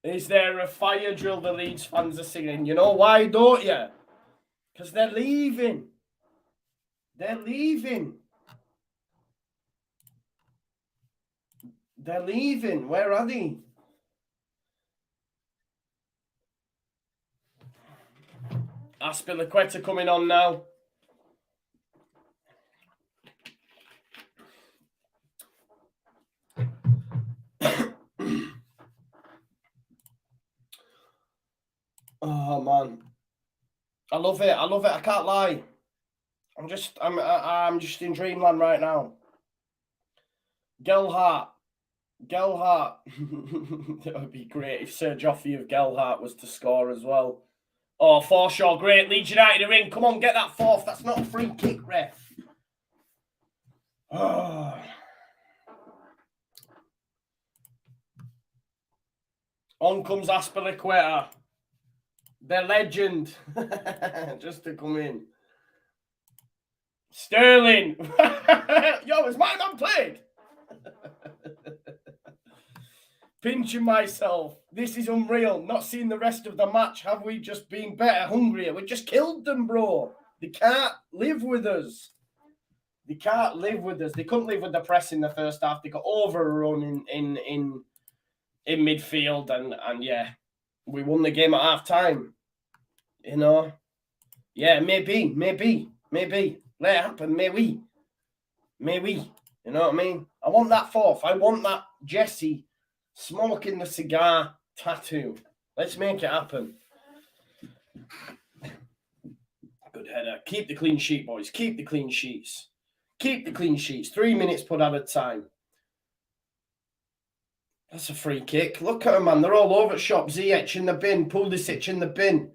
Is there a fire drill the Leeds fans are singing? You know why, don't you? Because they're leaving. They're leaving. They're leaving. Where are they? Aspilicueta coming on now. Oh man, I love it. I love it. I can't lie. I'm just in dreamland right now. Gelhardt. That would be great if Sir Joffrey of Gelhardt was to score as well. Oh, Forshaw, great. Leeds United are in. Come on, get that fourth. That's not a free kick, ref. Oh. On comes Aspilicueta. The legend. Just to come in. Sterling. Yo, is my man played? Pinching myself. This is unreal. Not seeing the rest of the match. Have we just been better, hungrier? We just killed them, bro. They can't live with us. They can't live with us. They couldn't live with the press in the first half. They got overrun in midfield, and yeah, we won the game at half time. You know, yeah, maybe. Let it happen. May we. You know what I mean? I want that fourth. I want that Jesse smoking the cigar tattoo. Let's make it happen. Good header. Keep the clean sheet, boys. Keep the clean sheets. 3 minutes put at a time. That's a free kick. Look at them, man. They're all over shop. Ziyech in the bin. Pulisic in the bin.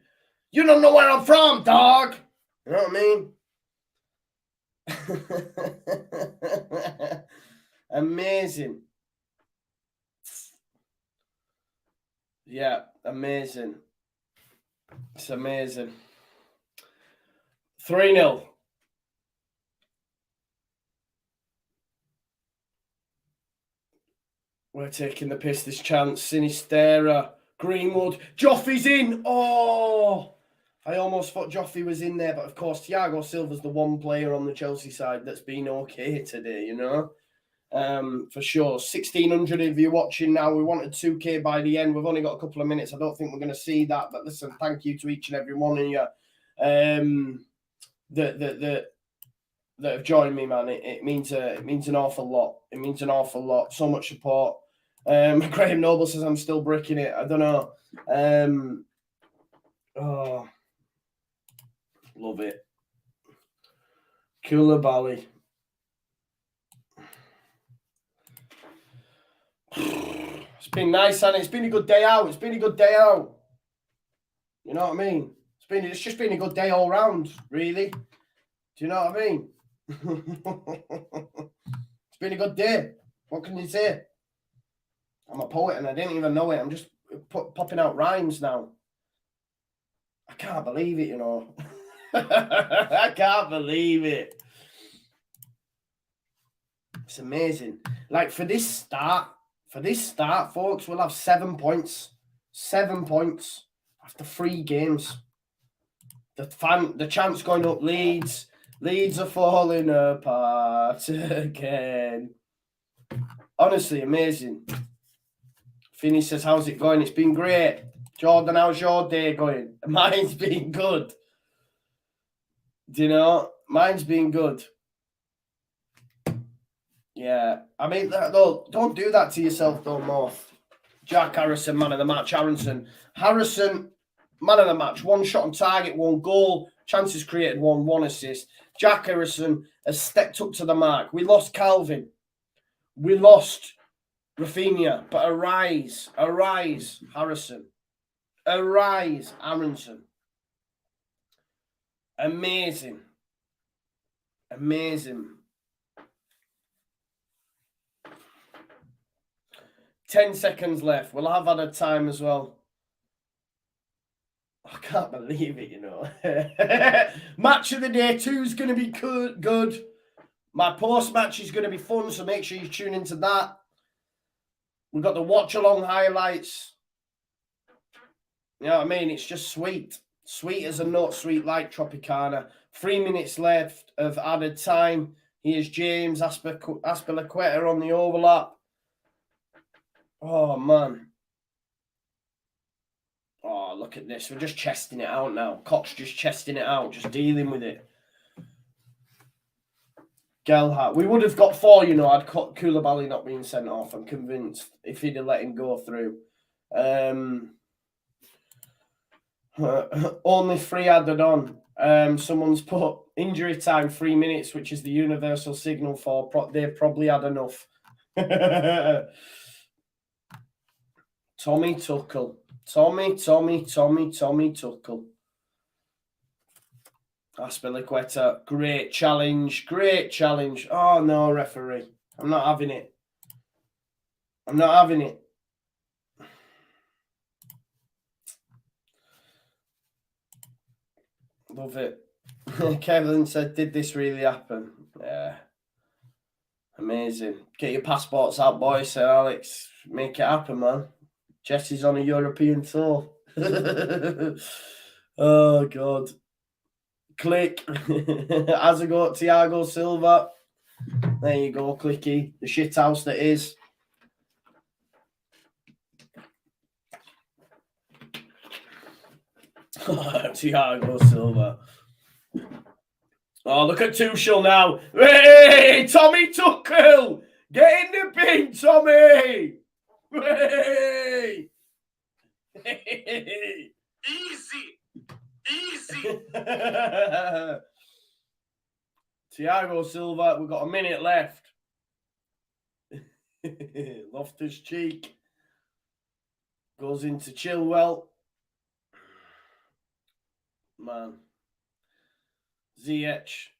You don't know where I'm from, dog. You know what I mean? Amazing. Yeah, amazing. It's amazing. 3-0. We're taking the piss this chance. Sinistera. Greenwood. Joffrey's in. Oh, I almost thought Joffrey was in there. But, of course, Thiago Silva's the one player on the Chelsea side that's been okay today, you know. For sure. 1,600 of you watching now. We wanted 2K by the end. We've only got a couple of minutes. I don't think we're going to see that. But, listen, thank you to each and every one of you. that have joined me, man. It means an awful lot. It means an awful lot. So much support. Graham Noble says I'm still bricking it. I don't know. Oh, love it. Koulibaly. It's been nice, and it's been a good day out. It's been a good day out. You know what I mean? It's just been a good day all round, really. Do you know what I mean? It's been a good day. What can you say? I'm a poet and I didn't even know it. I'm just popping out rhymes now. I can't believe it, you know. I can't believe it. It's amazing. Like for this start, folks, we'll have 7 points. 7 points after 3 games. The chant's going up. Leeds are falling apart again. Honestly, amazing. Finney says, how's it going? It's been great. Jordan, how's your day going? Mine's been good. Do you know? Mine's been good. Yeah. I mean, though, don't do that to yourself, though, Morph. Jack Harrison, man of the match. Harrison, man of the match. 1 shot on target, 1 goal. Chances created, 1 assist. Jack Harrison has stepped up to the mark. We lost Calvin. We lost Rafinha. But arise, Harrison. Arise, Aronson. Amazing. 10 seconds left. We'll have added time as well. I can't believe it, you know. Match of the day 2 is going to be good. My post-match is going to be fun, so make sure you tune into that. We've got the watch-along highlights. You know what I mean? It's just sweet. Sweet as a nut, sweet like Tropicana. 3 minutes left of added time. Here's James Aspilicueta on the overlap. Oh, man. Oh, look at this. We're just chesting it out now. Koch's just chesting it out, just dealing with it. Gelhardt. We would have got 4, you know, had Koulibaly not being sent off, I'm convinced, if he'd have let him go through. Only 3 added on. Someone's put injury time 3 minutes, which is the universal signal for they've probably had enough. Tommy Tuchel. Tommy Tuchel. Aspilicueta. Great challenge. Oh, no, referee. I'm not having it. Love it. Kevin said, did this really happen? Yeah. Amazing. Get your passports out, boys, said Alex. Make it happen, man. Jesse's on a European tour. Oh, God. Click. As I go, Thiago Silva. There you go, Clicky. The shit house that is. Thiago Silva. Oh, look at Tuchel now. Hey, Tommy Tuchel. Get in the bin, Tommy. Hey. Easy. Thiago Silva, we've got a minute left. Loftus Cheek goes into Chilwell. Man. Ziyech.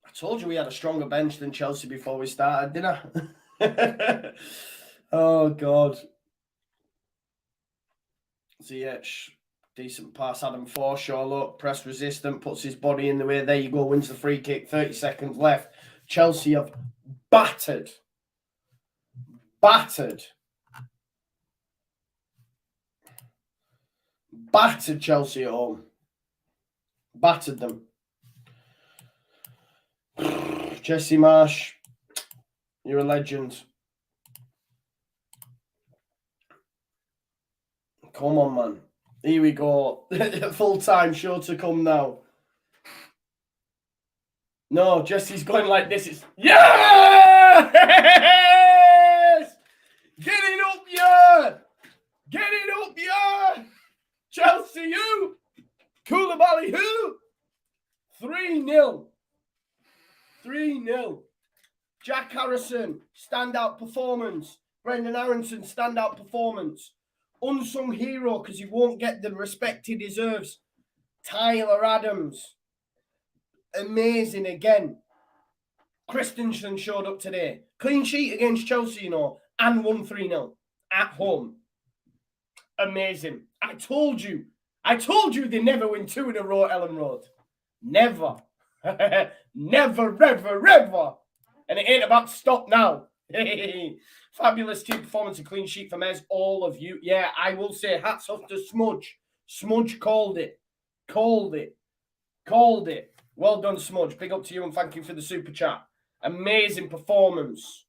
I told you we had a stronger bench than Chelsea before we started, didn't I? Oh, God. Ziyech. Decent pass. Adam Forshaw, look. Press resistant. Puts his body in the way. There you go. Wins the free kick. 30 seconds left. Chelsea have battered Chelsea at home. Battered them. Jesse Marsh, you're a legend. Come on, man. Here we go. Full-time show to come now. No, Jesse's going like this. It's yes! Get it up, yeah! Get it up, yeah! Chelsea, you! Koulibaly, who? 3-0. 3-0. Jack Harrison, standout performance. Brendan Aronson, standout performance. Unsung hero, because he won't get the respect he deserves. Tyler Adams. Amazing again. Christensen showed up today. Clean sheet against Chelsea, you know, and won 3-0 at home. Amazing. I told you they never win 2 in a row at Ellen Road. Never. Never, ever, ever. And it ain't about to stop now. Fabulous team performance, a clean sheet for Mez, all of you. Yeah, I will say hats off to Smudge. Smudge called it. Called it. Well done, Smudge. Big up to you and thank you for the super chat. Amazing performance.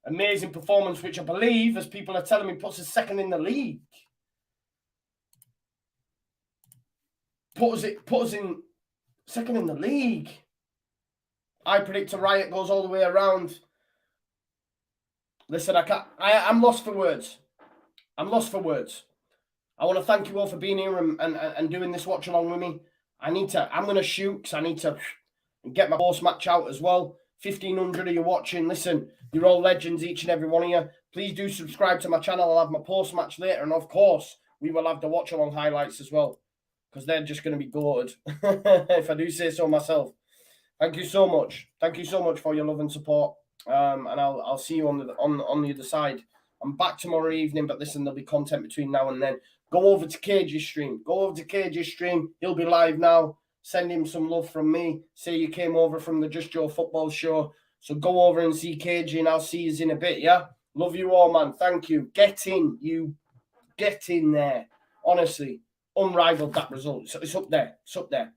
Amazing performance, which I believe, as people are telling me, puts us second in the league. Put us in second in the league. I predict a riot goes all the way around. Listen, I'm lost for words. I'm lost for words. I want to thank you all for being here and doing this watch along with me. I'm going to shoot because I need to get my post-match out as well. 1,500 of you watching. Listen, you're all legends, each and every one of you. Please do subscribe to my channel. I'll have my post-match later. And of course, we will have the watch-along highlights as well, because they're just going to be goated, if I do say so myself. Thank you so much. Thank you so much for your love and support. And I'll see you on the other side. I'm back tomorrow evening, but listen, there'll be content between now and then. Go over to Cage's stream. He'll be live now. Send him some love from me. Say you came over from the Just Joe football show. So go over and see Cage, and I'll see you in a bit, yeah? Love you all, man. Thank you. Get in. You get in there. Honestly, unrivaled, that result. It's up there. It's up there.